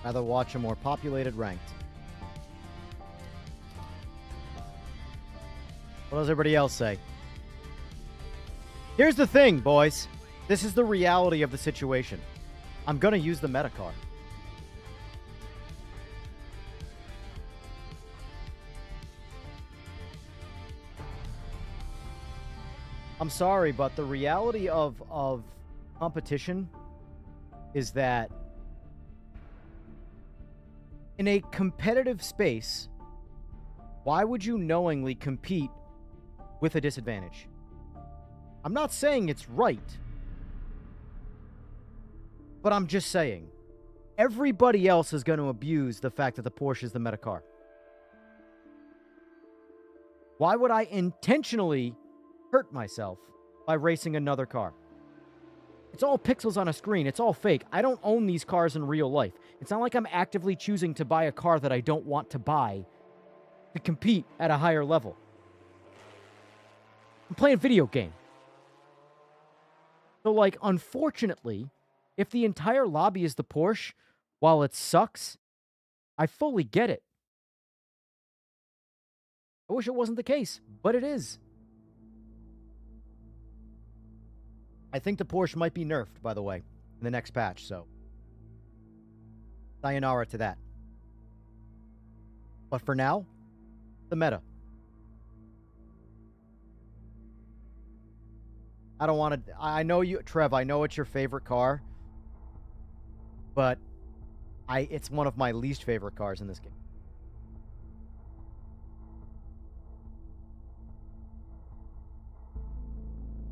Rather watch a more populated ranked. What does everybody else say? Here's the thing, boys. This is the reality of the situation. I'm going to use the meta car. I'm sorry, but the reality of competition is that in a competitive space, why would you knowingly compete with a disadvantage? I'm not saying it's right, but I'm just saying everybody else is going to abuse the fact that the Porsche is the meta car. Why would I intentionally hurt myself by racing another car? It's all pixels on a screen. It's all fake. I don't own these cars in real life. It's not like I'm actively choosing to buy a car that I don't want to buy to compete at a higher level. I'm playing a video game. So, like, unfortunately, if the entire lobby is the Porsche, while it sucks, I fully get it. I wish it wasn't the case, but it is. I think the Porsche might be nerfed, by the way, in the next patch, so sayonara to that. But for now, the meta. I don't want to... I know you... Trev, I know it's your favorite car, but it's one of my least favorite cars in this game.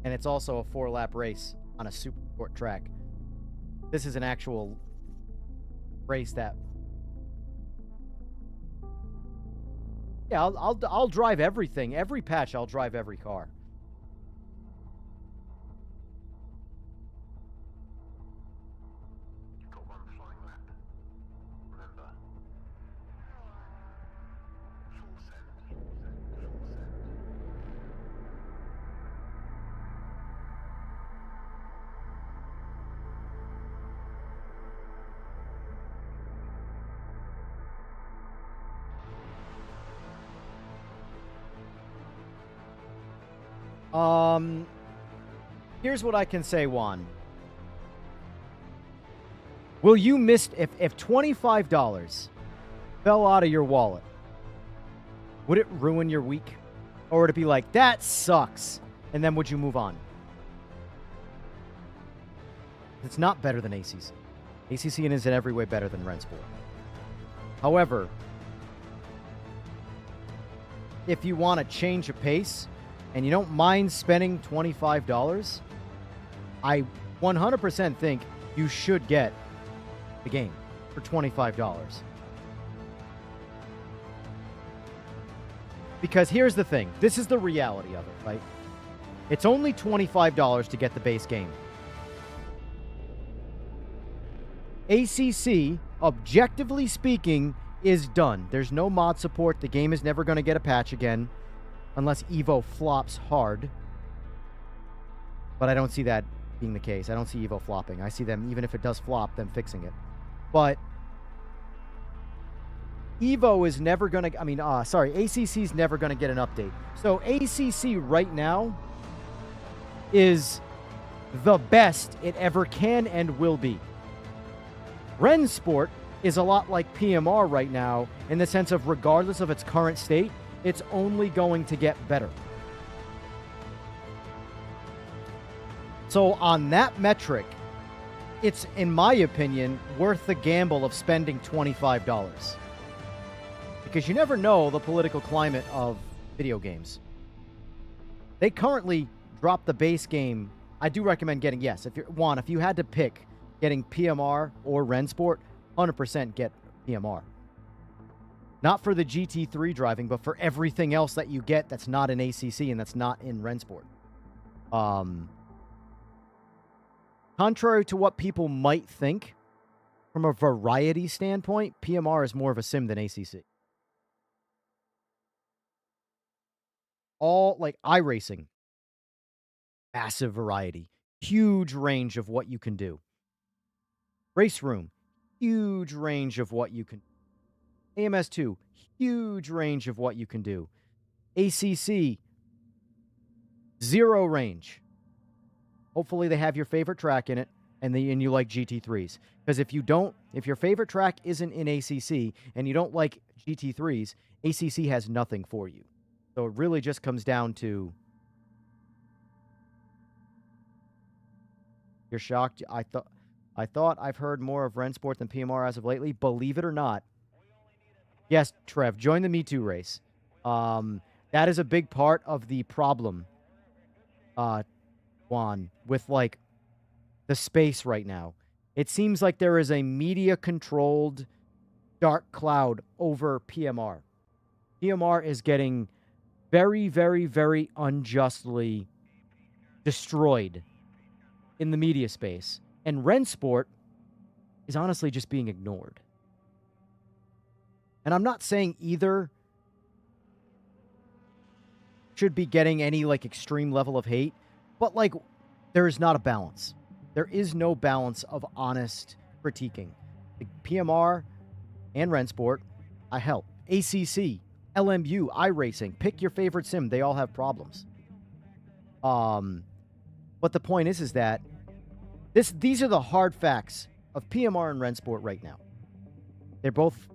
And it's also a 4-lap race on a super short track. This is an actual race that... Yeah, I'll drive everything. Every patch, I'll drive every car. You've got one flying lap. Remember. Full send. Full send. Here's what I can say, Juan. Will you miss if $25 fell out of your wallet? Would it ruin your week? Or would it be like, that sucks? And then would you move on? It's not better than ACC. ACC is in every way better than Rennsport. However, if you want to change a pace and you don't mind spending $25, I 100% think you should get the game for $25. Because here's the thing. This is the reality of it, right? It's only $25 to get the base game. ACC, objectively speaking, is done. There's no mod support. The game is never going to get a patch again unless Evo flops hard. But I don't see that being the case. I don't see Evo flopping. I see them, even if it does flop, them fixing it. But Evo is never going to... ACC is never going to get an update. So ACC right now is the best it ever can and will be. Rennsport is a lot like PMR right now in the sense of regardless of its current state, it's only going to get better. So on that metric, it's, in my opinion, worth the gamble of spending $25. Because you never know the political climate of video games. They currently drop the base game. I do recommend getting, yes, if you had to pick getting PMR or Rennsport, 100% get PMR. Not for the GT3 driving, but for everything else that you get that's not in ACC and that's not in Rennsport. Contrary to what people might think, from a variety standpoint, PMR is more of a sim than ACC. All, like, iRacing. Massive variety. Huge range of what you can do. Race Room. Huge range of what you can do. AMS2. Huge range of what you can do. ACC. Zero range. Hopefully they have your favorite track in it, and you like GT3s. Because if your favorite track isn't in ACC, and you don't like GT3s, ACC has nothing for you. So it really just comes down to... You're shocked? I thought I've heard more of Rennsport than PMR as of lately. Believe it or not. Yes, Trev, join the Me Too race. That is a big part of the problem, Juan, with, like, the space right now. It seems like there is a media-controlled dark cloud over PMR. PMR is getting very, very, very unjustly destroyed in the media space. And Rennsport is honestly just being ignored. And I'm not saying either should be getting any, like, extreme level of hate, but, like, there is not a balance. There is no balance of honest critiquing. The PMR and Rennsport, I help. ACC, LMU, iRacing, pick your favorite sim. They all have problems. But the point is that these are the hard facts of PMR and Rennsport right now. They're both,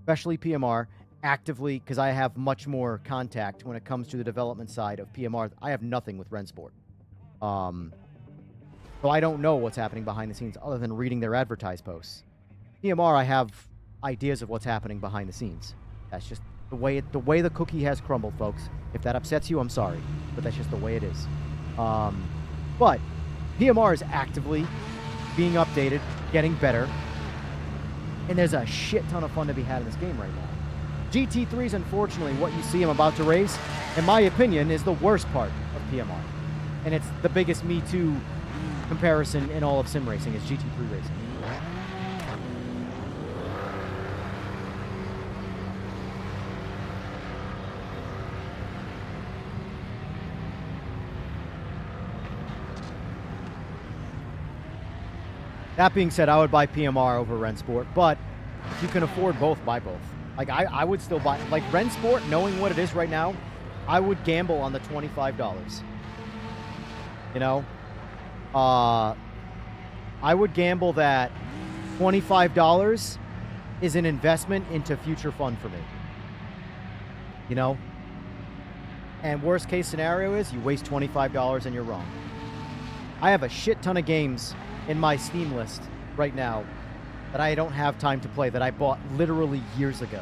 especially PMR, actively, because I have much more contact when it comes to the development side of PMR. I have nothing with Rennsport. So I don't know what's happening behind the scenes other than reading their advertised posts. PMR, I have ideas of what's happening behind the scenes. That's just the way the cookie has crumbled, folks. If that upsets you, I'm sorry, but that's just the way it is. But PMR is actively being updated, getting better, and there's a shit ton of fun to be had in this game right now. GT3s, unfortunately, what you see I'm about to race, in my opinion, is the worst part of PMR. And it's the biggest Me Too comparison in all of sim racing is GT3 racing. That being said, I would buy PMR over Rennsport, but if you can afford both, buy both. Like, I would still buy... Like, Rennsport, knowing what it is right now, I would gamble on the $25. You know? I would gamble that $25 is an investment into future fun for me. You know? And worst case scenario is you waste $25 and you're wrong. I have a shit ton of games in my Steam list right now that I don't have time to play that I bought literally years ago.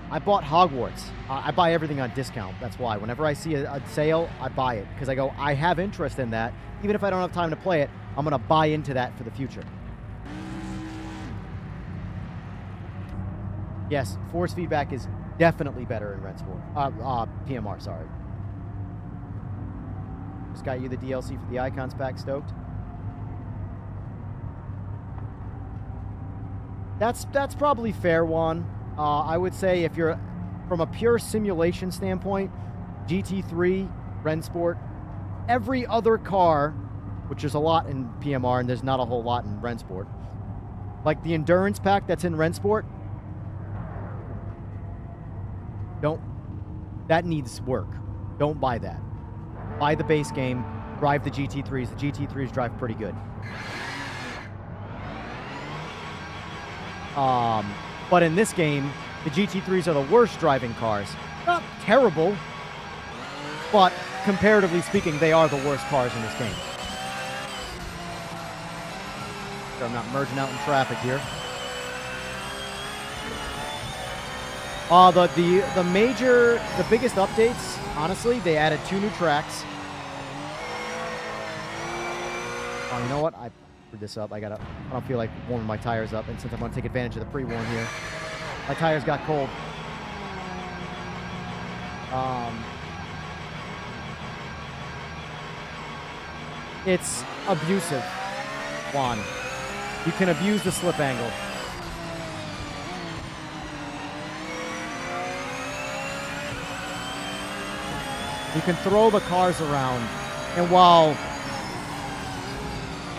I bought Hogwarts. I buy everything on discount. That's why. Whenever I see a sale, I buy it. Because I go, I have interest in that. Even if I don't have time to play it, I'm going to buy into that for the future. Yes, force feedback is definitely better in Rennsport. PMR, sorry. Just got you the DLC for the Icons pack, stoked. That's probably fair, Juan. I would say if you're from a pure simulation standpoint, GT3, Rennsport, every other car, which is a lot in PMR and there's not a whole lot in Rennsport, like the endurance pack that's in Rennsport, that needs work. Don't buy that. Buy the base game, drive the GT3s. The GT3s drive pretty good. But in this game, the GT3s are the worst driving cars. Not terrible, but comparatively speaking, they are the worst cars in this game. So I'm not merging out in traffic here. The biggest updates, honestly, they added 2 new tracks. Oh, you know what? I screwed this up. I don't feel like warming my tires up, and since I'm going to take advantage of the pre-warm here, my tires got cold. It's abusive, Juan. You can abuse the slip angle. You can throw the cars around, and while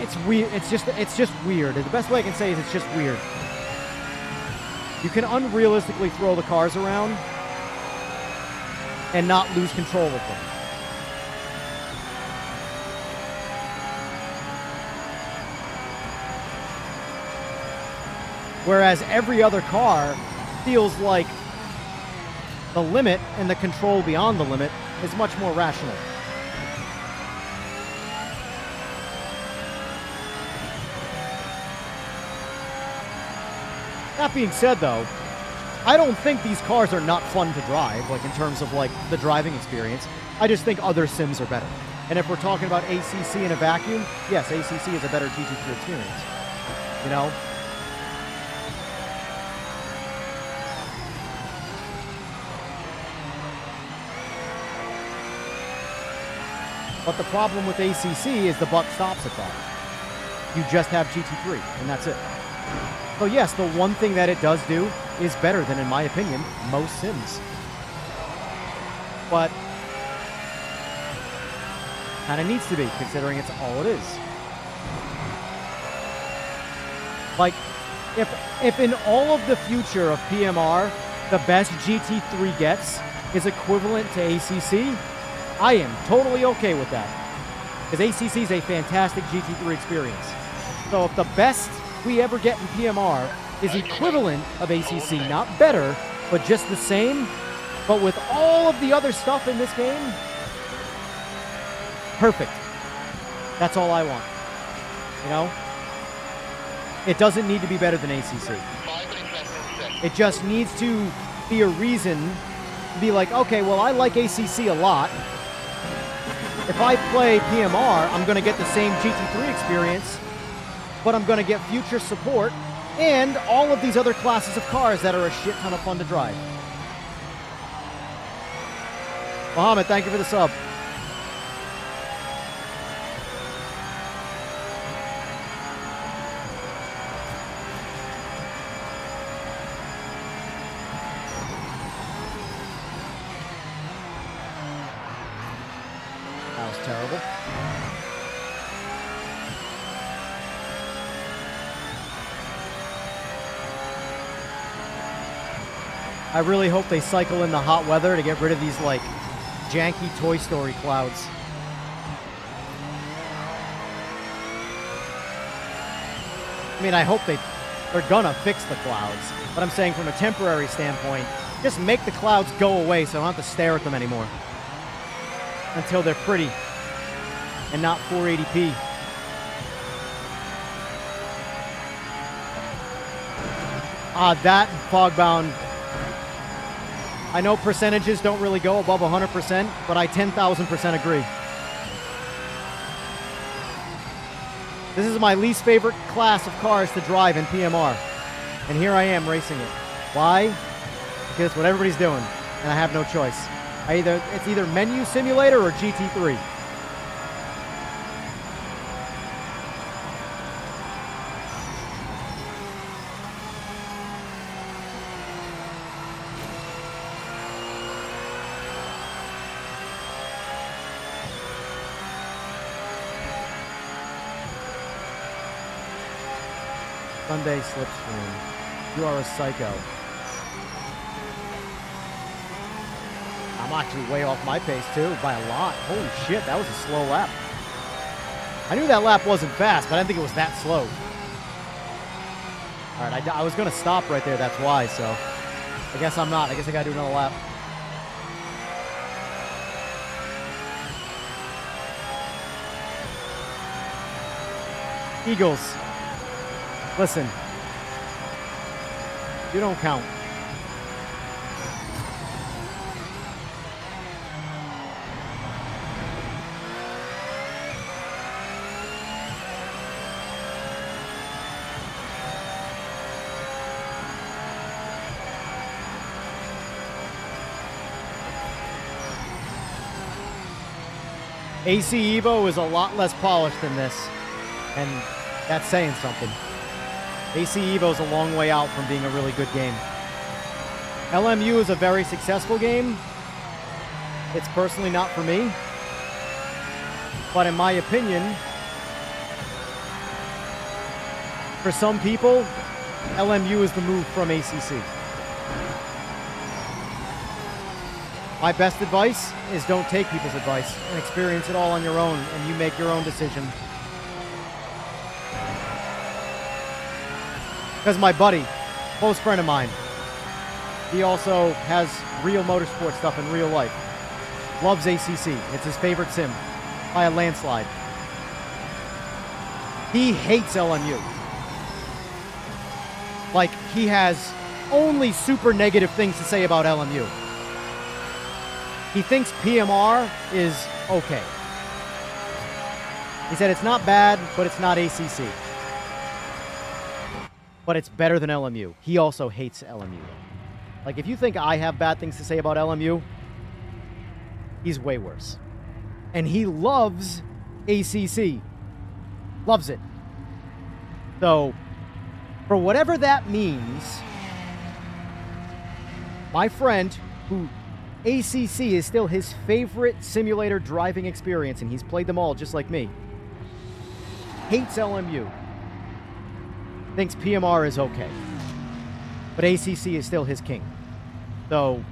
it's weird, it's just weird. The best way I can say is it's just weird. You can unrealistically throw the cars around and not lose control of them. Whereas every other car feels like the limit and the control beyond the limit is much more rational. That being said, though, I don't think these cars are not fun to drive, like in terms of like the driving experience. I just think other sims are better. And if we're talking about ACC in a vacuum, yes, ACC is a better GT3 experience. You know? But the problem with ACC is the buck stops at that. You just have GT3, and that's it. So yes, the one thing that it does do is better than, in my opinion, most sims. But kind of needs to be, considering it's all it is. Like, if in all of the future of PMR, the best GT3 gets is equivalent to ACC, I am totally okay with that. Because ACC is a fantastic GT3 experience. So if the best we ever get in PMR is equivalent of ACC, not better, but just the same, but with all of the other stuff in this game, perfect. That's all I want. You know? It doesn't need to be better than ACC. It just needs to be a reason to be like, okay, well, I like ACC a lot. If I play PMR, I'm going to get the same GT3 experience, but I'm going to get future support and all of these other classes of cars that are a shit ton of fun to drive. Mohammed, thank you for the sub. That was terrible. I really hope they cycle in the hot weather to get rid of these, like, janky Toy Story clouds. I mean, I hope they're gonna fix the clouds. But I'm saying from a temporary standpoint, just make the clouds go away so I don't have to stare at them anymore. Until they're pretty and not 480p. That Fogbound, I know percentages don't really go above 100%, but I 10,000% agree. This is my least favorite class of cars to drive in PMR. And here I am racing it. Why? Because it's what everybody's doing, and I have no choice. It's either Menu Simulator or GT3. Sunday slipstream. You are a psycho. I'm actually way off my pace too, by a lot. Holy shit, that was a slow lap. I knew that lap wasn't fast, but I didn't think it was that slow. All right, I was gonna stop right there, that's why, so I guess I'm not. I guess I gotta do another lap. Eagles. Listen, you don't count. AC Evo is a lot less polished than this, and that's saying something. AC Evo is a long way out from being a really good game. LMU is a very successful game. It's personally not for me. But in my opinion, for some people, LMU is the move from ACC. My best advice is don't take people's advice and experience it all on your own, and you make your own decision. Because my buddy, close friend of mine, he also has real motorsport stuff in real life. Loves ACC. It's his favorite sim by a landslide. He hates LMU. Like, he has only super negative things to say about LMU. He thinks PMR is okay. He said it's not bad, but it's not ACC. But it's better than LMU. He also hates LMU. Like, if you think I have bad things to say about LMU, he's way worse. And he loves ACC. Loves it. So, for whatever that means, my friend, who ACC is still his favorite simulator driving experience, and he's played them all just like me, hates LMU. Thinks PMR is okay. But ACC is still his king. So,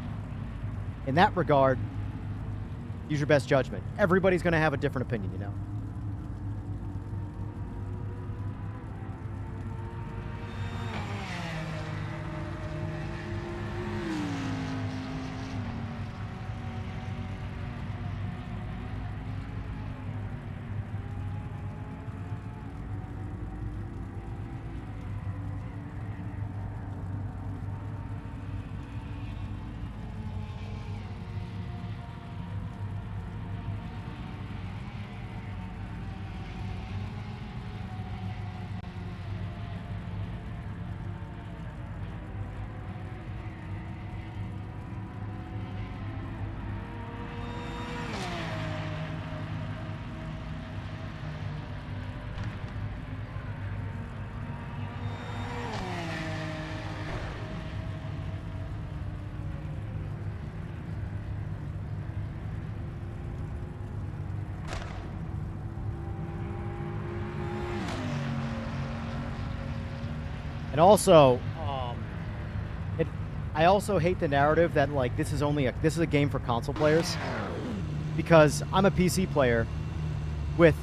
in that regard, use your best judgment. Everybody's going to have a different opinion, you know? And also, I also hate the narrative that, like, this is a game for console players, because I'm a PC player with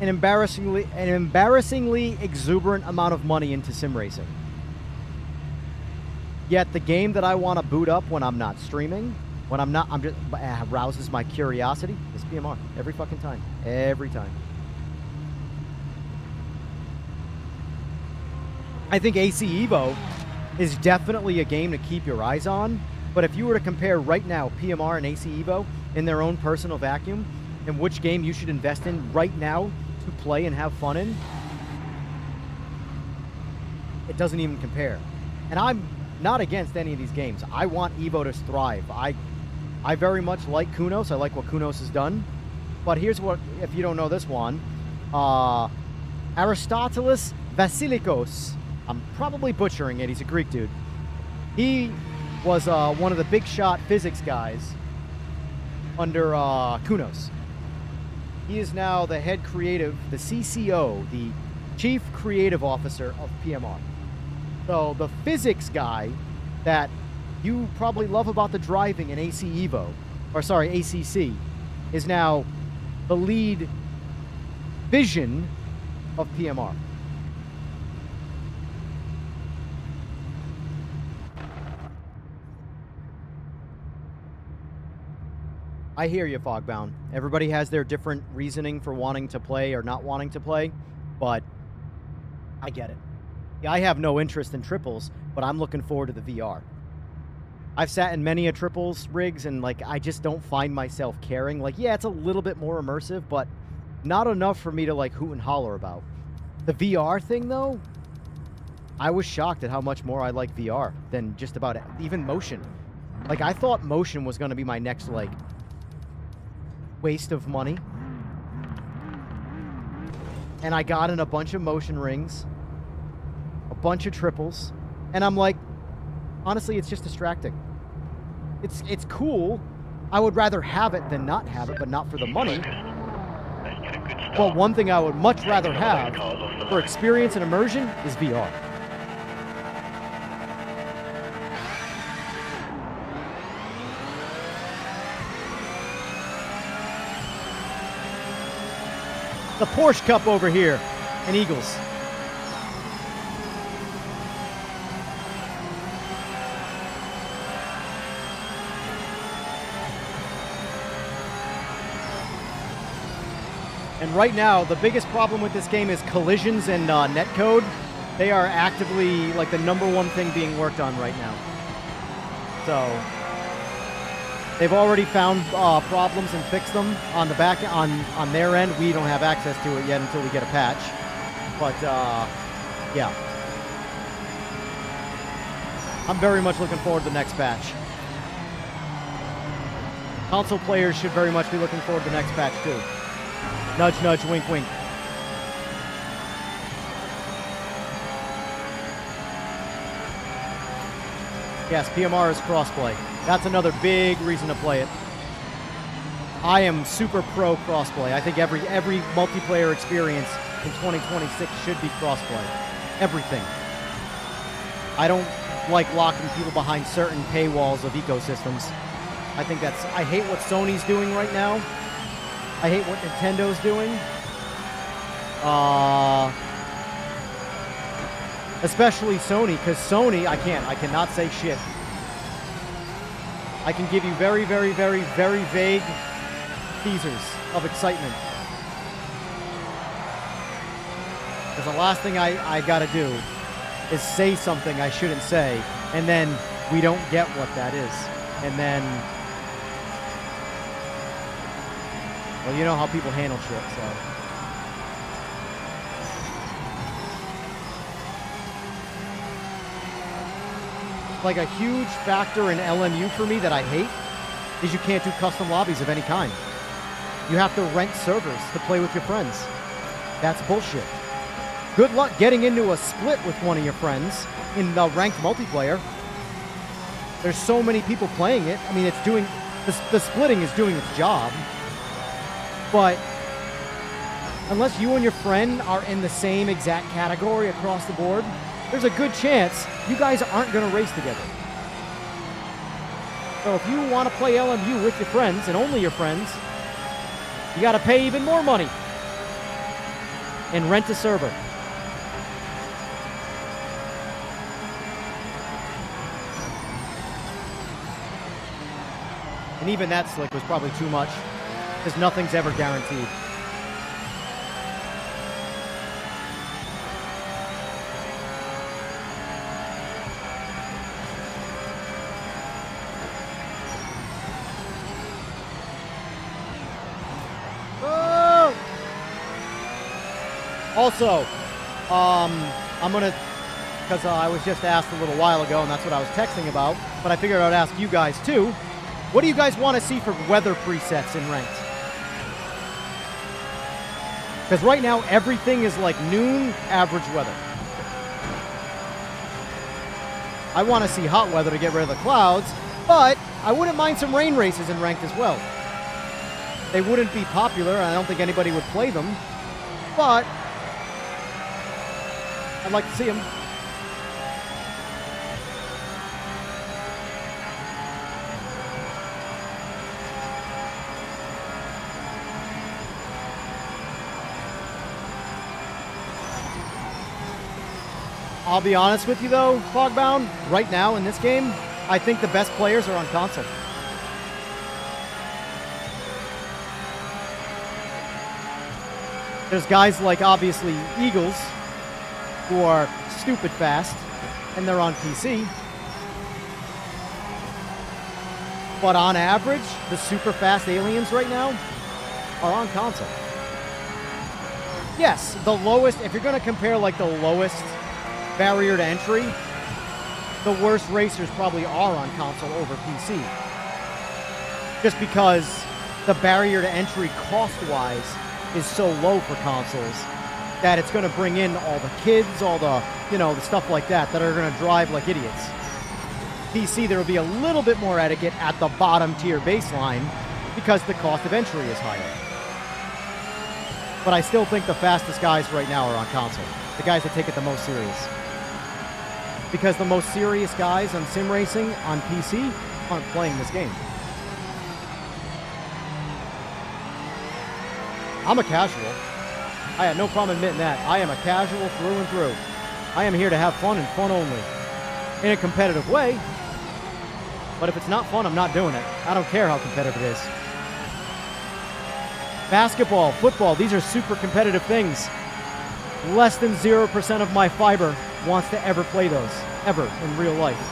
an embarrassingly exuberant amount of money into sim racing. Yet the game that I want to boot up when I'm not streaming, when I'm just rouses my curiosity, is PMR every fucking time, every time. I think AC Evo is definitely a game to keep your eyes on, but if you were to compare right now PMR and AC Evo in their own personal vacuum, and which game you should invest in right now to play and have fun in, it doesn't even compare. And I'm not against any of these games. I want Evo to thrive. I very much like Kunos. I like what Kunos has done. But here's what, if you don't know this one, Aristotelis Vasilikos. I'm probably butchering it. He's a Greek dude. He was one of the big shot physics guys under Kunos. He is now the head creative, the CCO, the Chief Creative Officer of PMR. So the physics guy that you probably love about the driving in AC Evo, or sorry, ACC, is now the lead vision of PMR. I hear you, Fogbound. Everybody has their different reasoning for wanting to play or not wanting to play, but I get it. Yeah, I have no interest in triples, but I'm looking forward to the VR. I've sat in many a triples rigs, and like I just don't find myself caring. Like, yeah, it's a little bit more immersive, but not enough for me to like hoot and holler about. The VR thing, though, I was shocked at how much more I like VR than just about even motion. Like, I thought motion was going to be my next like waste of money, and I got in a bunch of motion rings, a bunch of triples, and I'm like, honestly, it's just distracting. It's cool. I would rather have it than not have it, but not for the money. But one thing I would much rather have for experience and immersion is VR. The Porsche Cup over here in Eagles. And right now, the biggest problem with this game is collisions and netcode. They are actively like the #1 thing being worked on right now. So they've already found problems and fixed them on the back on their end. We don't have access to it yet until we get a patch. But yeah, I'm very much looking forward to the next patch. Console players should very much be looking forward to the next patch too. Nudge, nudge, wink, wink. Yes, PMR is crossplay. That's another big reason to play it. I am super pro crossplay. I think every multiplayer experience in 2026 should be crossplay. Everything. I don't like locking people behind certain paywalls of ecosystems. I hate what Sony's doing right now. I hate what Nintendo's doing. Especially Sony, because Sony, I cannot say shit. I can give you very, very, very, very vague teasers of excitement. Because the last thing I gotta do is say something I shouldn't say, and then we don't get what that is. And then, well, you know how people handle shit, so. Like a huge factor in LMU for me that I hate is you can't do custom lobbies of any kind. You have to rent servers to play with your friends. That's bullshit. Good luck getting into a split with one of your friends in the ranked multiplayer. There's so many people playing it. I mean, it's doing, the splitting is doing its job. But unless you and your friend are in the same exact category across the board, there's a good chance you guys aren't going to race together. So if you want to play LMU with your friends, and only your friends, you got to pay even more money. and rent a server. And even that slick was probably too much, because nothing's ever guaranteed. Oh! Also, I'm gonna, because I was just asked a little while ago, and that's what I was texting about, but I figured I'd ask you guys too. What do you guys want to see for weather presets in ranked? Because right now, everything is like noon average weather. I want to see hot weather to get rid of the clouds, but I wouldn't mind some rain races in ranked as well. They wouldn't be popular, and I don't think anybody would play them, but I'd like to see them. I'll be honest with you though, Fogbound, right now in this game, I think the best players are on console. There's guys like, obviously, Eagles, who are stupid fast, and they're on PC. But on average, the super fast aliens right now are on console. Yes, the lowest, if you're going to compare like the lowest barrier to entry, the worst racers probably are on console over PC. Just because the barrier to entry cost-wise is so low for consoles that it's going to bring in all the kids, all the, you know, the stuff like that are going to drive like idiots. PC, there will be a little bit more etiquette at the bottom tier baseline because the cost of entry is higher. But I still think the fastest guys right now are on console. The guys that take it the most serious. Because the most serious guys on sim racing on PC aren't playing this game. I'm a casual. I have no problem admitting that. I am a casual through and through. I am here to have fun and fun only. In a competitive way. But if it's not fun, I'm not doing it. I don't care how competitive it is. Basketball, football, these are super competitive things. Less than 0% of my fiber wants to ever play those, ever, in real life.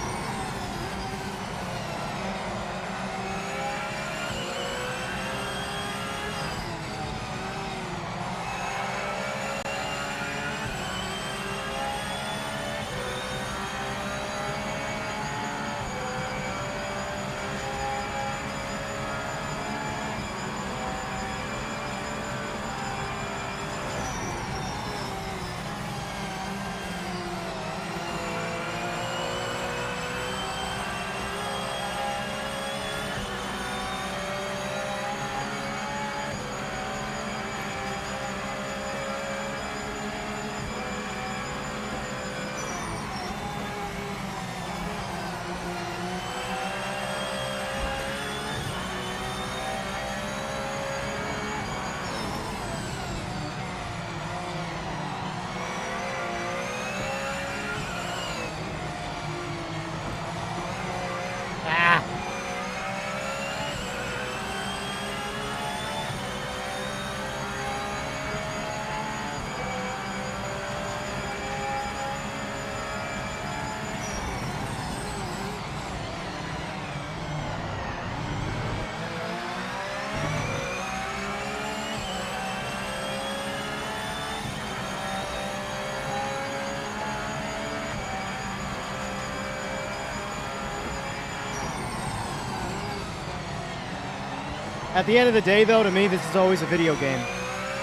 At the end of the day, though, to me, this is always a video game.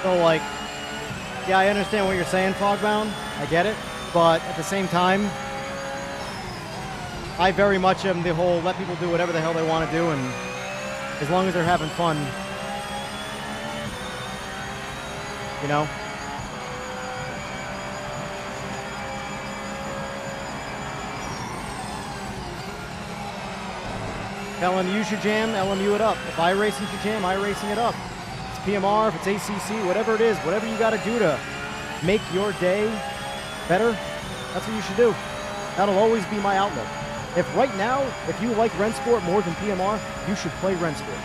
So, like, yeah, I understand what you're saying, Fogbound. I get it. But at the same time, I very much am the whole let people do whatever the hell they want to do, and as long as they're having fun, you know? LMU should jam, LMU it up. If iRacing should jam, iRacing it up. It's PMR, if it's ACC, whatever it is, whatever you got to do to make your day better, that's what you should do. That'll always be my outlook. If right now, if you like Rennsport more than PMR, you should play Rennsport.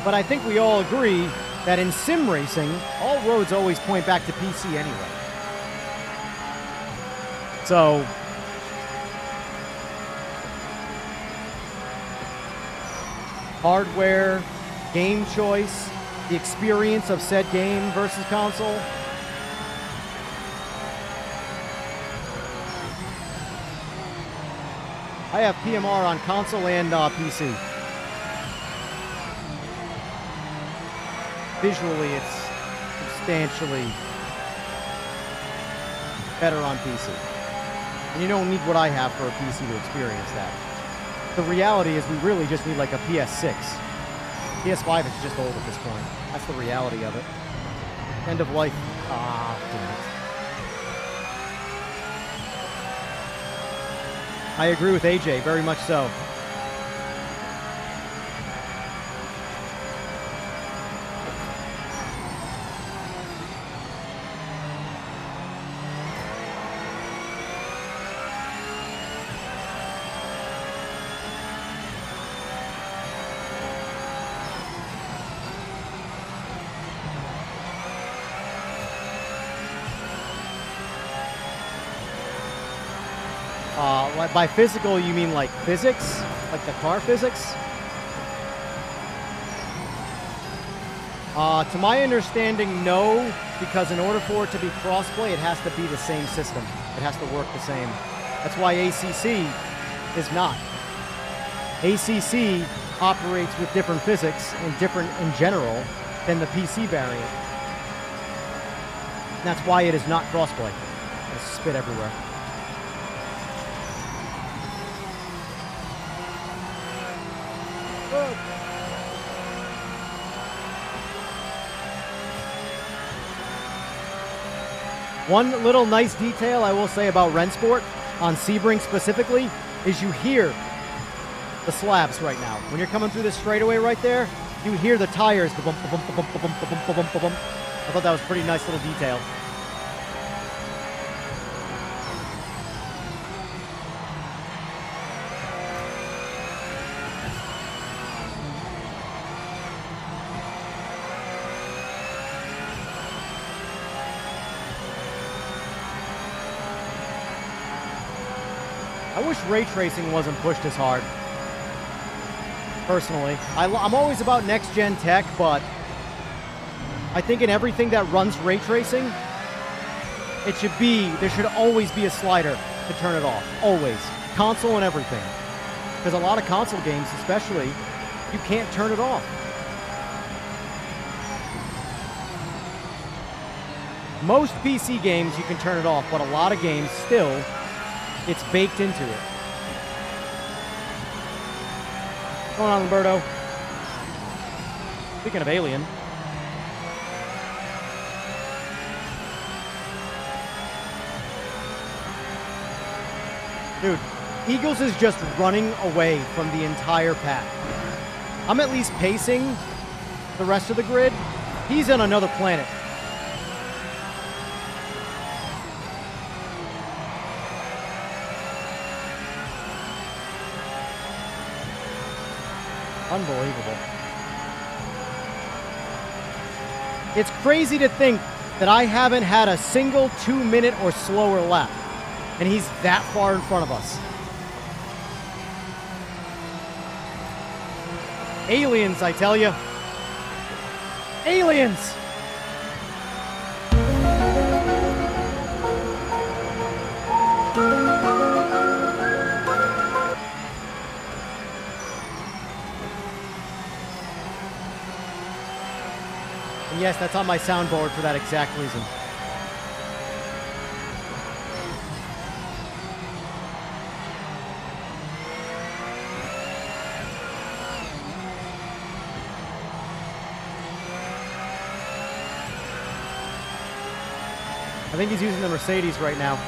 But I think we all agree that in sim racing, all roads always point back to PC anyway. So, hardware, game choice, the experience of said game versus console. I have PMR on console and PC. Visually, it's substantially better on PC. And you don't need what I have for a PC to experience that. The reality is we really just need like a PS6. PS5 is just old at this point. That's the reality of it. End of life. Damn it. I agree with AJ, very much so. By physical, you mean like physics? Like the car physics? To my understanding, no, because in order for it to be crossplay, it has to be the same system. It has to work the same. That's why ACC is not. ACC operates with different physics and different in general than the PC variant. And that's why it is not crossplay. I spit everywhere. One little nice detail I will say about Rennsport, on Sebring specifically, is you hear the slabs right now. When you're coming through this straightaway right there, you hear the tires, the bump, the bump, the bump, the bump, the bump, the bump, the bump. I thought that was a pretty nice little detail. I wish ray tracing wasn't pushed as hard. Personally, I'm always about next-gen tech, but I think in everything that runs ray tracing, there should always be a slider to turn it off. Always. Console and everything. Because a lot of console games, especially, you can't turn it off. Most PC games, you can turn it off, but a lot of games still, it's baked into it. What's going on, Roberto? Speaking of Alien. Dude, Eagles is just running away from the entire pack. I'm at least pacing the rest of the grid. He's on another planet. Unbelievable. It's crazy to think that I haven't had a single 2-minute or slower lap, and he's that far in front of us. Aliens, I tell you. Aliens! Yes, that's on my soundboard for that exact reason. I think he's using the Mercedes right now.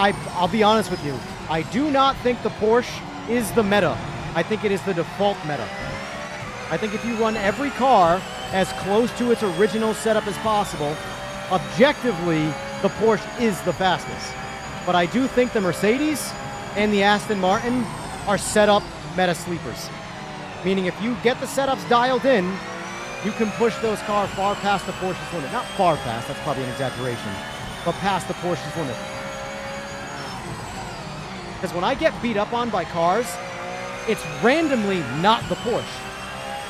I'll be honest with you. I do not think the Porsche is the meta. I think it is the default meta. I think if you run every car as close to its original setup as possible, objectively, the Porsche is the fastest. But I do think the Mercedes and the Aston Martin are set up meta sleepers. Meaning if you get the setups dialed in, you can push those cars far past the Porsche's limit. Not far past, that's probably an exaggeration, but past the Porsche's limit. Because when I get beat up on by cars, it's randomly not the Porsche.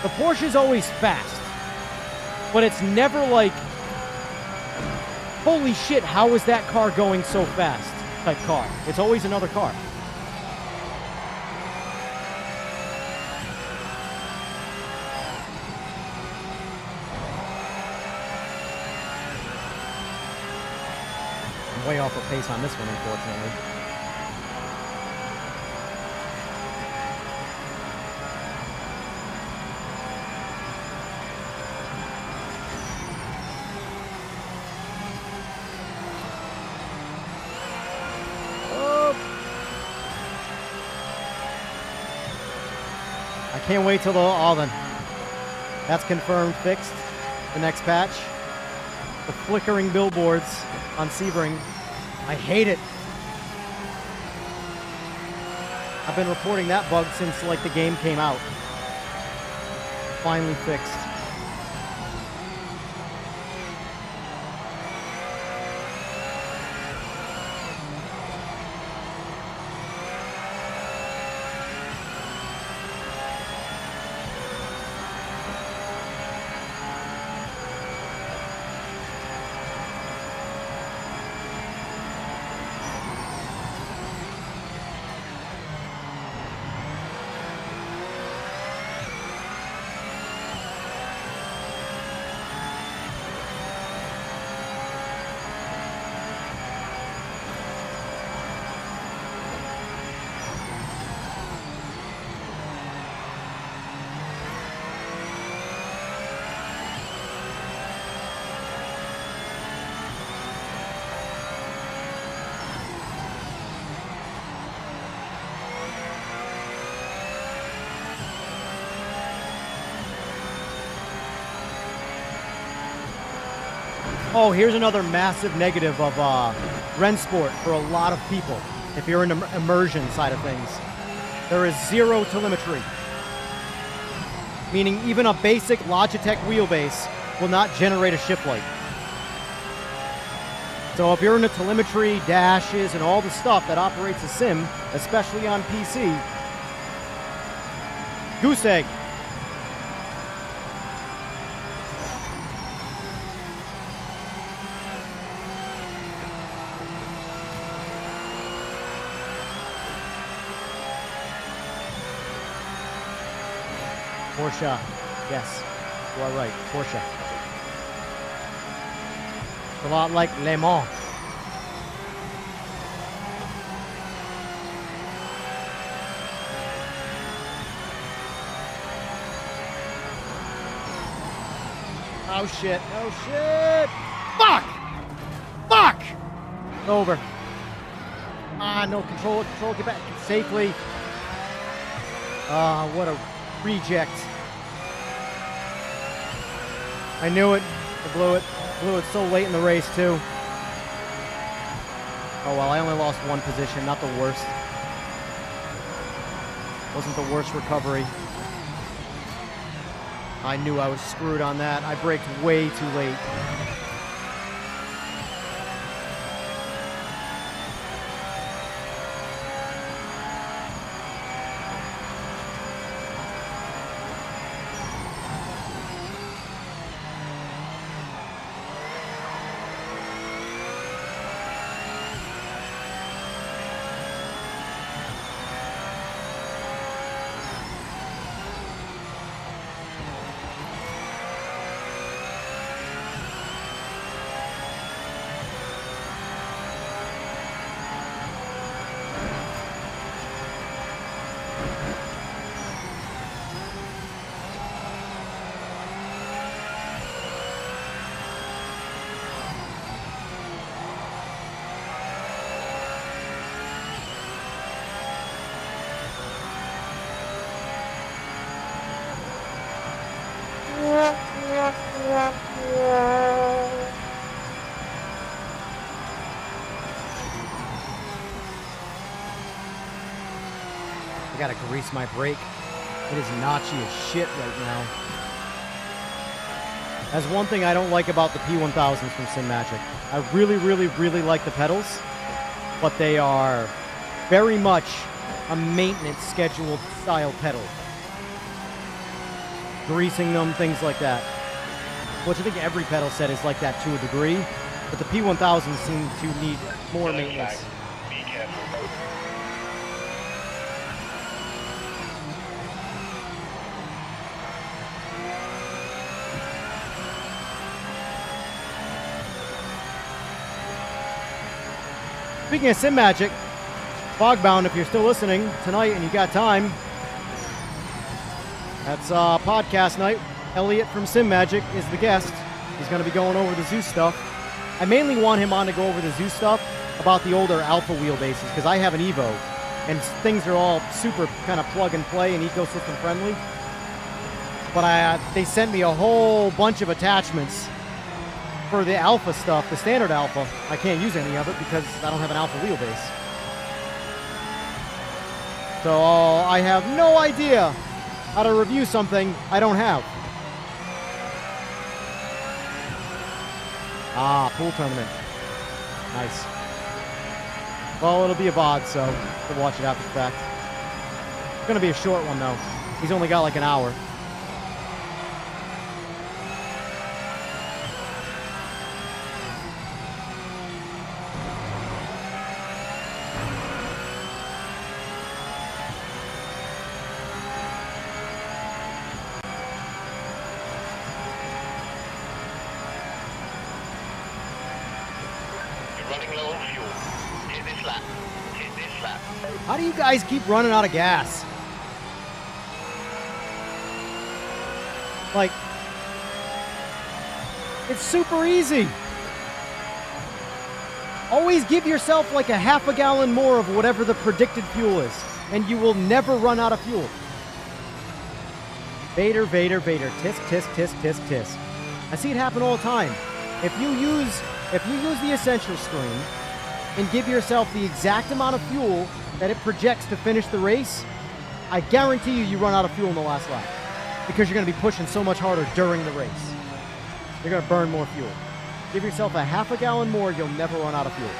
The Porsche is always fast, but it's never like, holy shit, how is that car going so fast type car. It's always another car. I'm way off of pace on this one, unfortunately. Can't wait till then. That's confirmed, fixed. The next patch. The flickering billboards on Sebring. I hate it. I've been reporting that bug since like the game came out. Finally fixed. Oh, here's another massive negative of Rennsport for a lot of people. If you're in the immersion side of things, there is zero telemetry. Meaning even a basic Logitech wheelbase will not generate a shift light. So if you're in the telemetry, dashes, and all the stuff that operates a sim, especially on PC, goose egg. Porsche. Yes, you are right. Porsche. A lot like Le Mans. Oh shit. Oh shit. Fuck! Fuck! Over. Ah, no control. Control. Get back safely. Ah, what a reject. I knew it. I blew it. Blew it so late in the race, too. Oh, well, I only lost one position. Not the worst. Wasn't the worst recovery. I knew I was screwed on that. I braked way too late. gotta grease my brake. It is notchy as shit right now. That's one thing I don't like about the P1000s from Simagic. I really, really, really like the pedals, but they are very much a maintenance scheduled style pedal. Greasing them, things like that. Which I think every pedal set is like that to a degree, but the P1000s seem to need more maintenance. Be careful. Speaking of Simagic, Fogbound, if you're still listening tonight and you got time, that's podcast night. Elliot from Simagic is the guest. He's going to be going over the Zeus stuff. I mainly want him on to go over the Zeus stuff about the older Alpha wheelbases, because I have an Evo, and things are all super kind of plug and play and ecosystem friendly. But they sent me a whole bunch of attachments for the Alpha stuff, the standard Alpha. I can't use any of it because I don't have an Alpha wheelbase. So I have no idea how to review something I don't have. Ah, pool tournament. Nice. Well, it'll be a VOD, so we'll watch it after the fact. It's going to be a short one, though. He's only got like an hour. Running low on fuel. Hit this lap. Hit this lap. How do you guys keep running out of gas? Like, it's super easy. Always give yourself like a half a gallon more of whatever the predicted fuel is, and you will never run out of fuel. Vader, Vader, Vader. Tisk, tisk, tisk, tisk, tisk. I see it happen all the time. If you use the essential screen and give yourself the exact amount of fuel that it projects to finish the race, I guarantee you run out of fuel in the last lap, because you're going to be pushing so much harder during the race. You're going to burn more fuel. Give yourself a half a gallon more, you'll never run out of fuel.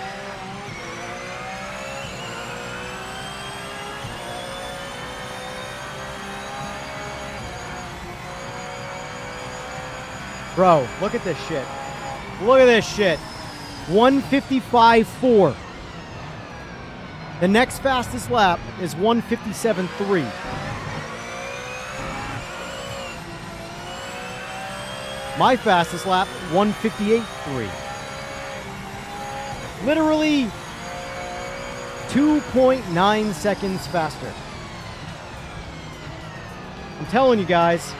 Bro, look at this shit. Look at this shit. 155.4. The next fastest lap is 157.3. My fastest lap, 158.3. Literally 2.9 seconds faster. I'm telling you guys.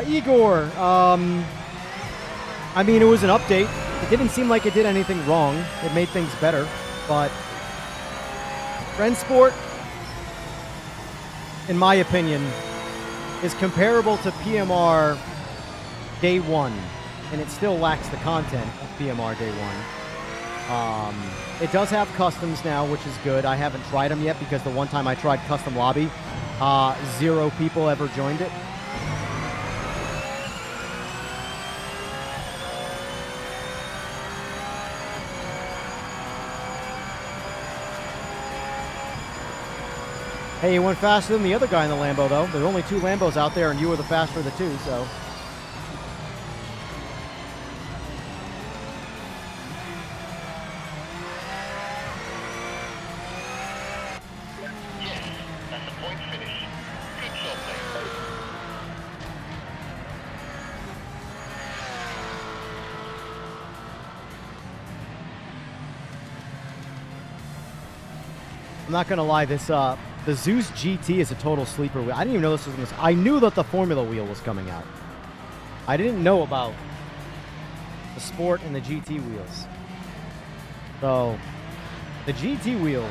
Igor, I mean, it was an update. It didn't seem like it did anything wrong. It made things better, but Rennsport, in my opinion, is comparable to PMR Day 1, and it still lacks the content of PMR Day 1. It does have customs now, which is good. I haven't tried them yet because the one time I tried custom lobby, 0 people ever joined it. Hey, you went faster than the other guy in the Lambo, though. There's only 2 Lambos out there, and you were the faster of the 2, so. Yes, that's a point finish. Good job, mate. I'm not gonna lie, this the Zeus GT is a total sleeper wheel. I didn't even know this was I knew that the Formula wheel was coming out. I didn't know about the Sport and the GT wheels. So, the GT wheel,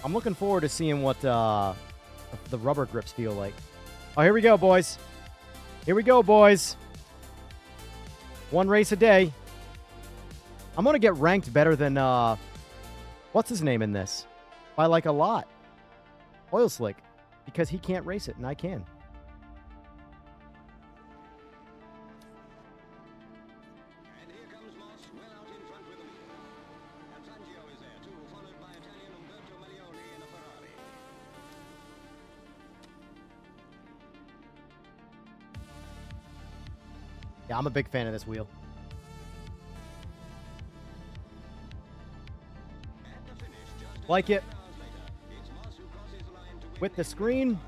I'm looking forward to seeing what the the rubber grips feel like. Oh, here we go, boys. Here we go, boys. One race a day. I'm going to get ranked better than, what's his name in this? By like a lot. Oil Slick. Because he can't race it, and I can. And here comes Moss, well out in front with the lead. And Fangio is there too, followed by Italian Umberto Maglione in a Ferrari. Yeah, I'm a big fan of this wheel. At the finish, just Like it. hours later, it's Moss who crosses the line to win With the screen.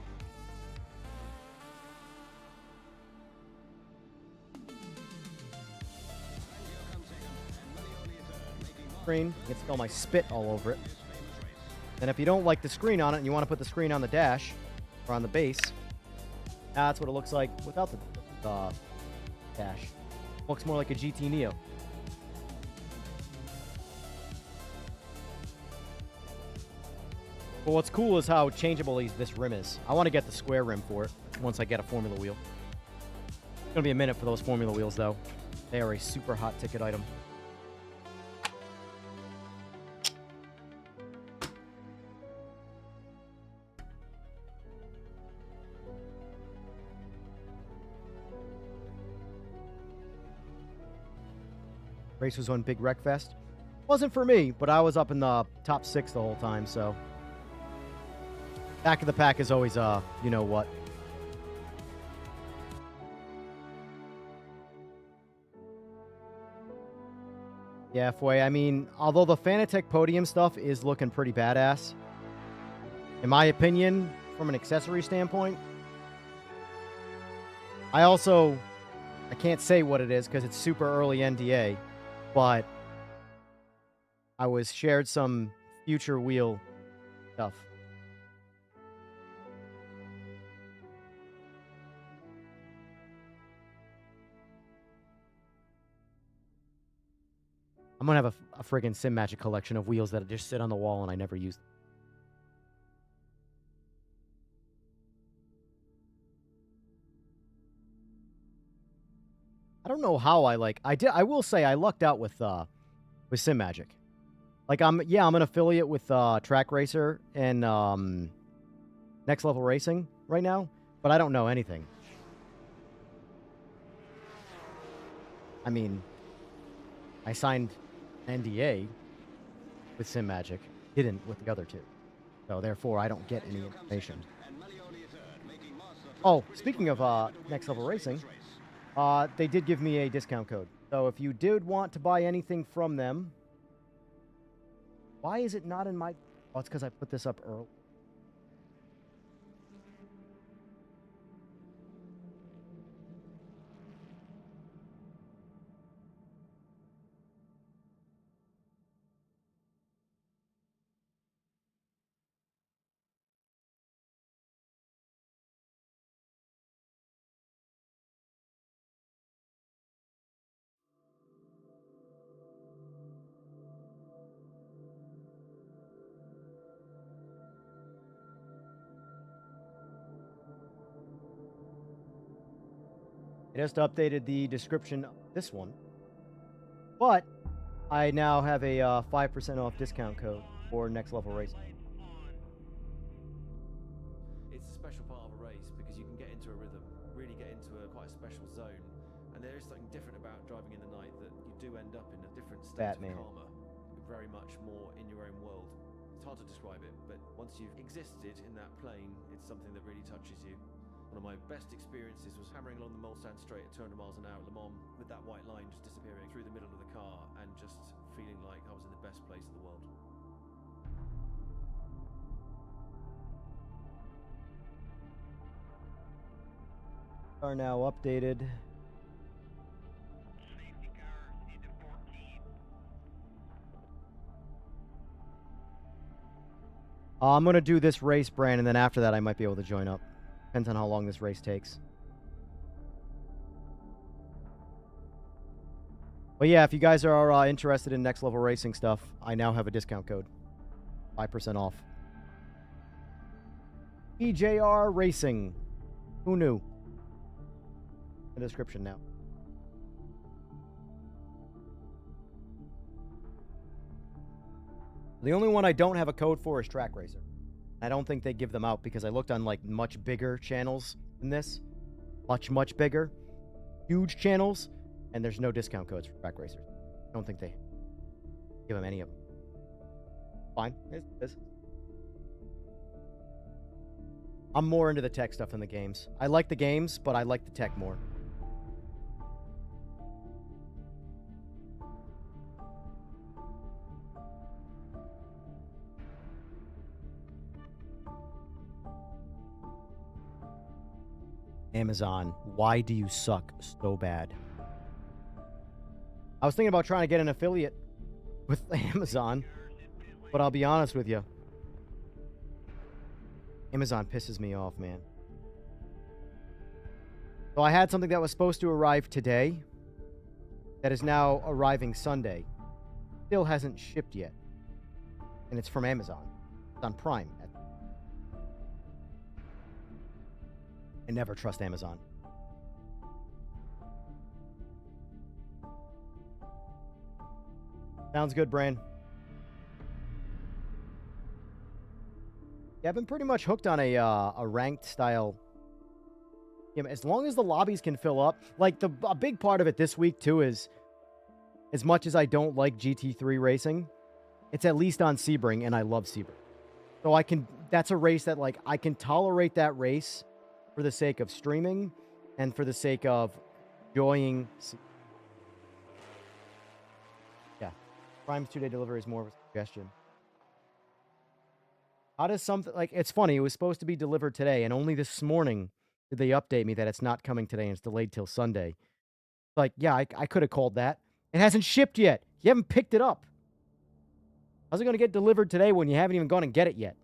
Fangio comes second, and Maglione third, making Moss Screen. You can smell my spit all over it. his famous race. And if you don't like the screen on it and you want to put the screen on the dash or on the base, that's what it looks like without the dash. Looks more like a GT Neo. But what's cool is how changeable this rim is. I want to get the square rim for it once I get a Formula wheel. It's going to be a minute for those Formula wheels, though. They are a super hot ticket item. Race was on Big Wreck Fest. Wasn't for me, but I was up in the top 6 the whole time, so. Back of the pack is always, you know what. Yeah, Foy, I mean, although the Fanatec podium stuff is looking pretty badass, in my opinion, from an accessory standpoint, I can't say what it is because it's super early NDA, but I was shared some future wheel stuff. I'm gonna have a friggin' Simagic collection of wheels that just sit on the wall and I never use. I don't know how I will say I lucked out with Simagic. Like I'm an affiliate with Track Racer and Next Level Racing right now, but I don't know anything. I mean, I signed NDA with Simagic, didn't with the other two. So therefore I don't get any information. Oh, speaking of Next Level Racing, they did give me a discount code. So if you did want to buy anything from them, why is it not in my... Oh, it's because I put this up early. I just updated the description of this one, but I now have a 5% off discount code for Next Level Racing. It's a special part of a race because you can get into a rhythm, really get into quite a special zone, and there is something different about driving in the night that you do end up in a different state of karma, very much more in your own world. It's hard to describe it, but once you've existed in that plane, it's something that really touches you. One of my best experiences was hammering along the Mulsanne Straight at 200 miles an hour at Le Mans with that white line just disappearing through the middle of the car and just feeling like I was in the best place in the world. Are now updated. Safety car into 14. I'm going to do this race, Brand, and then after that I might be able to join up. Depends on how long this race takes. But yeah, if you guys are interested in Next Level Racing stuff, I now have a discount code. 5% off. EJR Racing. Who knew? The description now. The only one I don't have a code for is Track Racer. I don't think they give them out because I looked on like much bigger channels than this. Much bigger. Huge channels. And there's no discount codes for Track Racers. I don't think they give them any of them. Fine. It is. I'm more into the tech stuff in the games. I like the games, but I like the tech more. Amazon, why do you suck so bad? I was thinking about trying to get an affiliate with Amazon, but I'll be honest with you. Amazon pisses me off, man. So I had something that was supposed to arrive today that is now arriving Sunday. Still hasn't shipped yet. And it's from Amazon. It's on Prime. I never trust Amazon. Sounds good, Bran. Yeah, I've been pretty much hooked on a ranked style. Yeah, as long as the lobbies can fill up. Like, a big part of it this week, too, is as much as I don't like GT3 racing, it's at least on Sebring, and I love Sebring. So I can, that's a race that, like, I can tolerate that race for the sake of streaming and for the sake of enjoying. Yeah. Prime's 2-day delivery is more of a suggestion. How does something, like, it's funny, it was supposed to be delivered today, and only this morning did they update me that it's not coming today and it's delayed till Sunday. Like, yeah, I could have called that. It hasn't shipped yet. You haven't picked it up. How's it going to get delivered today when you haven't even gone and get it yet?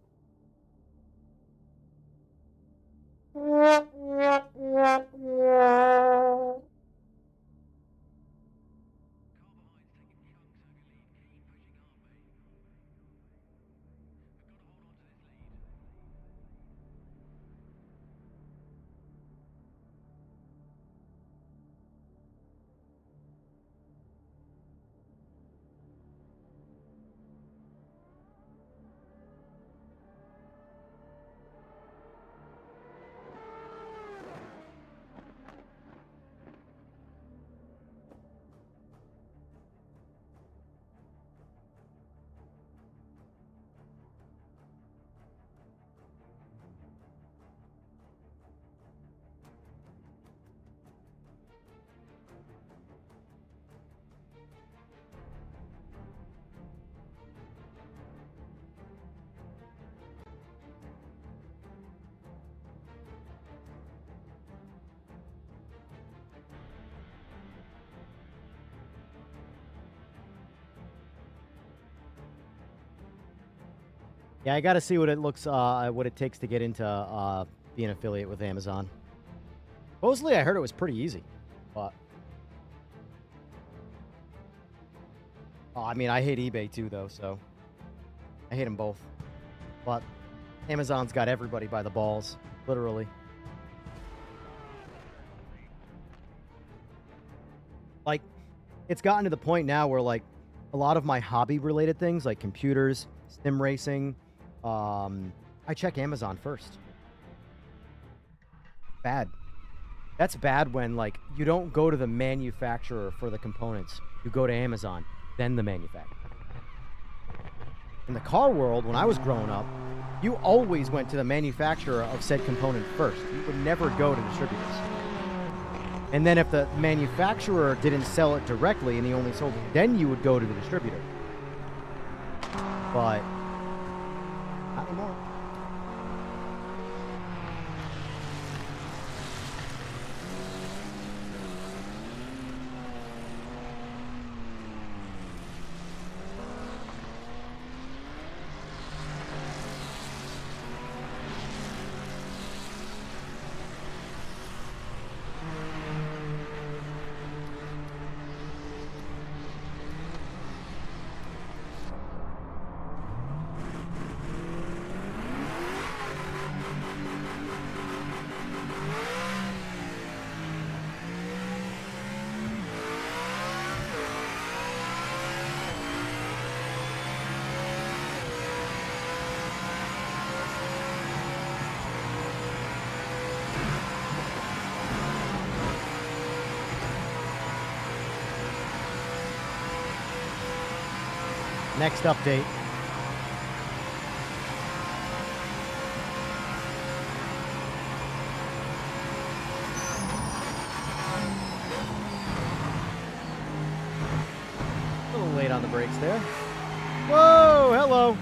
Yeah, I got to see what it looks, what it takes to get into being an affiliate with Amazon. Supposedly, I heard it was pretty easy, but I mean, I hate eBay too, though. So I hate them both. But Amazon's got everybody by the balls, literally. Like, it's gotten to the point now where, like, a lot of my hobby-related things, like computers, sim racing, I check Amazon first. Bad. That's bad when, like, you don't go to the manufacturer for the components. You go to Amazon, then the manufacturer. In the car world, when I was growing up, you always went to the manufacturer of said component first. You would never go to distributors. And then if the manufacturer didn't sell it directly and he only sold it, then you would go to the distributor. But not anymore. Next update. A little late on the brakes there. Whoa, hello.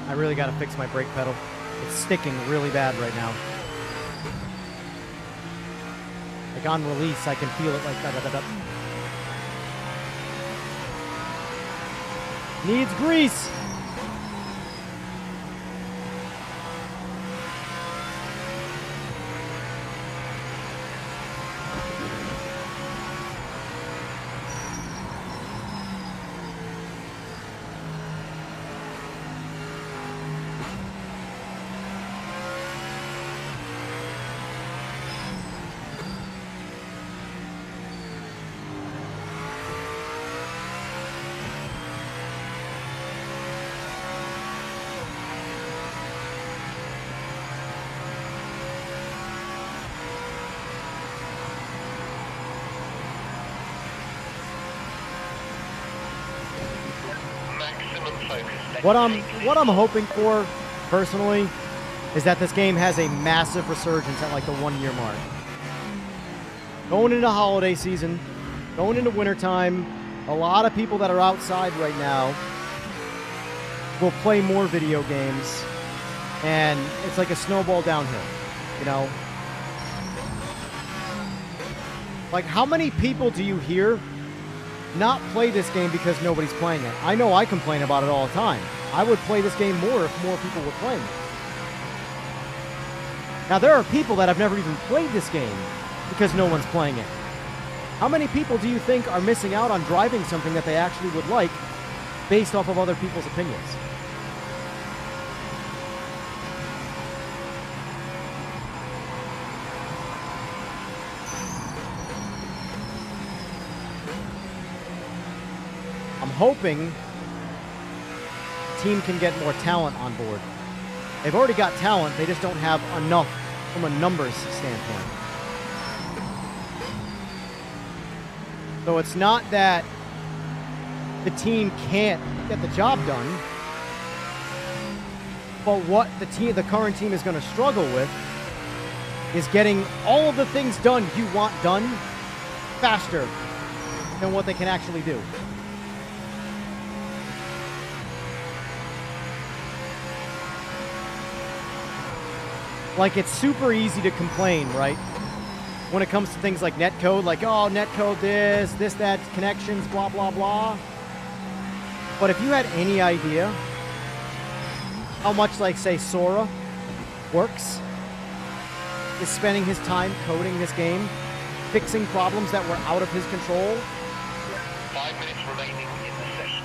I really got to fix my brake pedal. It's sticking really bad right now. Like on release, I can feel it like da-da-da-da. Needs grease. Maximum focus. What I'm hoping for, personally, is that this game has a massive resurgence at like the 1 year mark. Going into holiday season, going into wintertime, a lot of people that are outside right now will play more video games, and it's like a snowball downhill, you know? Like, how many people do you hear not play this game because nobody's playing it? I know I complain about it all the time. I would play this game more if more people were playing it. Now, there are people that have never even played this game because no one's playing it. How many people do you think are missing out on driving something that they actually would like based off of other people's opinions? I'm hoping the team can get more talent on board. They've already got talent, they just don't have enough from a numbers standpoint. So it's not that the team can't get the job done, but what the current team is going to struggle with is getting all of the things done you want done faster than what they can actually do. Like, it's super easy to complain, right? When it comes to things like netcode, like, oh, netcode this, that, connections, blah, blah, blah. But if you had any idea how much, like, say, Sora works, is spending his time coding this game, fixing problems that were out of his control. 5 minutes remaining in the session.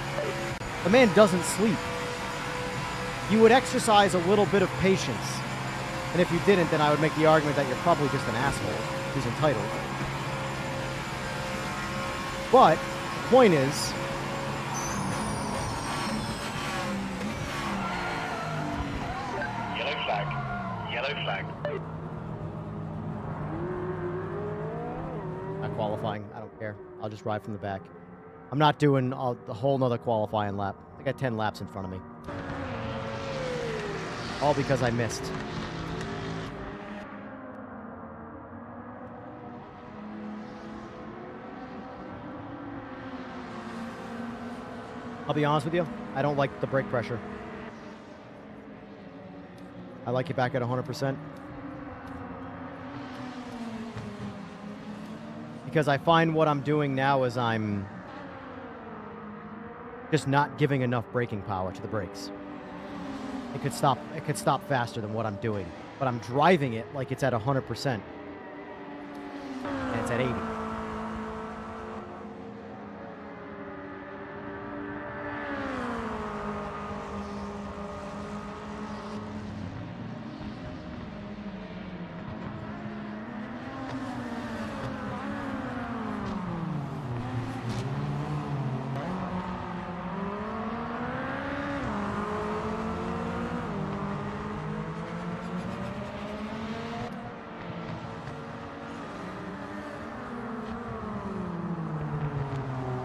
The man doesn't sleep. You would exercise a little bit of patience. And if you didn't, then I would make the argument that you're probably just an asshole who's entitled. But the point is, Yellow flag. Yellow flag. not qualifying. I don't care. I'll just ride from the back. I'm not doing a whole nother qualifying lap. I got 10 laps in front of me. All because I missed. I'll be honest with you, I don't like the brake pressure. I like it back at 100%. Because I find what I'm doing now is I'm just not giving enough braking power to the brakes. It could stop faster than what I'm doing, but I'm driving it like it's at 100%. And it's at 80.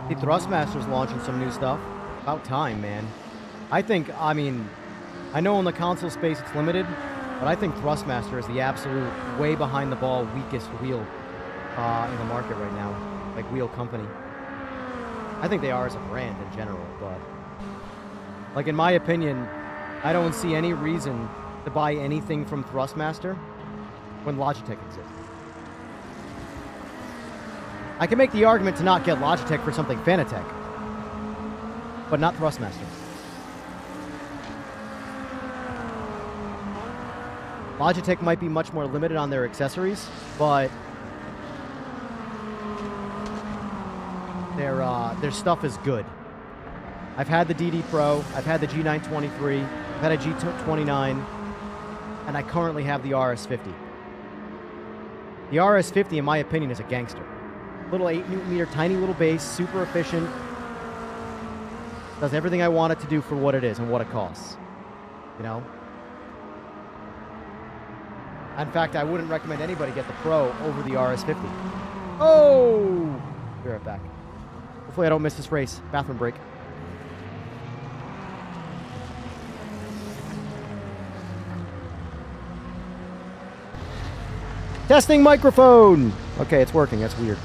The Thrustmaster's launching some new stuff. About time, man. I mean, I know in the console space it's limited, but I think Thrustmaster is the absolute way behind the ball weakest wheel in the market right now. Like, wheel company. I think they are as a brand in general, but... Like, in my opinion, I don't see any reason to buy anything from Thrustmaster when Logitech exists. I can make the argument to not get Logitech for something Fanatec, but not Thrustmaster. Logitech might be much more limited on their accessories, but their stuff is good. I've had the DD Pro, I've had the G923, I've had a G29, and I currently have the RS50. The RS50, in my opinion, is a gangster. Little 8-newton-meter, tiny little base, super efficient. Does everything I want it to do for what it is and what it costs. You know? In fact, I wouldn't recommend anybody get the Pro over the RS50. Oh! Be right back. Hopefully I don't miss this race. Bathroom break. Testing microphone! Okay, it's working. That's weird.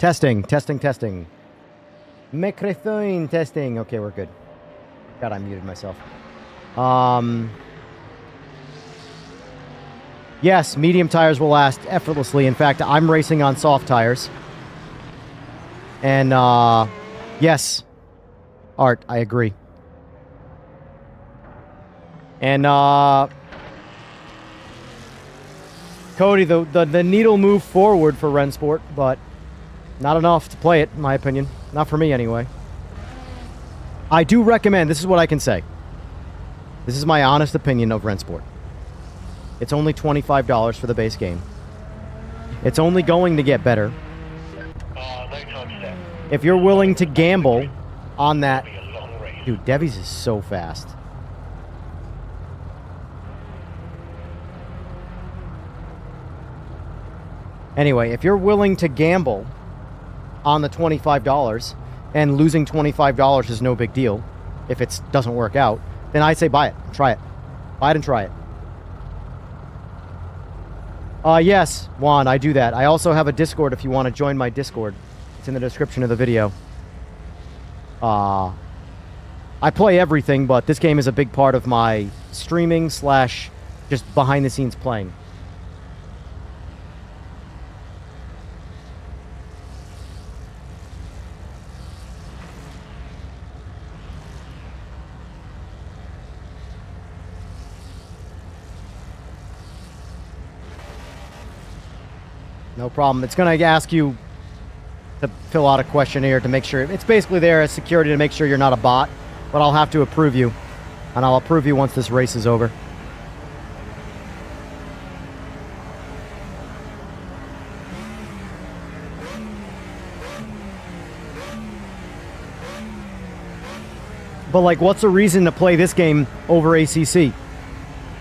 Testing, testing, testing. Microphone testing. Okay, we're good. God, I muted myself. Yes, medium tires will last effortlessly. In fact, I'm racing on soft tires. And, yes. Art, I agree. And, Cody, the needle moved forward for Rennsport, but not enough to play it, in my opinion. Not for me, anyway. I do recommend, this is what I can say. This is my honest opinion of Rennsport. It's only $25 for the base game. It's only going to get better. No time set. If you're willing to gamble on that... Be a long race. Dude, Devi's is so fast. Anyway, if you're willing to gamble on the $25 and losing $25 is no big deal if it doesn't work out, then I'd say buy it. Try it. Buy it and try it. Yes, Juan, I do that. I also have a Discord if you want to join my Discord. It's in the description of the video. I play everything, but this game is a big part of my streaming / just behind the scenes playing. No problem. It's going to ask you to fill out a questionnaire to make sure... It's basically there as security to make sure you're not a bot, but I'll have to approve you. And I'll approve you once this race is over. But, like, what's the reason to play this game over ACC?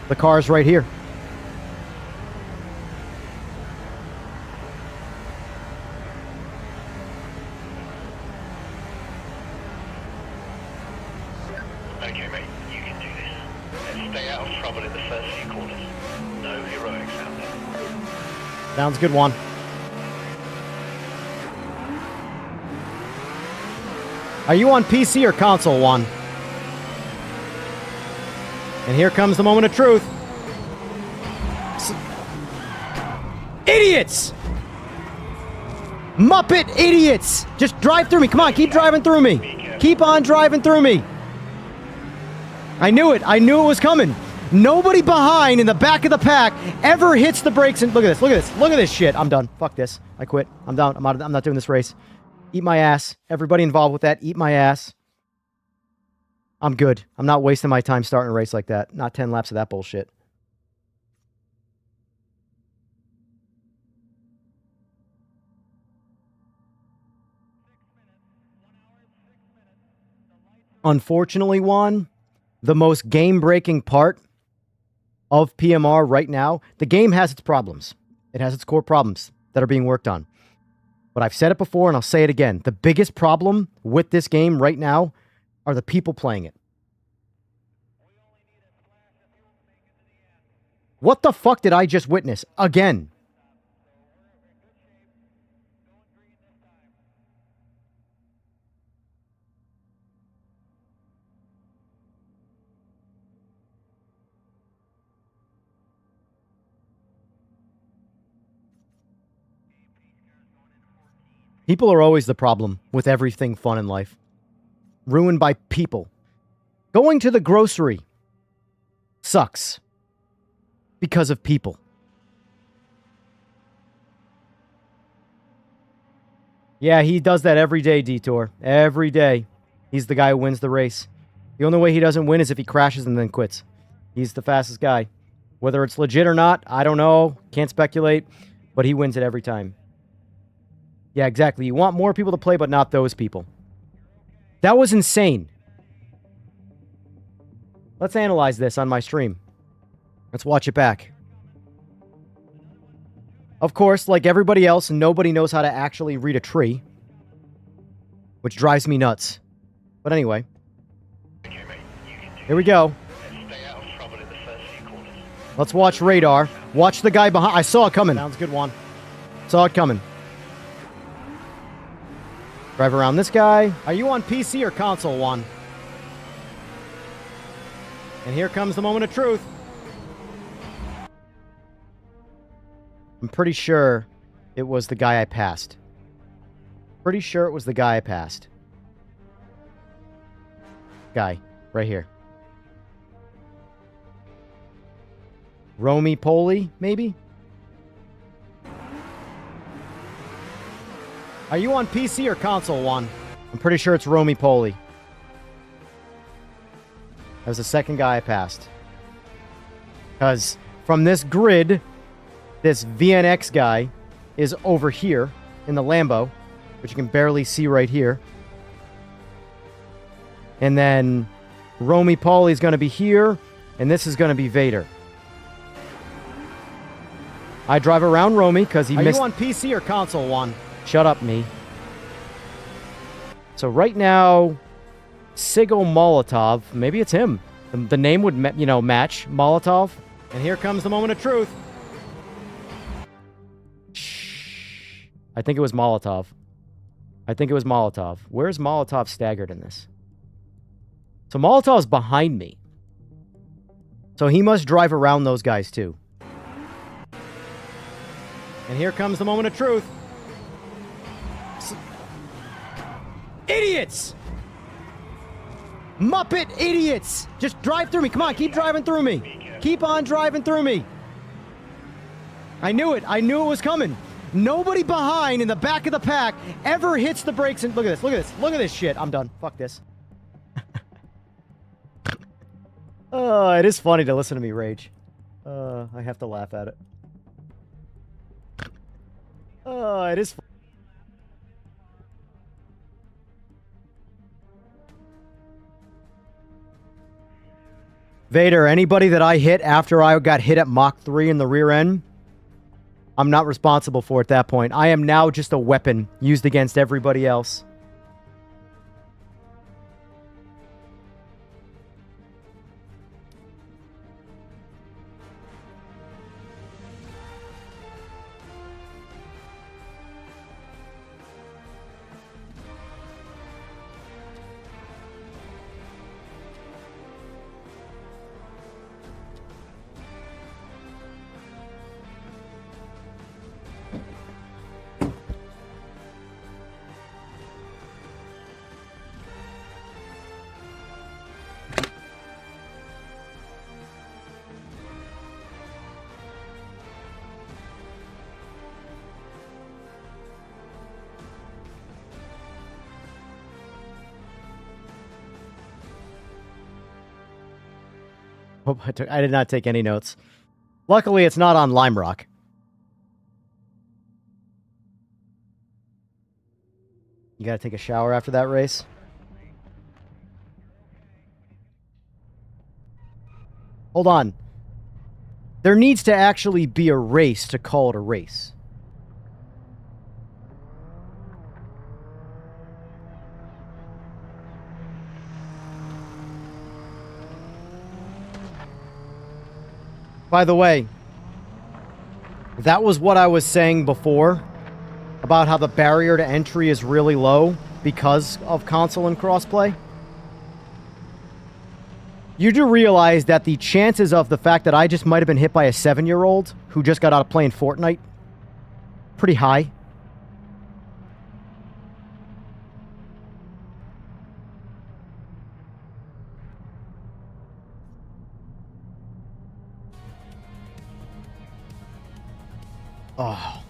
The car's right here. Okay, mate, you can do this. Let's stay out of trouble in the first few corners. No heroics out there. Sounds good, Juan. Are you on PC or console, Juan? And here comes the moment of truth. Idiots! Muppet idiots! Just drive through me. Come on, keep driving through me. Keep on driving through me. I knew it. I knew it was coming. Nobody behind in the back of the pack ever hits the brakes. And look at this. Look at this. Look at this shit. I'm done. Fuck this. I quit. I'm done. I'm not doing this race. Eat my ass. Everybody involved with that, eat my ass. I'm good. I'm not wasting my time starting a race like that. Not 10 laps of that bullshit. Unfortunately, Juan, the most game-breaking part of PMR right now, the game has its problems. It has its core problems that are being worked on. But I've said it before and I'll say it again. The biggest problem with this game right now are the people playing it. What the fuck did I just witness? Again. People are always the problem with everything fun in life. Ruined by people. Going to the grocery sucks because of people. Yeah, he does that every day, Detour. Every day. He's the guy who wins the race. The only way he doesn't win is if he crashes and then quits. He's the fastest guy. Whether it's legit or not, I don't know. Can't speculate. But he wins it every time. Yeah, exactly. You want more people to play, but not those people. That was insane. Let's analyze this on my stream. Let's watch it back. Of course, like everybody else, nobody knows how to actually read a tree. Which drives me nuts. But anyway. Here we go. Let's watch radar. Watch the guy behind. I saw it coming. Sounds good, Juan. Saw it coming. Drive around this guy. Are you on PC or console, Juan? And here comes the moment of truth. I'm pretty sure it was the guy I passed. Pretty sure it was the guy I passed. guy. Right here. Romy Poli, maybe? Are you on PC or console, Juan? I'm pretty sure it's Romy Poli. That was the second guy I passed. Because from this grid, this VNX guy is over here in the Lambo, which you can barely see right here. And then Romy Poli is going to be here, and this is going to be Vader. I drive around Romy because he missed... Are you on PC or console, Juan? Shut up, me. So right now, Sigo Molotov, maybe it's him. The name would, match Molotov. And here comes the moment of truth. Shh. I think it was Molotov. Where's Molotov staggered in this? So Molotov's behind me. So he must drive around those guys too. And here comes the moment of truth. Idiots! Muppet idiots! Just drive through me. Come on, keep driving through me. Keep on driving through me. I knew it. I knew it was coming. Nobody behind in the back of the pack ever hits the brakes. And look at this. Look at this. Look at this shit. I'm done. Fuck this. Oh, it is funny to listen to me rage. I have to laugh at it. Oh, it is. Vader, anybody that I hit after I got hit at Mach 3 in the rear end, I'm not responsible for at that point. I am now just a weapon used against everybody else. I did not take any notes. Luckily, it's not on Lime Rock. You gotta take a shower after that race? Hold on. There needs to actually be a race to call it a race. By the way, that was what I was saying before about how the barrier to entry is really low because of console and crossplay. You do realize that the chances of the fact that I just might have been hit by a 7-year-old who just got out of playing Fortnite, pretty high. Oh.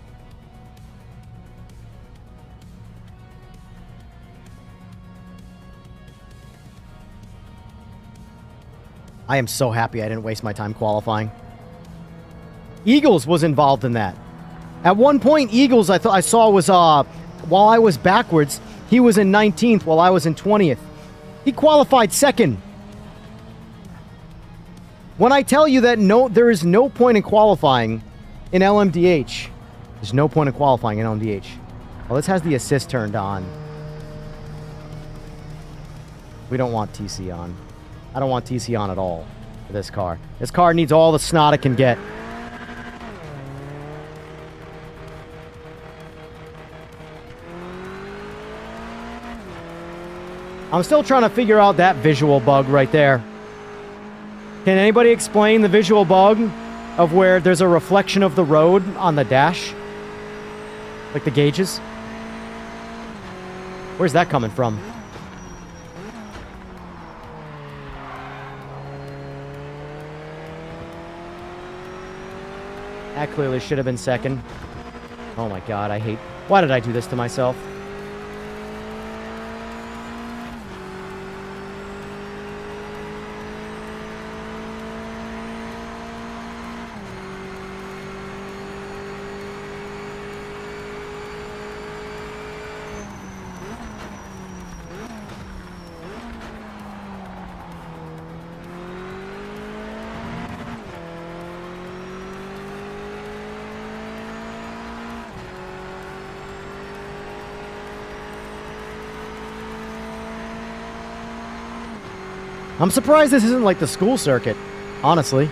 I am so happy I didn't waste my time qualifying. Eagles was involved in that. At one point, Eagles I saw was while I was backwards, he was in 19th while I was in 20th. He qualified second. When I tell you that there is no point in qualifying in LMDH. There's no point in qualifying in LMDH. Well, this has the assist turned on. We don't want TC on. I don't want TC on at all for this car. This car needs all the snot it can get. I'm still trying to figure out that visual bug right there. Can anybody explain the visual bug of where there's a reflection of the road on the dash? Like the gauges? Where's that coming from? That clearly should have been second. Oh my god, I hate... Why did I do this to myself? I'm surprised this isn't like the school circuit, honestly.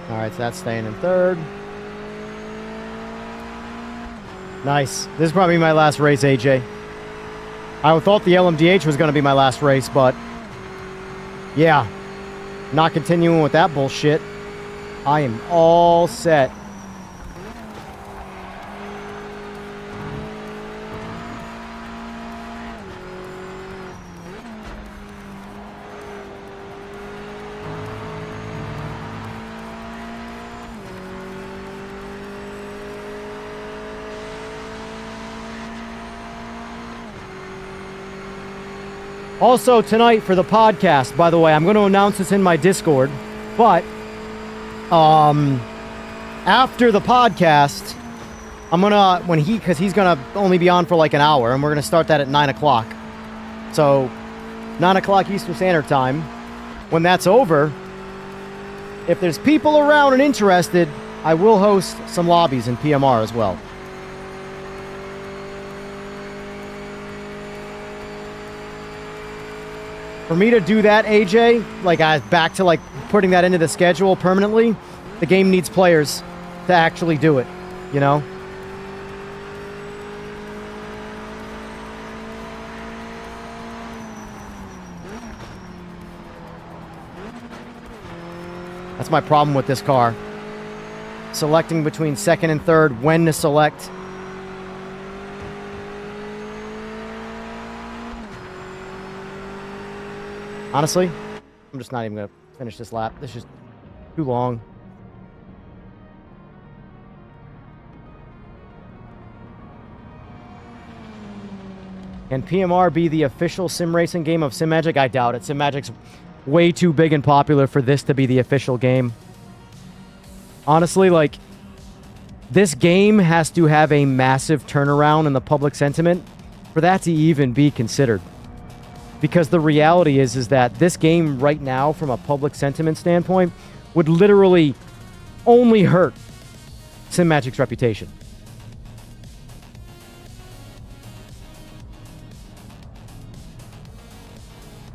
All right, so that's staying in third. Nice. This is probably my last race, AJ. I thought the LMDH was going to be my last race, but yeah, not continuing with that bullshit. I am all set. Also, tonight for the podcast, by the way, I'm going to announce this in my Discord, but after the podcast, I'm going to, because he's going to only be on for like an hour, and we're going to start that at 9 o'clock. So, 9 o'clock Eastern Standard Time. When that's over, if there's people around and interested, I will host some lobbies in PMR as well. For me to do that, AJ, like back to like putting that into the schedule permanently, the game needs players to actually do it, you know? That's my problem with this car. Selecting between second and third, when to select. Honestly, I'm just not even going to finish this lap. This is too long. Can PMR be the official sim racing game of Simagic? I doubt it. Simagic's way too big and popular for this to be the official game. Honestly, like, this game has to have a massive turnaround in the public sentiment for that to even be considered. Because the reality is that this game right now, from a public sentiment standpoint, would literally only hurt Simagic's reputation.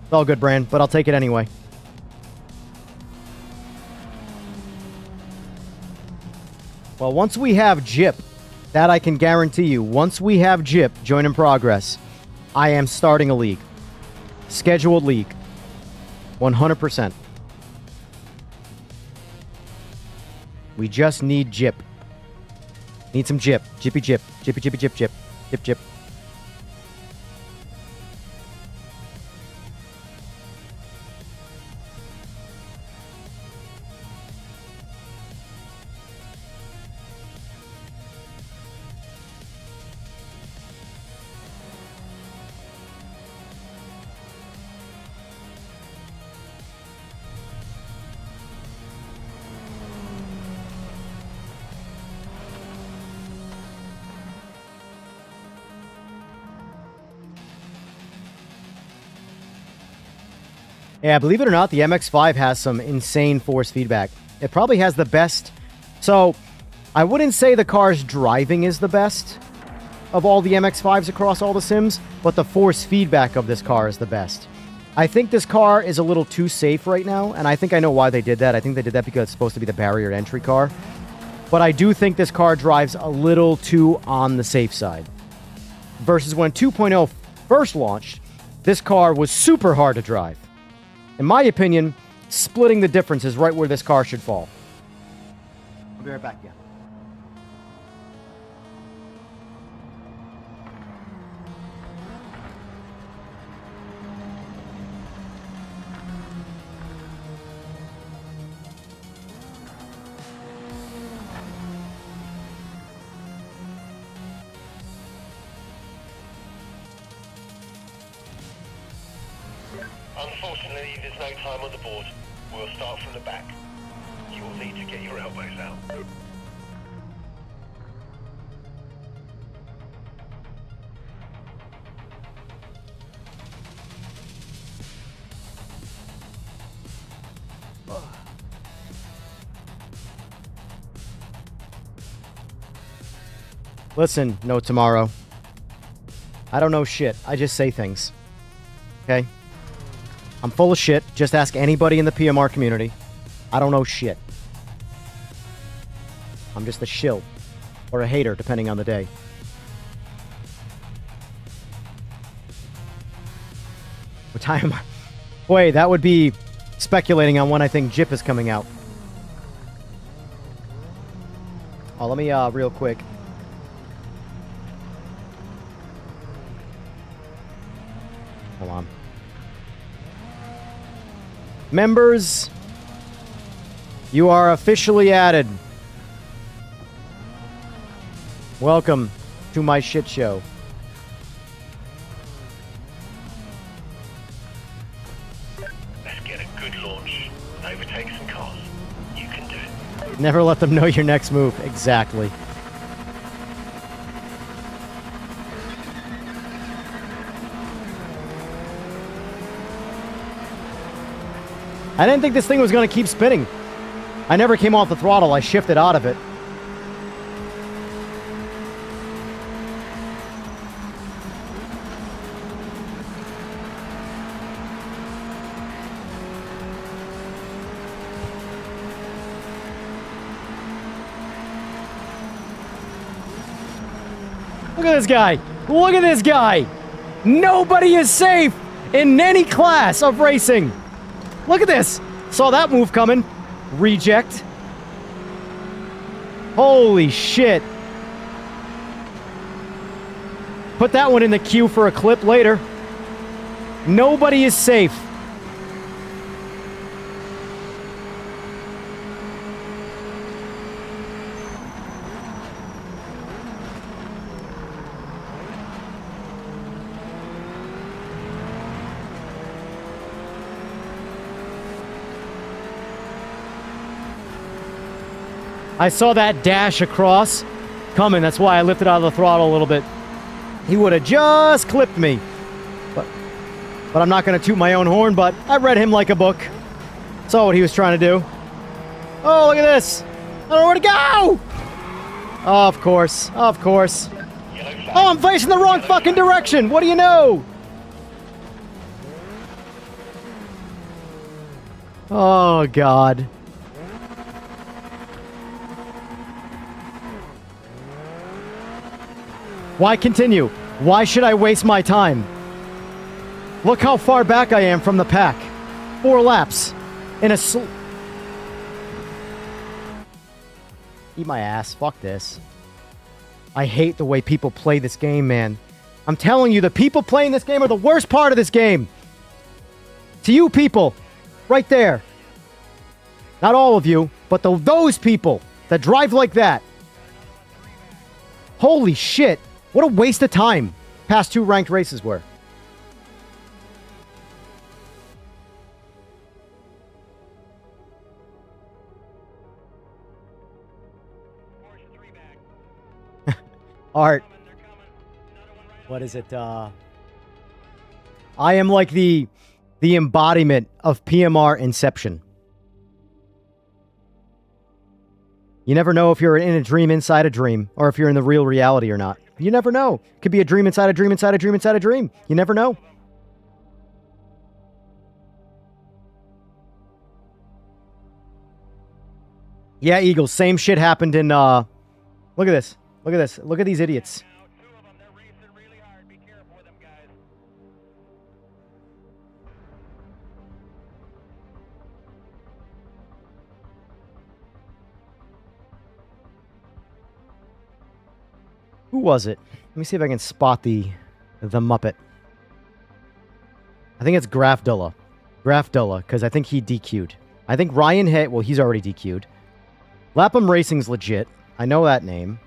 It's all good, Brand, but I'll take it anyway. Well, once we have JIP, that I can guarantee you, once we have JIP, Join in Progress, I am starting a league. Scheduled league. 100%. We just need JIP. Need some JIP. Jippy JIP. Jippy Jippy Jip Jip. Jip Jip. Yeah, believe it or not, the MX-5 has some insane force feedback. It probably has the best. So, I wouldn't say the car's driving is the best of all the MX-5s across all the sims, but the force feedback of this car is the best. I think this car is a little too safe right now, and I think I know why they did that. I think they did that because it's supposed to be the barrier entry car. But I do think this car drives a little too on the safe side. Versus when 2.0 first launched, this car was super hard to drive. In my opinion, splitting the difference is right where this car should fall. I'll be right back, yeah. Unfortunately, there's no time on the board. We'll start from the back. You will need to get your elbows out. Listen, no tomorrow. I don't know shit. I just say things. Okay? I'm full of shit. Just ask anybody in the PMR community. I don't know shit. I'm just a shill. Or a hater, depending on the day. What time? Boy, that would be speculating on when I think Jip is coming out. Oh, let me, real quick. Hold on. Members, you are officially added. Welcome to my shit show. Let's get a good launch. Overtake some cars. You can do it. Never let them know your next move. Exactly. I didn't think this thing was going to keep spinning. I never came off the throttle. I shifted out of it. Look at this guy. Look at this guy. Nobody is safe in any class of racing. Look at this. Saw that move coming. Reject. Holy shit. Put that one in the queue for a clip later. Nobody is safe. I saw that dash across coming. That's why I lifted out of the throttle a little bit. He would have just clipped me. But I'm not going to toot my own horn, but I read him like a book. Saw what he was trying to do. Oh, look at this. I don't know where to go. Oh, of course. Of course. Oh, I'm facing the wrong fucking direction. What do you know? Oh, God. Why continue? Why should I waste my time? Look how far back I am from the pack. 4 laps. In a Eat my ass. Fuck this. I hate the way people play this game, man. I'm telling you, the people playing this game are the worst part of this game. To you people, right there. Not all of you, but those people that drive like that. Holy shit. What a waste of time past 2 ranked races were. Art. What is it? I am like the embodiment of PMR Inception. You never know if you're in a dream inside a dream, or if you're in the real reality or not. You never know. Could be a dream inside a dream inside a dream inside a dream. You never know. Yeah, Eagles. Same shit happened in, look at this. Look at this. Look at these idiots. Who was it? Let me see if I can spot the Muppet. I think it's Grafdulla. Grafdulla, because I think he DQ'd. I think Ryan hit. Well, he's already DQ'd. Lapham Racing's legit. I know that name.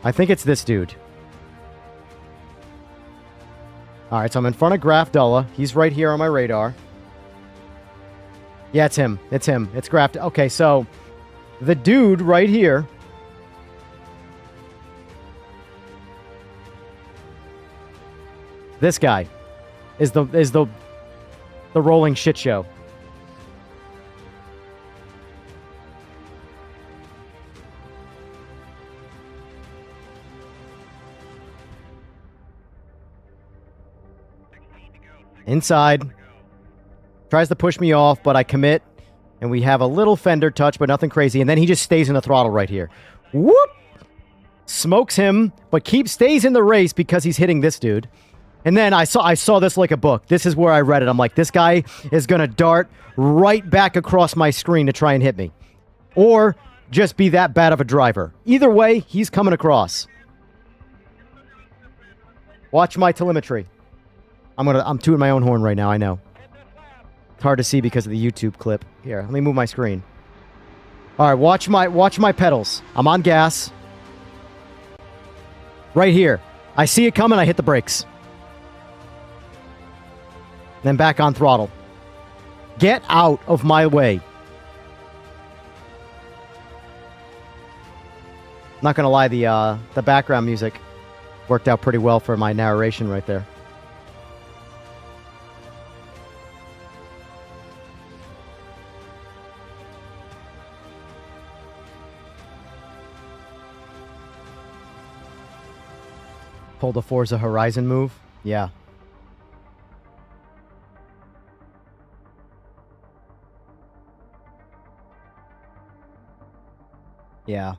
I think it's this dude. All right, so I'm in front of Grafdulla. He's right here on my radar. Yeah, it's him. It's him. It's Graft. Okay, so the dude right here. This guy is the rolling shit show. Inside. Tries to push me off, but I commit. And we have a little fender touch, but nothing crazy. And then he just stays in the throttle right here. Whoop! Smokes him, but stays in the race because he's hitting this dude. And then I saw this like a book. This is where I read it. I'm like, this guy is going to dart right back across my screen to try and hit me. Or just be that bad of a driver. Either way, he's coming across. Watch my telemetry. I'm tooting my own horn right now, I know. It's hard to see because of the YouTube clip. Here, let me move my screen. All right, watch my pedals. I'm on gas. Right here. I see it coming, I hit the brakes. Then back on throttle. Get out of my way. Not gonna lie, the background music worked out pretty well for my narration right there. Pulled a Forza Horizon move? Yeah. Yeah.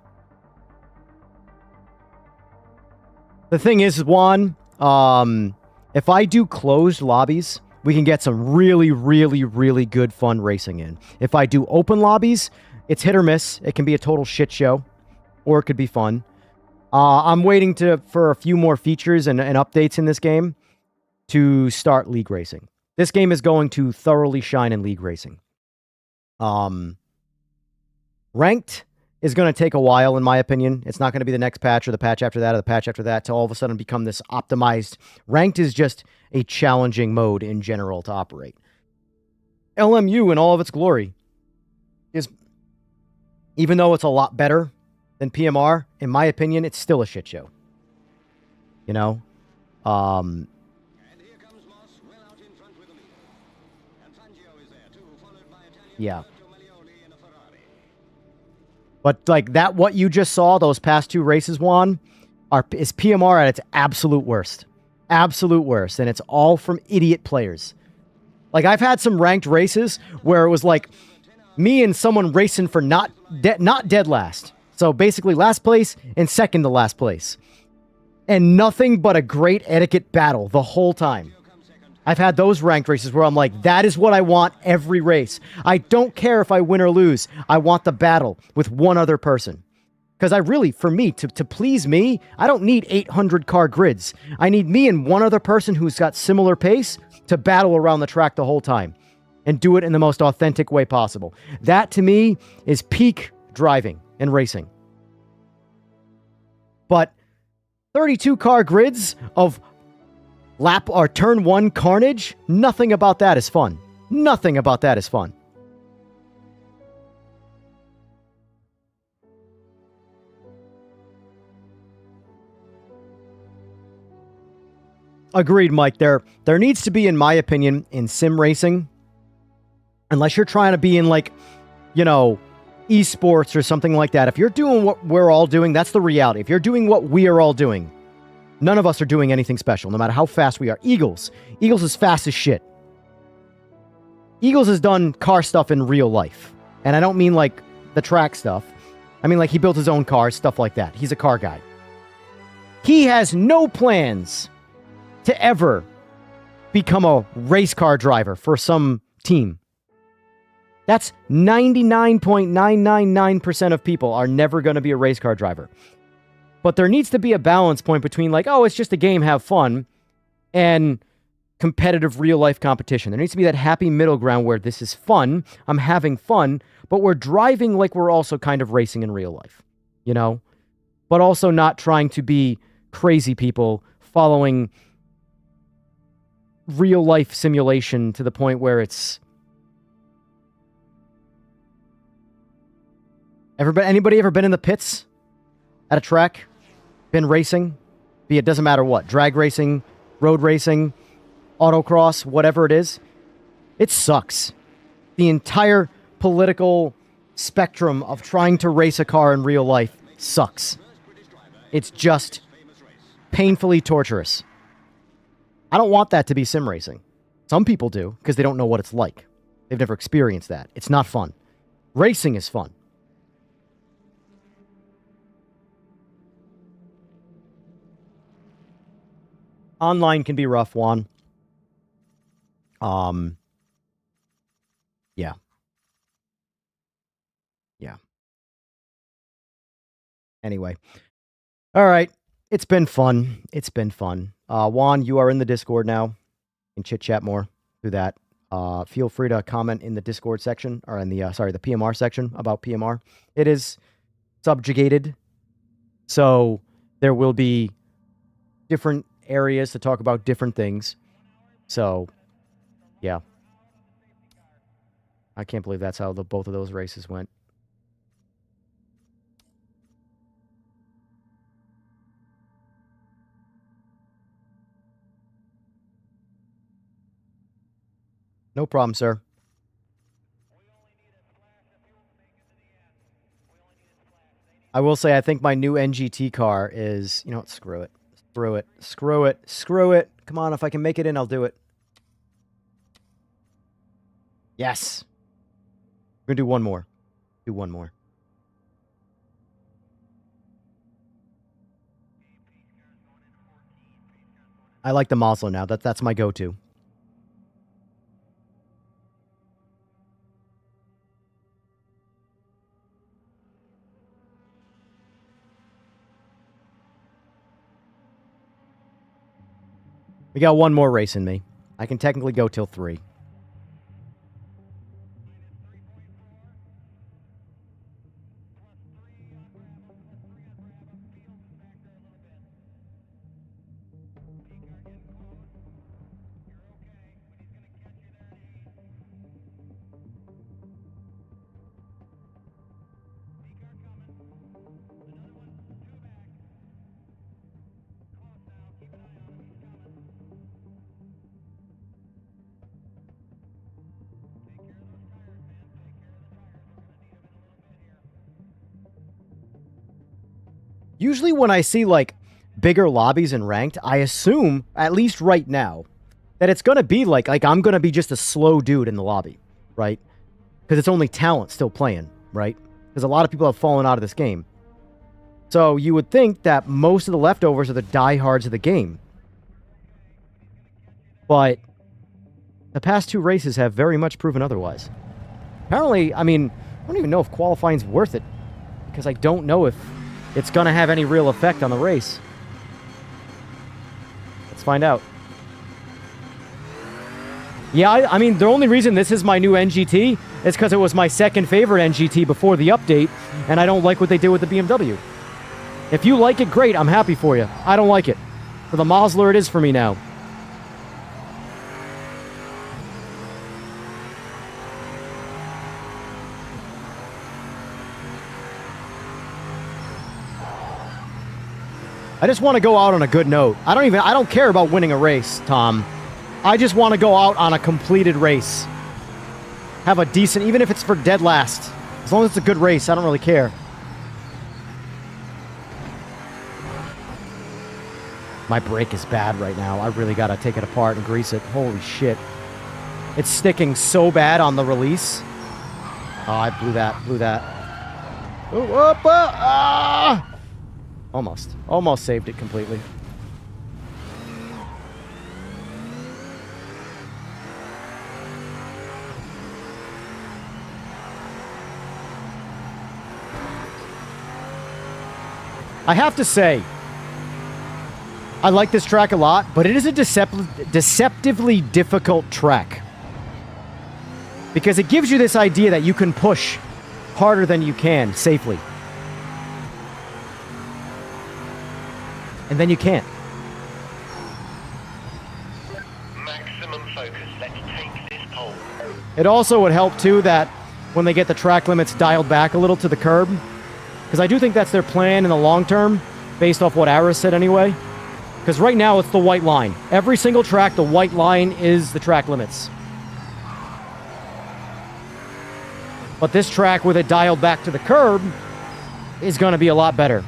The thing is, Juan, if I do closed lobbies, we can get some really, really, really good fun racing in. If I do open lobbies, it's hit or miss. It can be a total shit show, or it could be fun. I'm waiting for a few more features and updates in this game to start league racing. This game is going to thoroughly shine in league racing. Ranked is going to take a while, in my opinion. It's not going to be the next patch or the patch after that or the patch after that to all of a sudden become this optimized. Ranked is just a challenging mode in general to operate. LMU in all of its glory is, even though it's a lot better than PMR, in my opinion, it's still a shit show. You know? And here comes Moss, well out in front with the lead. And Fangio is there too, followed by Italian Yeah. Alberto Melioli in a Ferrari. But like that, what you just saw, those past two races, Juan, is PMR at its absolute worst. Absolute worst. And it's all from idiot players. Like, I've had some ranked races where it was like me and someone racing for not dead last. So basically last place and second to last place. And nothing but a great etiquette battle the whole time. I've had those ranked races where I'm like, that is what I want every race. I don't care if I win or lose. I want the battle with one other person. Because I really, for me, to please me, I don't need 800 car grids. I need me and one other person who's got similar pace to battle around the track the whole time. And do it in the most authentic way possible. That, to me, is peak driving and racing. But 32 car grids of lap or turn one carnage, nothing about that is fun. Nothing about that is fun. Agreed, Mike. There needs to be, in my opinion, in sim racing, unless you're trying to be in, like, you know, esports or something like that. If you're doing what we're all doing, that's the reality. If you're doing what we are all doing, none of us are doing anything special, no matter how fast we are. Eagles is fast as shit. Eagles has done car stuff in real life. And I don't mean like the track stuff. I mean like he built his own cars, stuff like that. He's a car guy. He has no plans to ever become a race car driver for some team. That's 99.999% of people are never going to be a race car driver. But there needs to be a balance point between like, oh, it's just a game, have fun, and competitive real-life competition. There needs to be that happy middle ground where this is fun, I'm having fun, but we're driving like we're also kind of racing in real life, you know? But also not trying to be crazy people following real-life simulation to the point where it's... Anybody ever been in the pits at a track? Been racing? It doesn't matter what. Drag racing, road racing, autocross, whatever it is. It sucks. The entire political spectrum of trying to race a car in real life sucks. It's just painfully torturous. I don't want that to be sim racing. Some people do, because they don't know what it's like. They've never experienced that. It's not fun. Racing is fun. Online can be rough, Juan. Yeah. Yeah. Anyway. All right. It's been fun. It's been fun. Juan, you are in the Discord now. You can chit-chat more through that. Feel free to comment in the Discord section, or in the, the PMR section about PMR. It is subjugated, so there will be different areas to talk about different things. So, yeah. I can't believe that's how both of those races went. No problem, sir. I will say, I think my new NGT car is... You know what? Screw it. Screw it. Screw it. Screw it. Come on, if I can make it in, I'll do it. Yes. We're going to do one more. Do one more. I like the Mazda now. That's my go-to. We got one more race in me. I can technically go till 3. Usually when I see, like, bigger lobbies in ranked, I assume, at least right now, that it's going to be like I'm going to be just a slow dude in the lobby, right? Because it's only talent still playing, right? Because a lot of people have fallen out of this game. So you would think that most of the leftovers are the diehards of the game. But the past 2 races have very much proven otherwise. Apparently, I mean, I don't even know if qualifying's worth it. Because I don't know if it's going to have any real effect on the race. Let's find out. Yeah, I mean, the only reason this is my new NGT is because it was my second favorite NGT before the update, and I don't like what they did with the BMW. If you like it, great, I'm happy for you. I don't like it. For the Mazda, it is for me now. I just want to go out on a good note. I don't care about winning a race, Tom. I just want to go out on a completed race. Have a decent, even if it's for dead last. As long as it's a good race, I don't really care. My brake is bad right now. I really got to take it apart and grease it. Holy shit. It's sticking so bad on the release. Oh, I blew that. Oh, Almost saved it completely. I have to say, I like this track a lot, but it is a deceptively difficult track. Because it gives you this idea that you can push harder than you can safely. And then you can't. Maximum focus. Let's take this pole. It also would help, too, that when they get the track limits dialed back a little to the curb, because I do think that's their plan in the long term, based off what Aris said anyway. Because right now, it's the white line. Every single track, the white line is the track limits. But this track, with it dialed back to the curb, is going to be a lot better.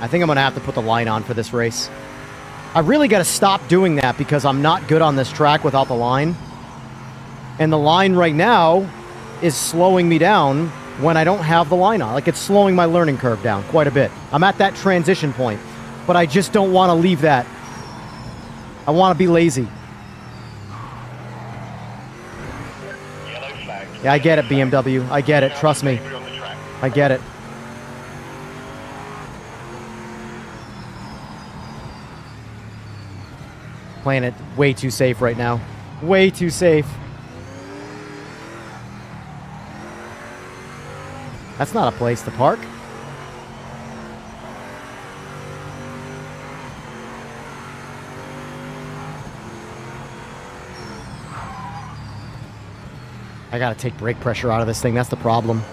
I think I'm going to have to put the line on for this race. I really got to stop doing that because I'm not good on this track without the line. And the line right now is slowing me down when I don't have the line on. Like, it's slowing my learning curve down quite a bit. I'm at that transition point, but I just don't want to leave that. I want to be lazy. Yellow flag. Yeah, I get it, BMW. I get it. Trust me. On the track. I get it. Playing it way too safe right now. Way too safe. That's not a place to park. I gotta take brake pressure out of this thing. That's the problem.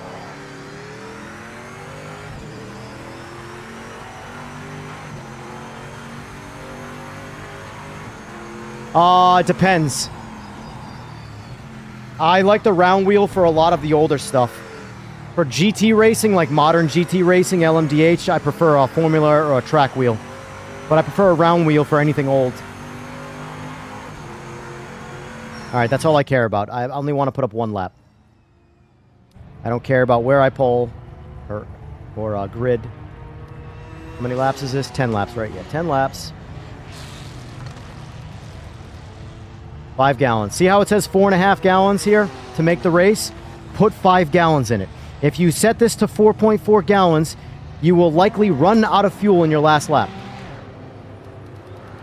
It depends. I like the round wheel for a lot of the older stuff. For GT racing, like modern GT racing, LMDH, I prefer a Formula or a track wheel. But I prefer a round wheel for anything old. Alright, that's all I care about. I only want to put up one lap. I don't care about where I pole or grid. How many laps is this? 10 laps, right? Yeah, 10 laps. 5 gallons. See how it says 4.5 gallons here to make the race? Put 5 gallons in it. If you set this to 4.4 gallons, you will likely run out of fuel in your last lap.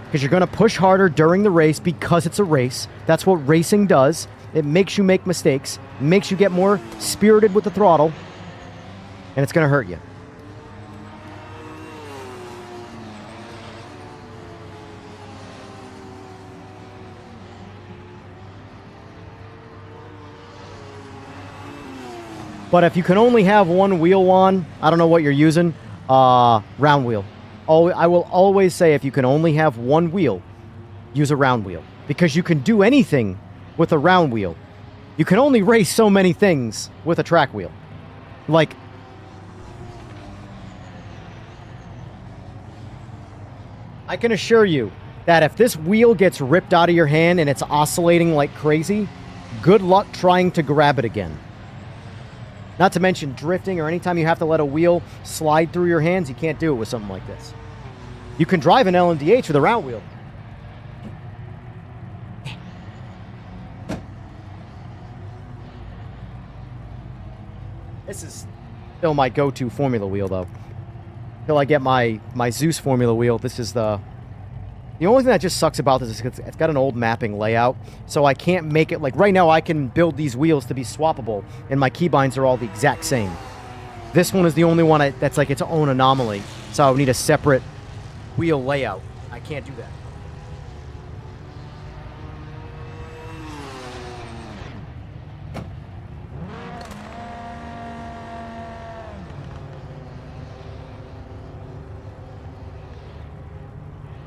Because you're going to push harder during the race because it's a race. That's what racing does. It makes you make mistakes, makes you get more spirited with the throttle, and it's going to hurt you. But if you can only have one wheel on, I don't know what you're using, round wheel. I will always say if you can only have one wheel, use a round wheel. Because you can do anything with a round wheel. You can only race so many things with a track wheel. Like, I can assure you that if this wheel gets ripped out of your hand and it's oscillating like crazy, good luck trying to grab it again. Not to mention drifting or anytime you have to let a wheel slide through your hands, you can't do it with something like this. You can drive an LMDH with a round wheel. This is still my go-to Formula wheel, though. Until I get my Zeus Formula wheel, this is the only thing that just sucks about this is it's got an old mapping layout, so I can't make it, like right now I can build these wheels to be swappable, and my keybinds are all the exact same. This one is the only one that's like its own anomaly, so I would need a separate wheel layout. I can't do that.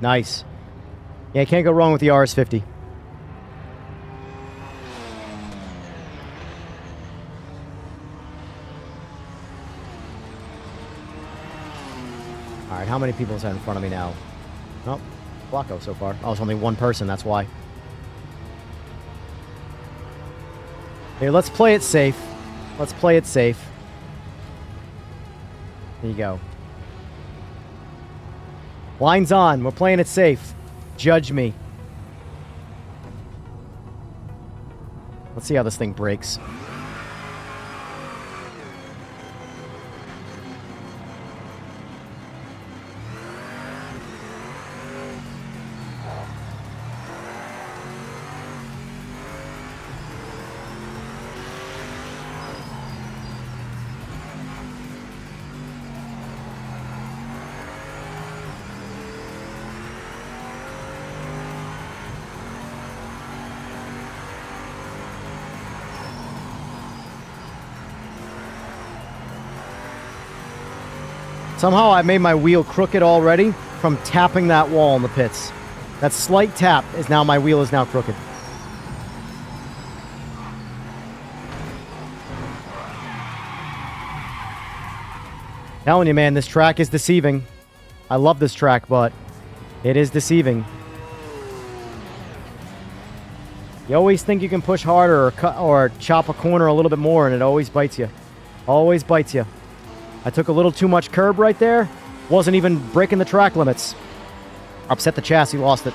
Nice. Yeah, you can't go wrong with the RS50. Alright, how many people is that in front of me now? Oh, Flacco so far. Oh, it's only one person, that's why. Here, let's play it safe. Let's play it safe. There you go. Line's on. We're playing it safe. Judge me. Let's see how this thing breaks. Somehow I made my wheel crooked already from tapping that wall in the pits. That slight tap is now, my wheel is now crooked. Telling you, man, this track is deceiving. I love this track, but it is deceiving. You always think you can push harder or cut or chop a corner a little bit more, and it always bites you. Always bites you. I took a little too much curb right there. Wasn't even breaking the track limits. Upset the chassis, lost it.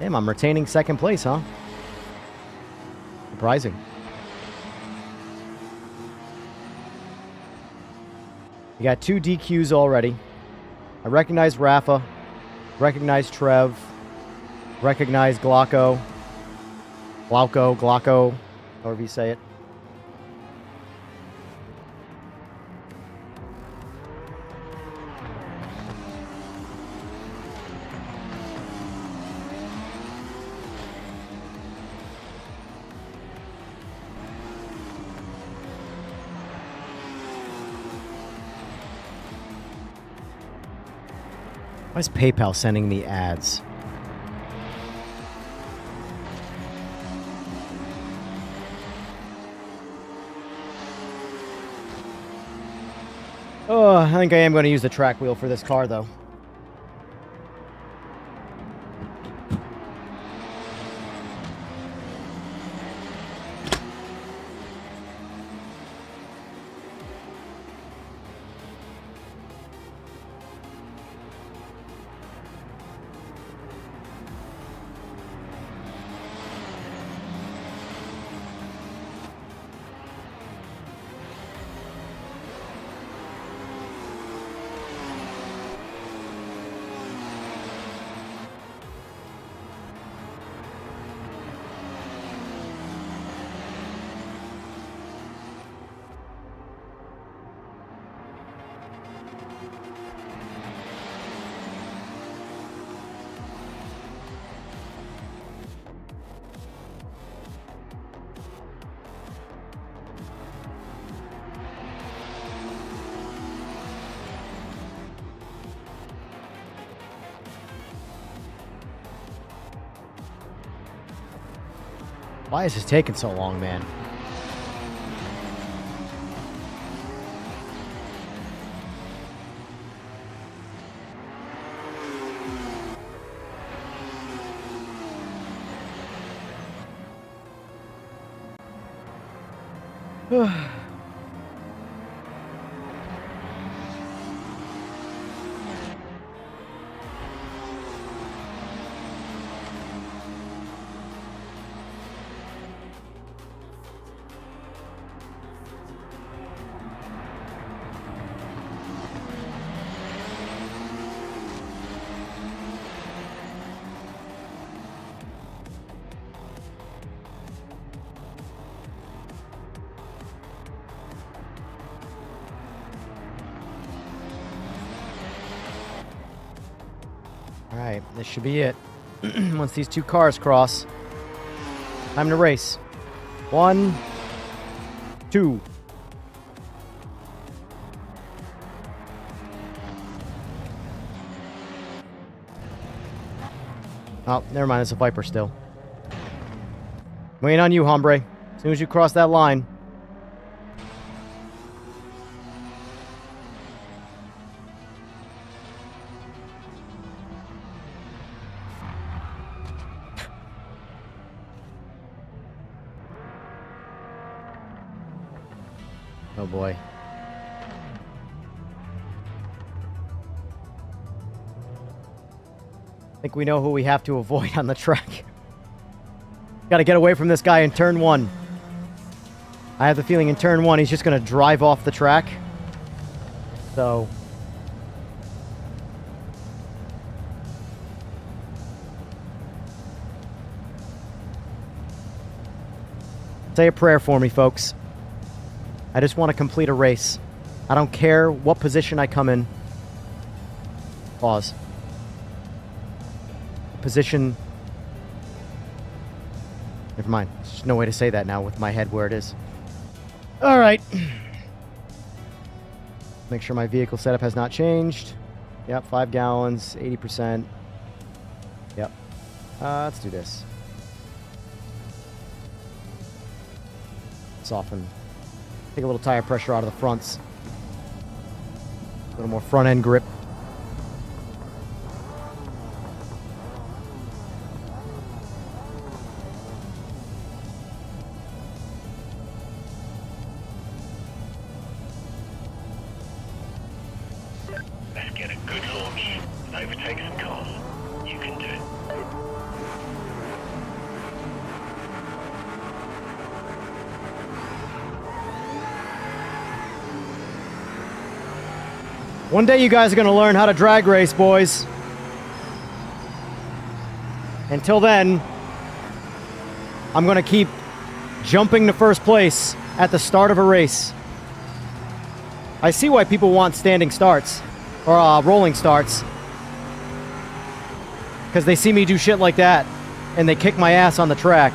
Damn, I'm retaining second place, huh? Surprising. You got 2 DQs already. I recognize Rafa. Recognize Trev. Recognize Glauco. Glauco, however you say it. Why is PayPal sending me ads? Oh, I think I am going to use the track wheel for this car, though. Why is this taking so long, man? Alright, this should be it. Once these 2 cars cross, time to race. 1, 2. Oh, never mind, it's a Viper still. Waiting on you, hombre. As soon as you cross that line. Oh boy. I think we know who we have to avoid on the track. Got to get away from this guy in turn 1. I have the feeling in turn 1 he's just going to drive off the track. So... say a prayer for me, folks. I just want to complete a race. I don't care what position I come in. Pause. position. Never mind. There's no way to say that now with my head where it is. All right. Make sure my vehicle setup has not changed. Yep, 5 gallons, 80%. Yep. Let's do this. Soften. Take a little tire pressure out of the fronts. A little more front end grip. Let's get a good launch and overtake some cars. You can do it. One day you guys are going to learn how to drag race, boys. Until then, I'm going to keep jumping to first place at the start of a race. I see why people want standing starts, or rolling starts. Because they see me do shit like that, and they kick my ass on the track.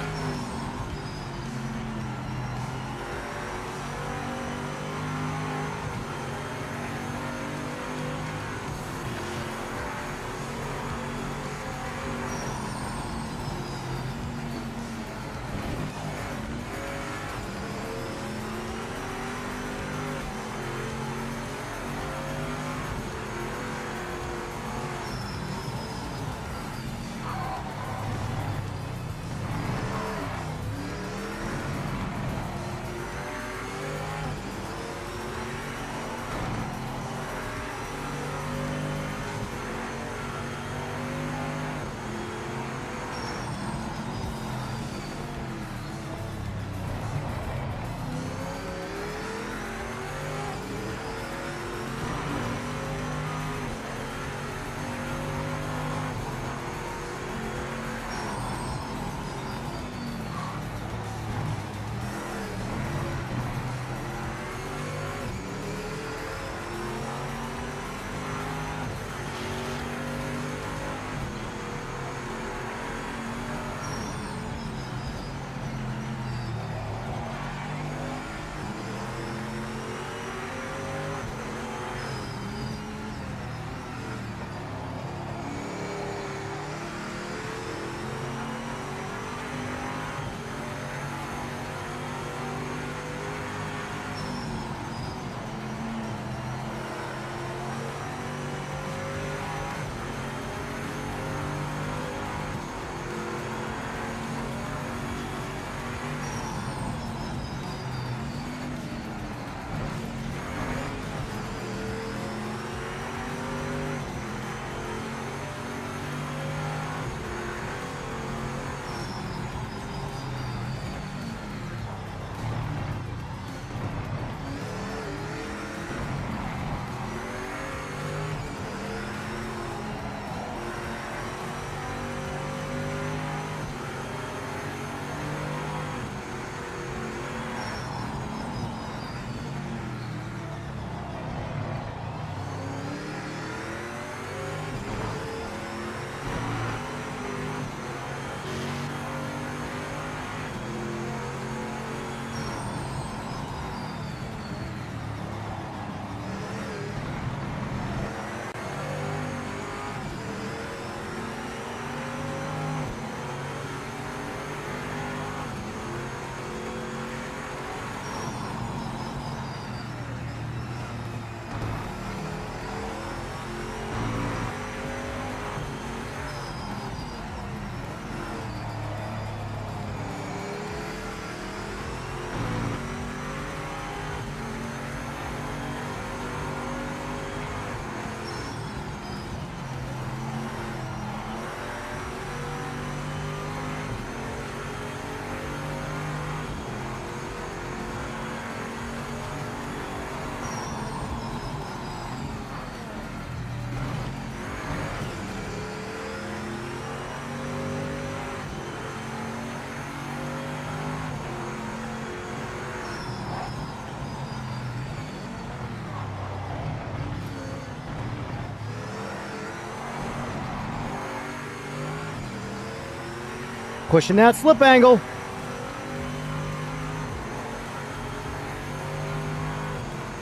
Pushing that slip angle.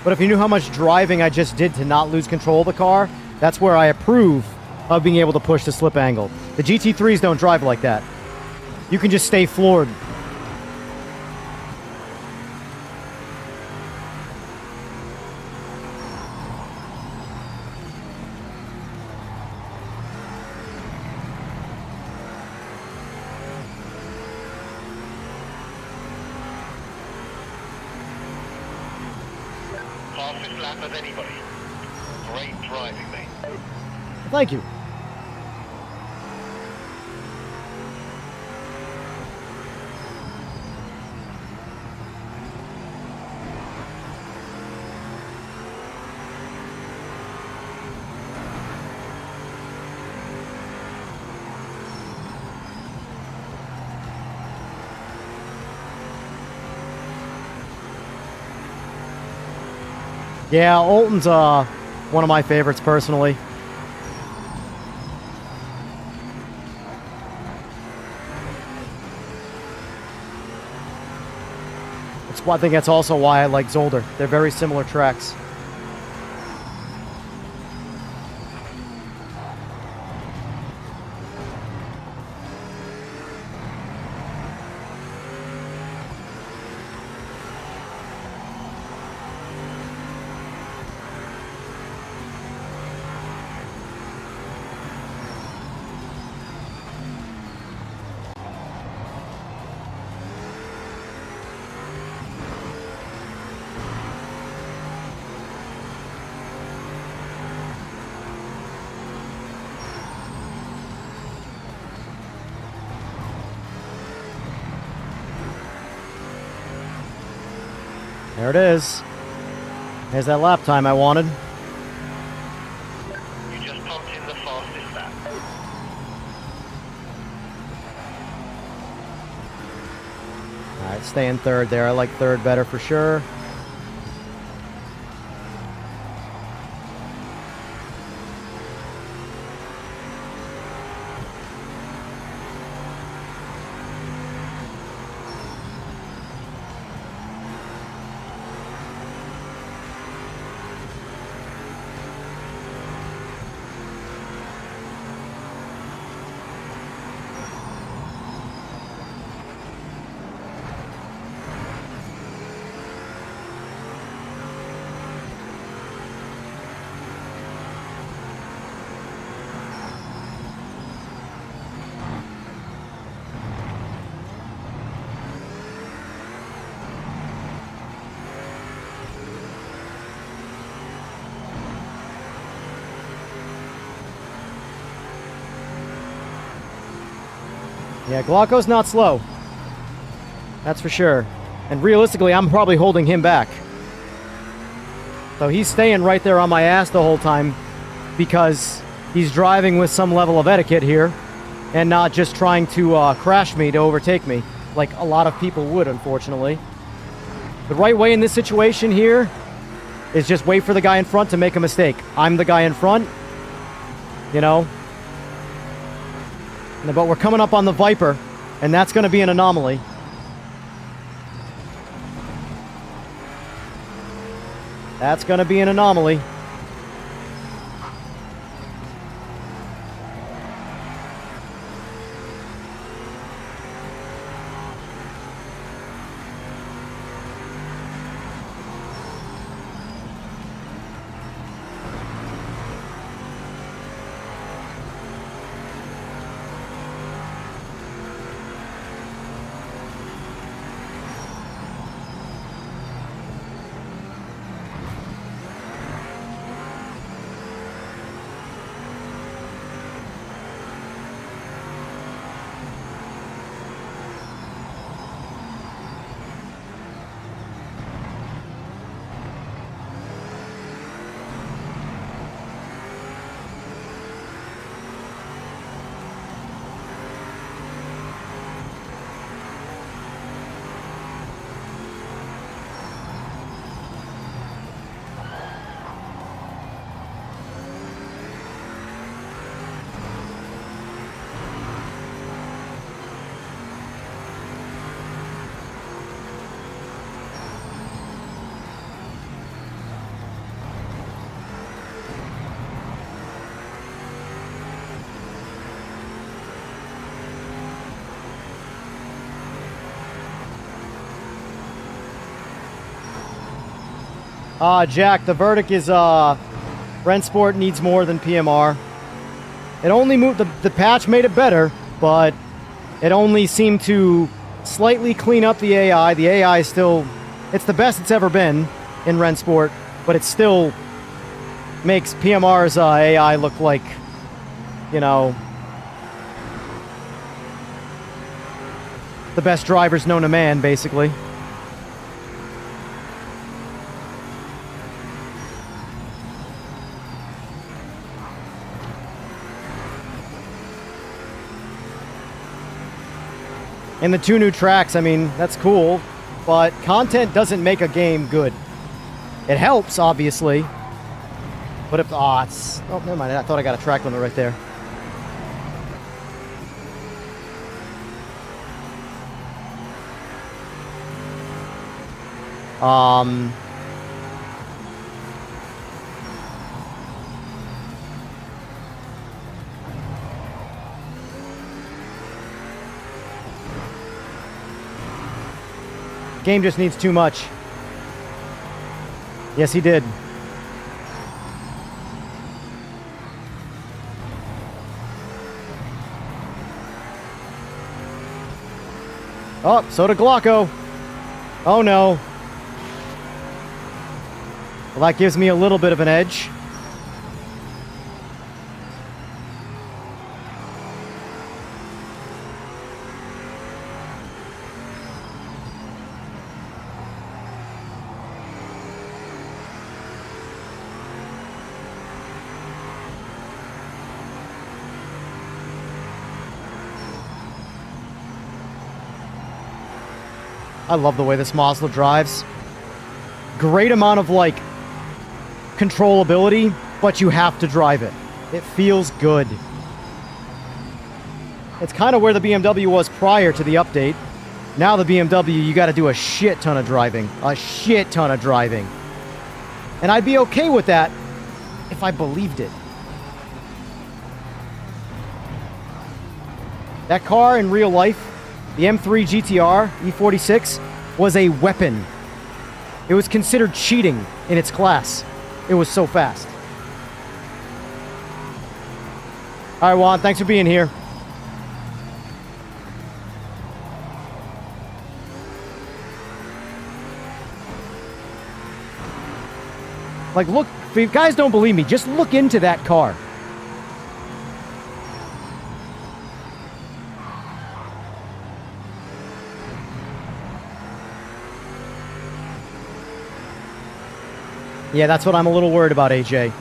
But if you knew how much driving I just did to not lose control of the car, that's where I approve of being able to push the slip angle. The GT3s don't drive like that. You can just stay floored. Fastest lap of anybody. Great driving, mate. Thank you. Yeah, Olton's one of my favorites personally. I think that's also why I like Zolder. They're very similar tracks. There it is. There's that lap time I wanted. You just pumped in the fastest lap. Alright, stay in third there. I like third better for sure. Yeah, Glauco's not slow. That's for sure. And realistically, I'm probably holding him back. So he's staying right there on my ass the whole time because he's driving with some level of etiquette here and not just trying to crash me to overtake me like a lot of people would, unfortunately. The right way in this situation here is just wait for the guy in front to make a mistake. I'm the guy in front, you know. But we're coming up on the Viper, and that's going to be an anomaly. That's going to be an anomaly. Jack, the verdict is Rennsport needs more than PMR. It only moved, the patch made it better, but it only seemed to slightly clean up the AI. The AI is still, it's the best it's ever been in Rennsport, but it still makes PMR's AI look like, you know, the best drivers known to man, basically. And the 2 new tracks, I mean, that's cool, but content doesn't make a game good. It helps, obviously, but if, oh, never mind, I thought I got a track limit right there. Game just needs too much. Yes, he did. Oh, so did Glocko. Oh no. Well, that gives me a little bit of an edge. I love the way this Mazda drives. Great amount of, like, controllability, but you have to drive it. It feels good. It's kind of where the BMW was prior to the update. Now the BMW, you got to do a shit ton of driving. A shit ton of driving. And I'd be okay with that if I believed it. That car in real life, the M3 GTR E46, was a weapon. It was considered cheating in its class. It was so fast. All right, Juan, thanks for being here. Like, look, if you guys don't believe me, just look into that car. Yeah, that's what I'm a little worried about, AJ.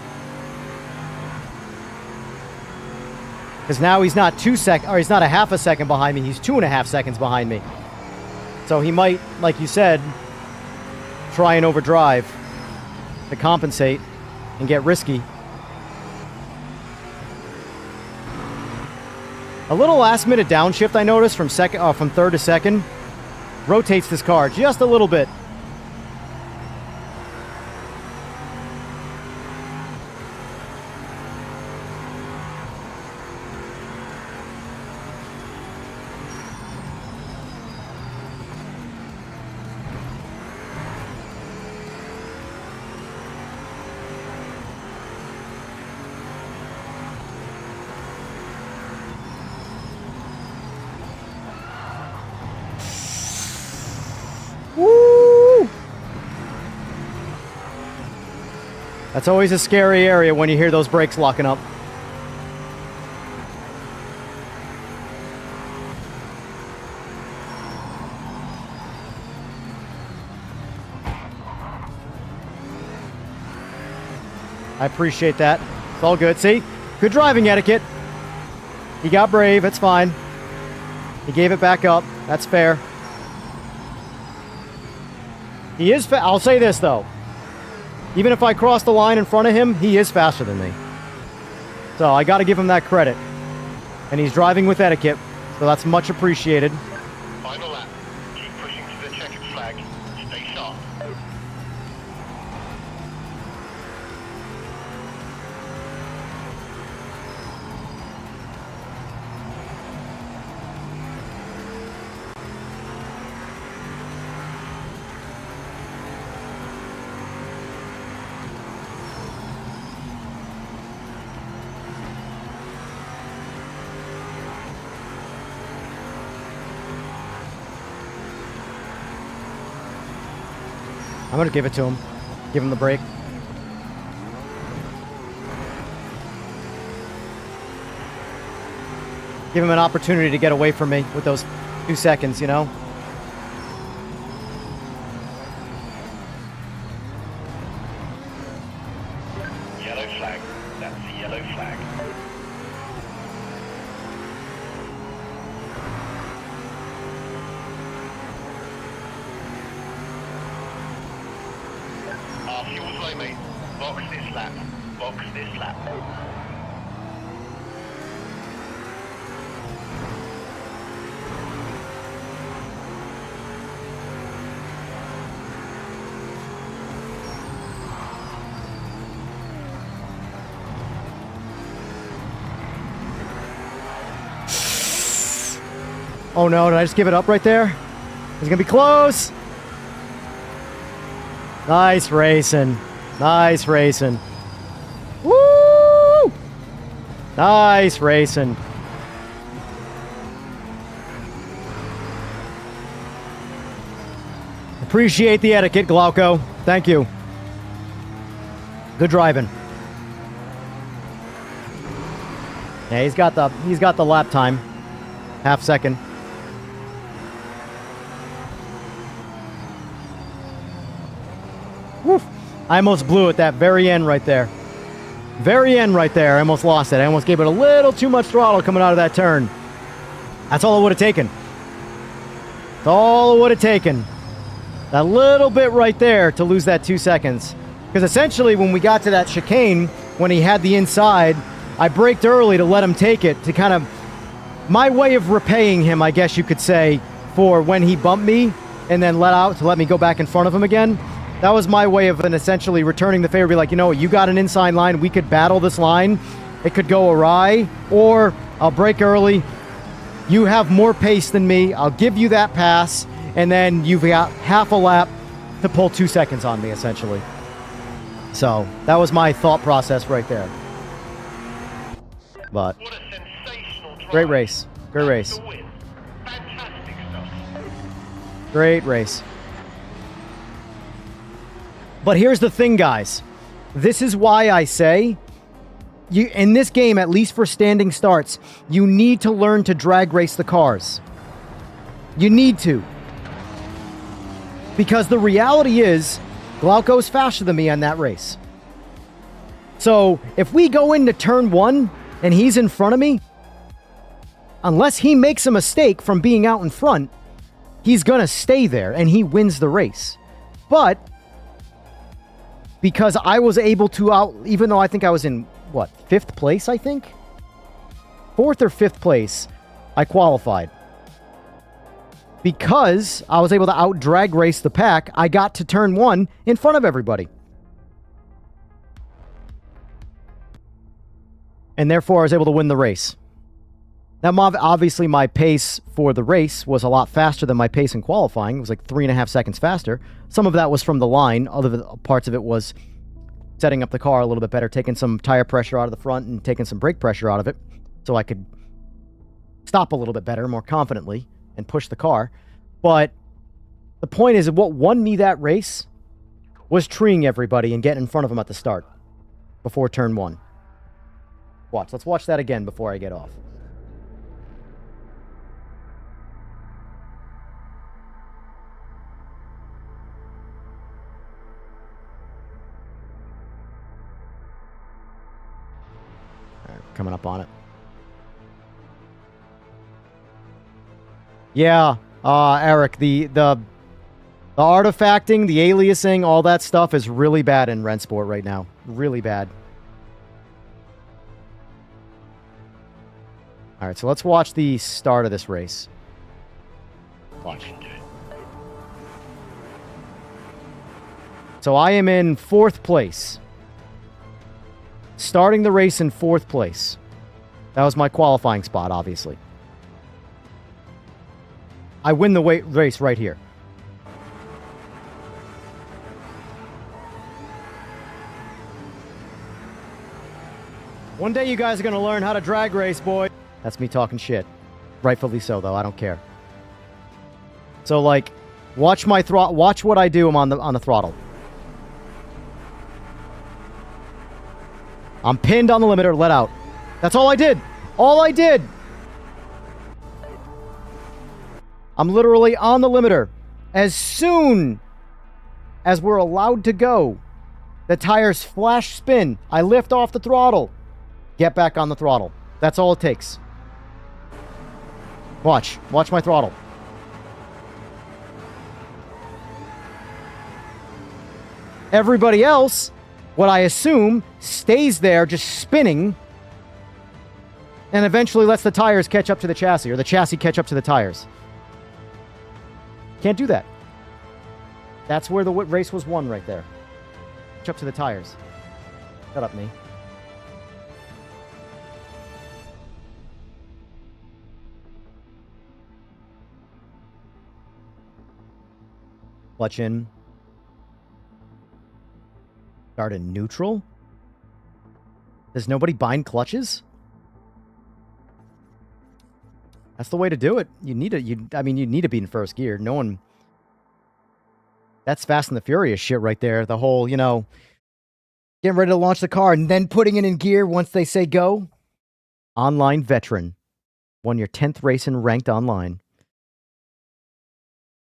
Because now he's not he's not a half a second behind me, he's 2.5 seconds behind me. So he might, like you said, try and overdrive to compensate and get risky. A little last minute downshift I noticed from third to second rotates this car just a little bit. Woo! That's always a scary area when you hear those brakes locking up. I appreciate that. It's all good. See? Good driving etiquette. He got brave. It's fine. He gave it back up. That's fair. He is I'll say this, though. Even if I cross the line in front of him, he is faster than me. So I got to give him that credit. And he's driving with etiquette, so that's much appreciated. Final lap. Keep pushing to the checkered flag. Stay sharp. I'm going to give it to him. Give him the break. Give him an opportunity to get away from me with those 2 seconds, you know? Yellow flag. That's the yellow flag. Fuel's low, mate. Box this lap. Box this lap. Oh no, did I just give it up right there? It's gonna be close. Nice racing. Nice racing. Woo! Nice racing. Appreciate the etiquette, Glauco. Thank you. Good driving. Yeah, he's got the lap time. Half second. Woof. I almost blew it that very end right there. Very end right there. I almost lost it. I almost gave it a little too much throttle coming out of that turn. That's all it would have taken. That's all it would have taken. That little bit right there to lose that 2 seconds. Because essentially when we got to that chicane, when he had the inside, I braked early to let him take it, to kind of, my way of repaying him, I guess you could say, for when he bumped me and then let out to let me go back in front of him again. That was my way of essentially returning the favor. Be like, you know what, you got an inside line. We could battle this line. It could go awry, or I'll brake early. You have more pace than me. I'll give you that pass, and then you've got half a lap to pull 2 seconds on me, essentially. So that was my thought process right there. But What a sensational drive. great race. Great race. That's the win. Fantastic stuff. Great race. But here's the thing, guys. This is why I say, you in this game, at least for standing starts, you need to learn to drag race the cars. You need to. Because the reality is, Glauco's faster than me on that race. So, if we go into turn 1 and he's in front of me, unless he makes a mistake from being out in front, he's gonna stay there and he wins the race. But because I was able to even though I think I was in, what, 5th place, I think? 4th or 5th place, I qualified. Because I was able to out-drag race the pack, I got to turn 1 in front of everybody. And therefore, I was able to win the race. Now, obviously, my pace for the race was a lot faster than my pace in qualifying. It was like 3.5 seconds faster. Some of that was from the line. Other parts of it was setting up the car a little bit better, taking some tire pressure out of the front and taking some brake pressure out of it so I could stop a little bit better, more confidently, and push the car. But the point is, what won me that race was treeing everybody and getting in front of them at the start before turn 1. Watch. Let's watch that again before I get off. Coming up on it. Yeah, Eric, the artifacting, the aliasing, all that stuff is really bad in Rennsport right now. Really bad. All right, so let's watch the start of this race. Watch. So I am in 4th place. Starting the race in 4th place. That was my qualifying spot, obviously. I win the race right here. One day you guys are going to learn how to drag race, boy. That's me talking shit. Rightfully so, though. I don't care. So, like, Watch my throttle. Watch what I do on the throttle. I'm pinned on the limiter. Let out. That's all I did. All I did. I'm literally on the limiter. As soon as we're allowed to go, the tires flash spin. I lift off the throttle. Get back on the throttle. That's all it takes. Watch. Watch my throttle. Everybody else, what I assume, stays there just spinning and eventually lets the tires catch up to the chassis, or the chassis catch up to the tires. Can't do that. That's where the race was won right there. Catch up to the tires. Shut up, me. Clutch in. Start in neutral? Does nobody bind clutches? That's the way to do it. You need to, you need to be in first gear. No one... That's Fast and the Furious shit right there. The whole, you know, getting ready to launch the car and then putting it in gear once they say go. Online veteran. Won your 10th race and ranked online.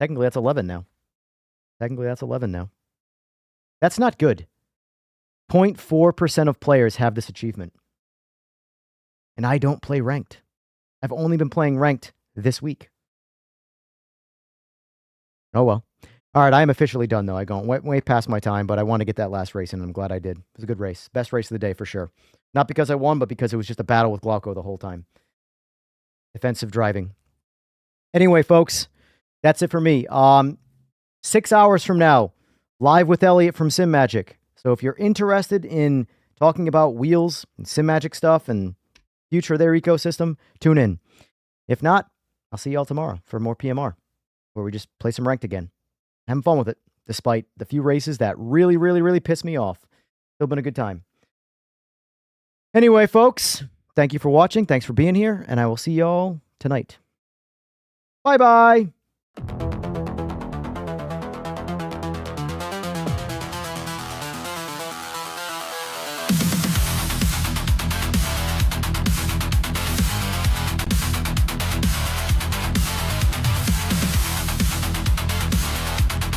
Technically, that's 11 now. That's not good. 0.4% of players have this achievement. And I don't play ranked. I've only been playing ranked this week. Oh well. All right, I am officially done, though. I gone way past my time, but I want to get that last race in, and I'm glad I did. It was a good race. Best race of the day, for sure. Not because I won, but because it was just a battle with Glauco the whole time. Defensive driving. Anyway, folks, that's it for me. 6 hours from now, live with Elliot from Simagic. So if you're interested in talking about wheels and Simagic stuff and future of their ecosystem, tune in. If not, I'll see y'all tomorrow for more PMR, where we just play some ranked again. Having fun with it, despite the few races that really pissed me off. Still been a good time. Anyway, folks, thank you for watching. Thanks for being here, and I will see y'all tonight. Bye-bye.